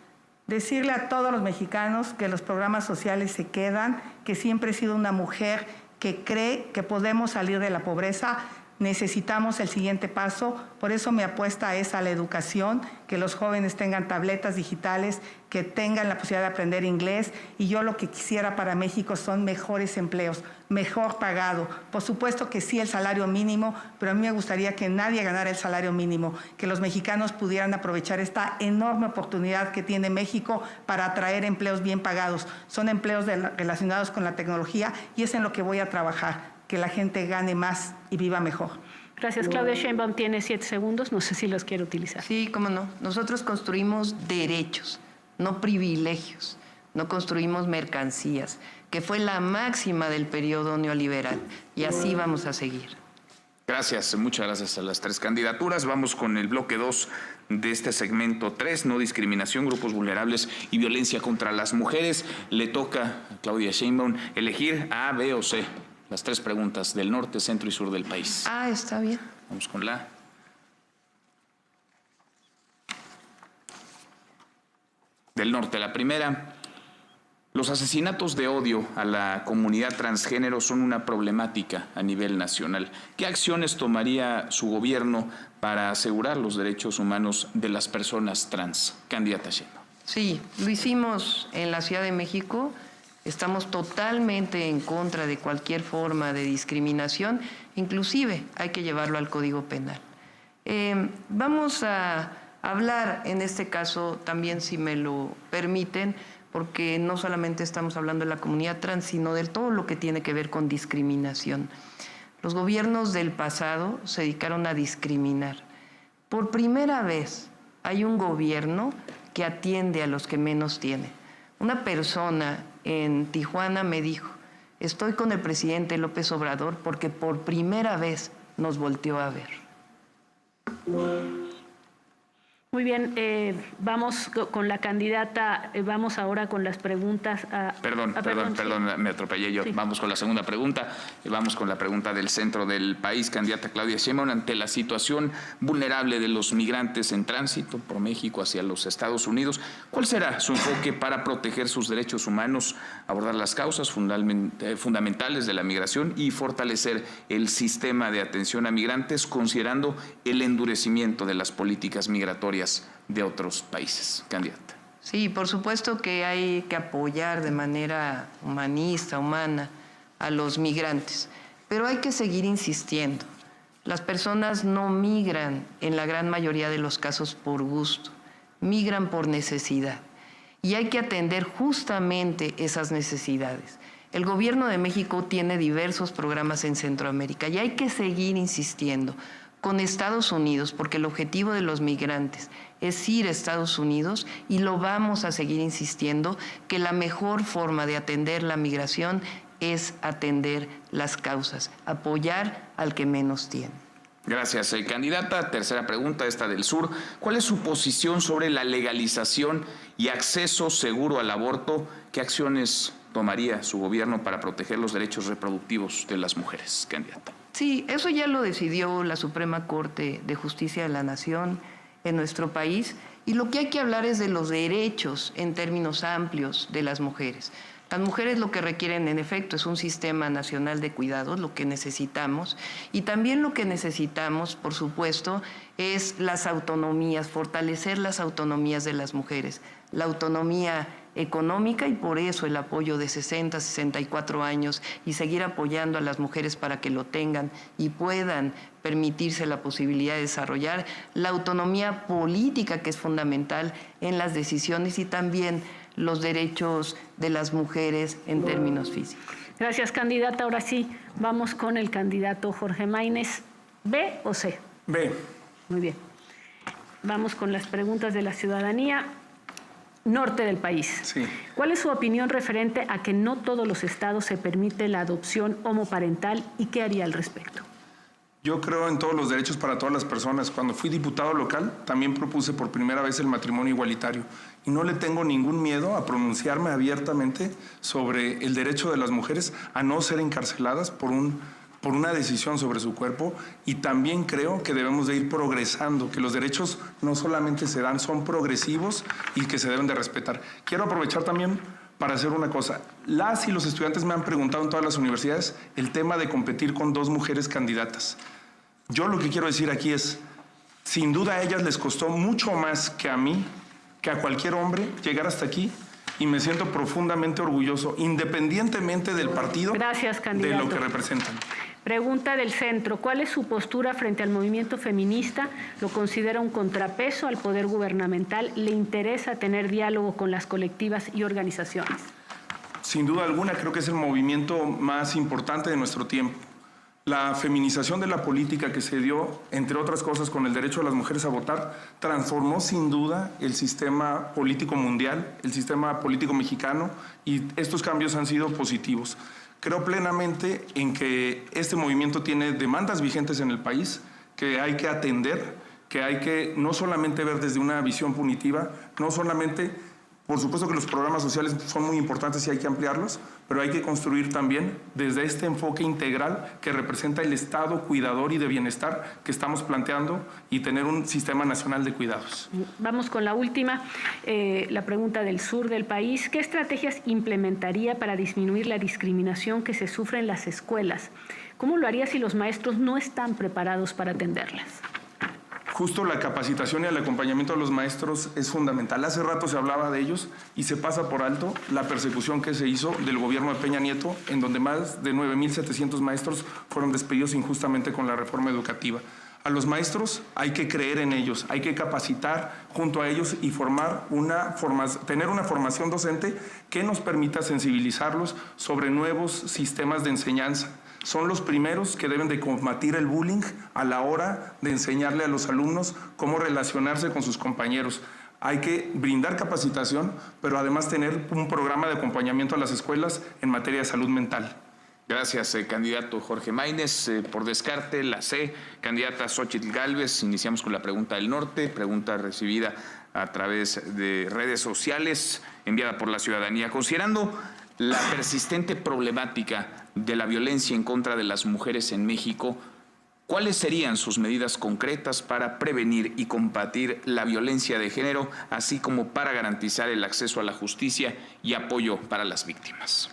Decirle a todos los mexicanos que los programas sociales se quedan, que siempre he sido una mujer que cree que podemos salir de la pobreza. Necesitamos el siguiente paso, por eso mi apuesta es a la educación, que los jóvenes tengan tabletas digitales, que tengan la posibilidad de aprender inglés, y yo lo que quisiera para México son mejores empleos, mejor pagado. Por supuesto que sí el salario mínimo, pero a mí me gustaría que nadie ganara el salario mínimo, que los mexicanos pudieran aprovechar esta enorme oportunidad que tiene México para atraer empleos bien pagados. Son empleos relacionados con la tecnología y es en lo que voy a trabajar, que la gente gane más y viva mejor. Gracias. Claudia Sheinbaum tiene 7 segundos. No sé si los quiere utilizar. Sí, cómo no. Nosotros construimos derechos, no privilegios. No construimos mercancías, que fue la máxima del periodo neoliberal. Y así vamos a seguir. Gracias, muchas gracias a las 3 candidaturas. Vamos con el bloque 2 de este segmento 3, no discriminación, grupos vulnerables y violencia contra las mujeres. Le toca a Claudia Sheinbaum elegir A, B o C. Las 3 preguntas del norte, centro y sur del país. Ah, está bien. Vamos con la del norte. La primera: los asesinatos de odio a la comunidad transgénero son una problemática a nivel nacional. ¿Qué acciones tomaría su gobierno para asegurar los derechos humanos de las personas trans? Candidata Sheinbaum. Sí, lo hicimos en la Ciudad de México. Estamos totalmente en contra de cualquier forma de discriminación, inclusive hay que llevarlo al Código Penal. Vamos a hablar en este caso también, si me lo permiten, porque no solamente estamos hablando de la comunidad trans, sino de todo lo que tiene que ver con discriminación. Los gobiernos del pasado se dedicaron a discriminar. Por primera vez hay un gobierno que atiende a los que menos tienen. Una persona en Tijuana me dijo: estoy con el presidente López Obrador porque por primera vez nos volteó a ver. Muy bien, vamos con la candidata, vamos ahora con las preguntas. Perdón, me atropellé yo. Sí. Vamos con la segunda pregunta, vamos con la pregunta del centro del país. Candidata Claudia Sheinbaum, ante la situación vulnerable de los migrantes en tránsito por México hacia los Estados Unidos, ¿cuál será su enfoque para proteger sus derechos humanos, abordar las causas fundamentales de la migración y fortalecer el sistema de atención a migrantes, considerando el endurecimiento de las políticas migratorias de otros países? Candidata. Sí, por supuesto que hay que apoyar de manera humanista, humana, a los migrantes, pero hay que seguir insistiendo. Las personas no migran en la gran mayoría de los casos por gusto, migran por necesidad y hay que atender justamente esas necesidades. El gobierno de México tiene diversos programas en Centroamérica y hay que seguir insistiendo con Estados Unidos, porque el objetivo de los migrantes es ir a Estados Unidos y lo vamos a seguir insistiendo, que la mejor forma de atender la migración es atender las causas, apoyar al que menos tiene. Gracias, candidata. Tercera pregunta, esta del sur. ¿Cuál es su posición sobre la legalización y acceso seguro al aborto? ¿Qué acciones tomaría su gobierno para proteger los derechos reproductivos de las mujeres? Candidata. Sí, eso ya lo decidió la Suprema Corte de Justicia de la Nación en nuestro país, y lo que hay que hablar es de los derechos en términos amplios de las mujeres. Las mujeres lo que requieren, en efecto, es un sistema nacional de cuidados, lo que necesitamos, y también lo que necesitamos, por supuesto, es las autonomías, fortalecer las autonomías de las mujeres, la autonomía económica, y por eso el apoyo de 60, 64 años y seguir apoyando a las mujeres para que lo tengan y puedan permitirse la posibilidad de desarrollar la autonomía política, que es fundamental en las decisiones, y también los derechos de las mujeres en términos físicos. Gracias, candidata. Ahora sí, vamos con el candidato Jorge Maínez. ¿B o C? B. Muy bien. Vamos con las preguntas de la ciudadanía. Norte del país. Sí. ¿Cuál es su opinión referente a que no todos los estados se permite la adopción homoparental y qué haría al respecto? Yo creo en todos los derechos para todas las personas. Cuando fui diputado local, también propuse por primera vez el matrimonio igualitario. Y no le tengo ningún miedo a pronunciarme abiertamente sobre el derecho de las mujeres a no ser encarceladas por un por una decisión sobre su cuerpo, y también creo que debemos de ir progresando, que los derechos no solamente se dan, son progresivos y que se deben de respetar. Quiero aprovechar también para hacer una cosa. Las y los estudiantes me han preguntado en todas las universidades el tema de competir con 2 mujeres candidatas. Yo lo que quiero decir aquí es, sin duda a ellas les costó mucho más que a mí, que a cualquier hombre, llegar hasta aquí, y me siento profundamente orgulloso, independientemente del partido, Gracias, candidato. de lo que representan. Pregunta del centro. ¿Cuál es su postura frente al movimiento feminista? ¿Lo considera un contrapeso al poder gubernamental? ¿Le interesa tener diálogo con las colectivas y organizaciones? Sin duda alguna, creo que es el movimiento más importante de nuestro tiempo. La feminización de la política que se dio, entre otras cosas, con el derecho de las mujeres a votar, transformó sin duda el sistema político mundial, el sistema político mexicano, y estos cambios han sido positivos. Creo plenamente en que este movimiento tiene demandas vigentes en el país, que hay que atender, que hay que no solamente ver desde una visión punitiva, no solamente, por supuesto que los programas sociales son muy importantes y hay que ampliarlos, pero hay que construir también desde este enfoque integral que representa el Estado cuidador y de bienestar que estamos planteando, y tener un sistema nacional de cuidados. Vamos con la última, la pregunta del sur del país. ¿Qué estrategias implementaría para disminuir la discriminación que se sufre en las escuelas? ¿Cómo lo haría si los maestros no están preparados para atenderlas? Justo la capacitación y el acompañamiento de los maestros es fundamental. Hace rato se hablaba de ellos y se pasa por alto la persecución que se hizo del gobierno de Peña Nieto, en donde más de 9,700 maestros fueron despedidos injustamente con la reforma educativa. A los maestros hay que creer en ellos, hay que capacitar junto a ellos y tener una formación docente que nos permita sensibilizarlos sobre nuevos sistemas de enseñanza. Son los primeros que deben de combatir el bullying a la hora de enseñarle a los alumnos cómo relacionarse con sus compañeros. Hay que brindar capacitación, pero además tener un programa de acompañamiento a las escuelas en materia de salud mental. Gracias, candidato Jorge Maínez. Por descarte, la C, candidata Xóchitl Gálvez. Iniciamos con la pregunta del norte, pregunta recibida a través de redes sociales, enviada por la ciudadanía. Considerando la persistente problemática de la violencia en contra de las mujeres en México, ¿cuáles serían sus medidas concretas para prevenir y combatir la violencia de género, así como para garantizar el acceso a la justicia y apoyo para las víctimas?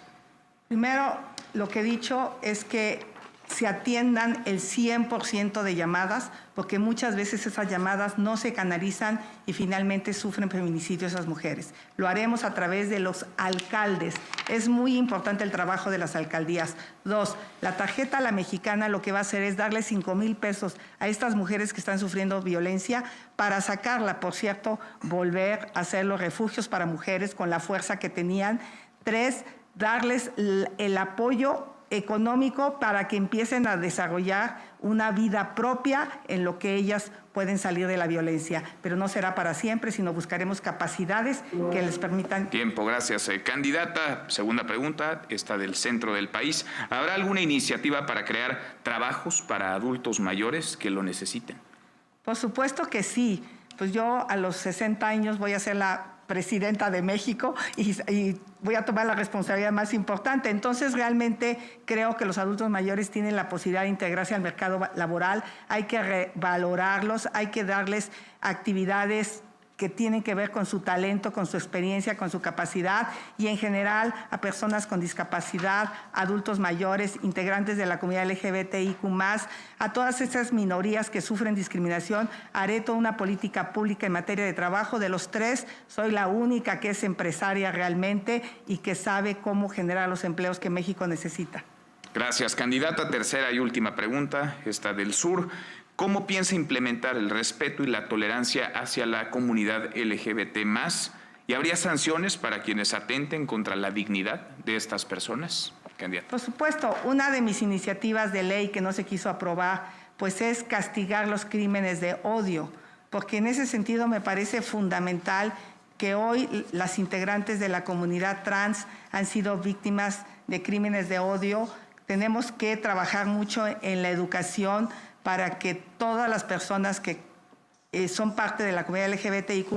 Primero, lo que he dicho es que se atiendan el 100% de llamadas, porque muchas veces esas llamadas no se canalizan y finalmente sufren feminicidio esas mujeres. Lo haremos a través de los alcaldes. Es muy importante el trabajo de las alcaldías. 2, la tarjeta La Mexicana lo que va a hacer es darle 5,000 pesos a estas mujeres que están sufriendo violencia para sacarla, por cierto, volver a hacer los refugios para mujeres con la fuerza que tenían. 3, darles el apoyo económico para que empiecen a desarrollar una vida propia en lo que ellas pueden salir de la violencia. Pero no será para siempre, sino buscaremos capacidades que les permitan. Tiempo, gracias. Candidata, segunda pregunta, esta del centro del país. ¿Habrá alguna iniciativa para crear trabajos para adultos mayores que lo necesiten? Por supuesto que sí. Pues yo a los 60 años voy a ser la presidenta de México y voy a tomar la responsabilidad más importante. Entonces, realmente creo que los adultos mayores tienen la posibilidad de integrarse al mercado laboral. Hay que revalorarlos, hay que darles actividades que tienen que ver con su talento, con su experiencia, con su capacidad, y en general a personas con discapacidad, adultos mayores, integrantes de la comunidad LGBTIQ+, a todas esas minorías que sufren discriminación. Haré toda una política pública en materia de trabajo. De los 3, soy la única que es empresaria realmente y que sabe cómo generar los empleos que México necesita. Gracias, candidata. Tercera y última pregunta, esta del sur. ¿Cómo piensa implementar el respeto y la tolerancia hacia la comunidad LGBT+? ¿Y habría sanciones para quienes atenten contra la dignidad de estas personas? Candidata. Por supuesto, una de mis iniciativas de ley que no se quiso aprobar, pues es castigar los crímenes de odio, porque en ese sentido me parece fundamental que hoy las integrantes de la comunidad trans han sido víctimas de crímenes de odio. Tenemos que trabajar mucho en la educación para que todas las personas que son parte de la comunidad LGBTIQ+,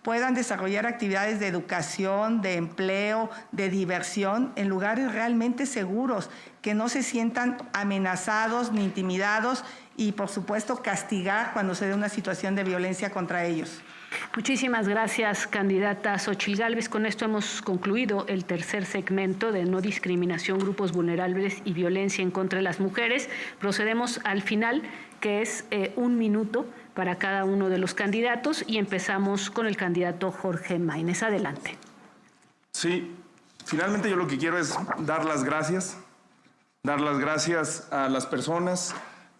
puedan desarrollar actividades de educación, de empleo, de diversión en lugares realmente seguros, que no se sientan amenazados ni intimidados y, por supuesto, castigar cuando se dé una situación de violencia contra ellos. Muchísimas gracias, candidata Xóchitl Gálvez. Con esto hemos concluido el tercer segmento de no discriminación, grupos vulnerables y violencia en contra de las mujeres. Procedemos al final, que es 1 minuto para cada uno de los candidatos, y empezamos con el candidato Jorge Maínez. Adelante. Sí, finalmente yo lo que quiero es dar las gracias a las personas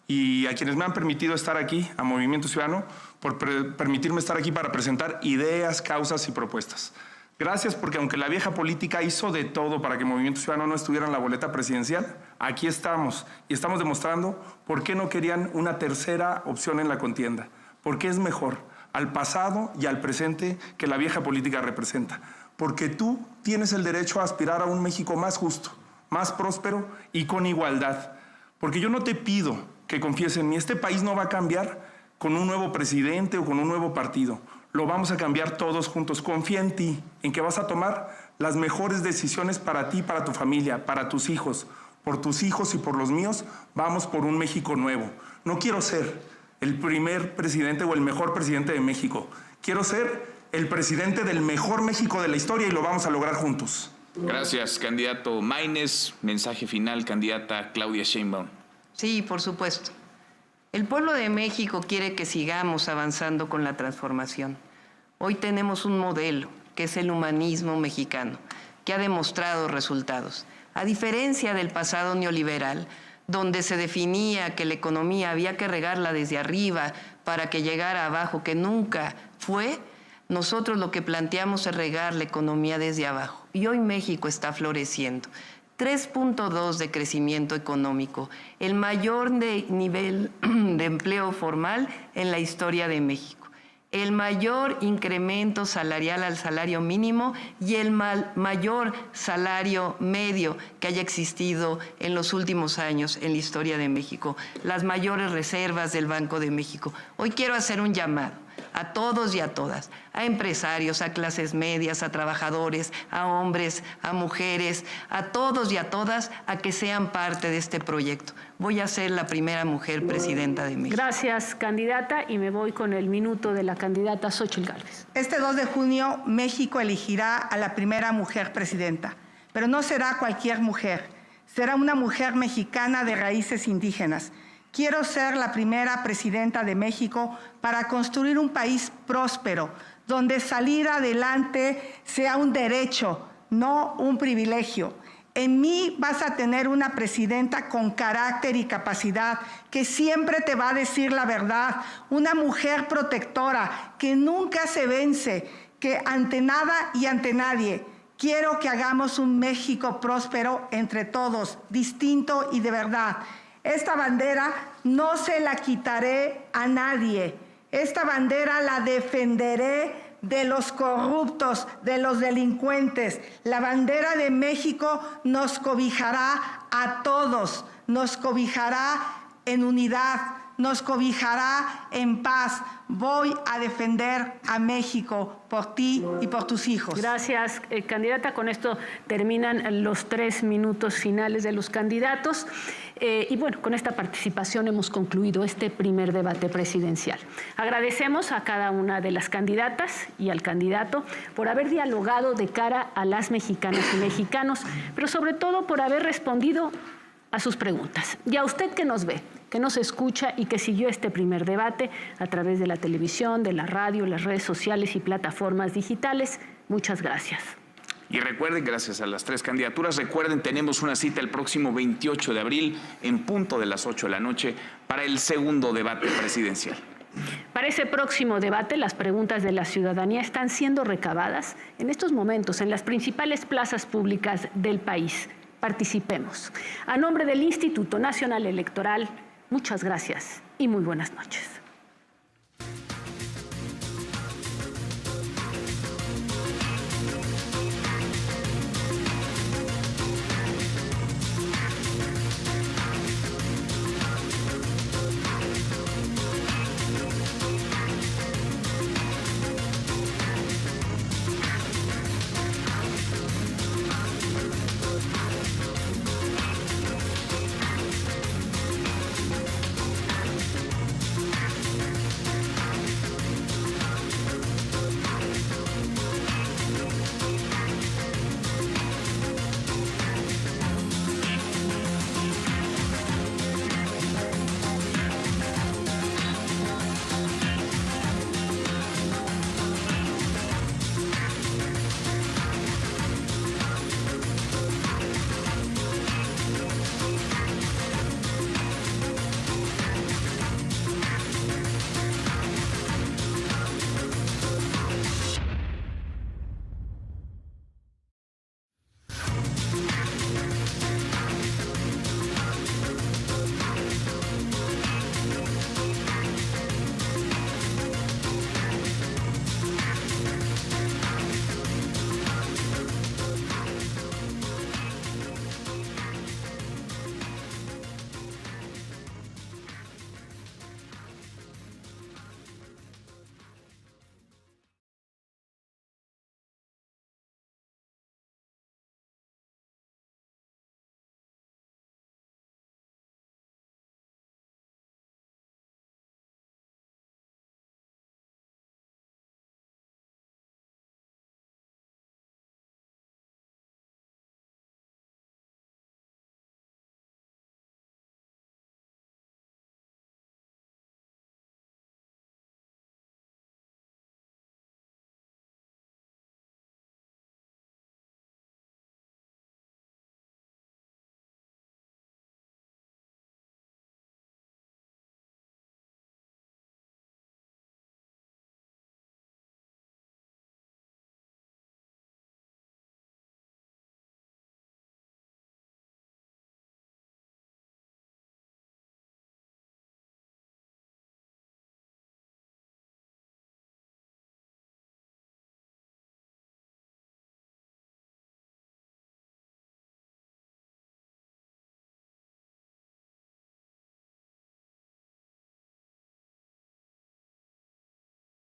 y a quienes me han permitido estar aquí, a Movimiento Ciudadano, por permitirme estar aquí para presentar ideas, causas y propuestas. Gracias porque aunque la vieja política hizo de todo para que Movimiento Ciudadano no estuviera en la boleta presidencial, aquí estamos y estamos demostrando por qué no querían una tercera opción en la contienda, porque es mejor al pasado y al presente que la vieja política representa, porque tú tienes el derecho a aspirar a un México más justo, más próspero y con igualdad, porque yo no te pido que confíes en mí, este país no va a cambiar con un nuevo presidente o con un nuevo partido. Lo vamos a cambiar todos juntos. Confía en ti, en que vas a tomar las mejores decisiones para ti, para tu familia, para tus hijos. Por tus hijos y por los míos, vamos por un México nuevo. No quiero ser el primer presidente o el mejor presidente de México. Quiero ser el presidente del mejor México de la historia y lo vamos a lograr juntos. Gracias, candidato Maínez. Mensaje final, candidata Claudia Sheinbaum. Sí, por supuesto. El pueblo de México quiere que sigamos avanzando con la transformación. Hoy tenemos un modelo, que es el humanismo mexicano, que ha demostrado resultados. A diferencia del pasado neoliberal, donde se definía que la economía había que regarla desde arriba para que llegara abajo, que nunca fue, nosotros lo que planteamos es regar la economía desde abajo. Y hoy México está floreciendo. 3.2 de crecimiento económico, el mayor nivel de empleo formal en la historia de México, el mayor incremento salarial al salario mínimo y el mayor salario medio que haya existido en los últimos años en la historia de México, las mayores reservas del Banco de México. Hoy quiero hacer un llamado a todos y a todas, a empresarios, a clases medias, a trabajadores, a hombres, a mujeres, a todos y a todas, a que sean parte de este proyecto. Voy a ser la primera mujer presidenta de México. Gracias, candidata, y me voy con el minuto de la candidata Xóchitl Gálvez. Este 2 de junio, México elegirá a la primera mujer presidenta, pero no será cualquier mujer, será una mujer mexicana de raíces indígenas. Quiero ser la primera presidenta de México para construir un país próspero, donde salir adelante sea un derecho, no un privilegio. En mí vas a tener una presidenta con carácter y capacidad, que siempre te va a decir la verdad, una mujer protectora, que nunca se vence, que ante nada y ante nadie. Quiero que hagamos un México próspero entre todos, distinto y de verdad. Esta bandera no se la quitaré a nadie. Esta bandera la defenderé de los corruptos, de los delincuentes. La bandera de México nos cobijará a todos, nos cobijará en unidad, nos cobijará en paz. Voy a defender a México por ti y por tus hijos. Gracias, candidata. Con esto terminan los 3 minutos finales de los candidatos. Y bueno, con esta participación hemos concluido este primer debate presidencial. Agradecemos a cada una de las candidatas y al candidato por haber dialogado de cara a las mexicanas y mexicanos, pero sobre todo por haber respondido a sus preguntas. Y a usted que nos ve, que nos escucha y que siguió este primer debate a través de la televisión, de la radio, las redes sociales y plataformas digitales, muchas gracias. Y recuerden, gracias a las 3 candidaturas, recuerden, tenemos una cita el próximo 28 de abril en punto de las 8 de la noche para el segundo debate presidencial. Para ese próximo debate, las preguntas de la ciudadanía están siendo recabadas en estos momentos en las principales plazas públicas del país. Participemos. A nombre del Instituto Nacional Electoral, muchas gracias y muy buenas noches.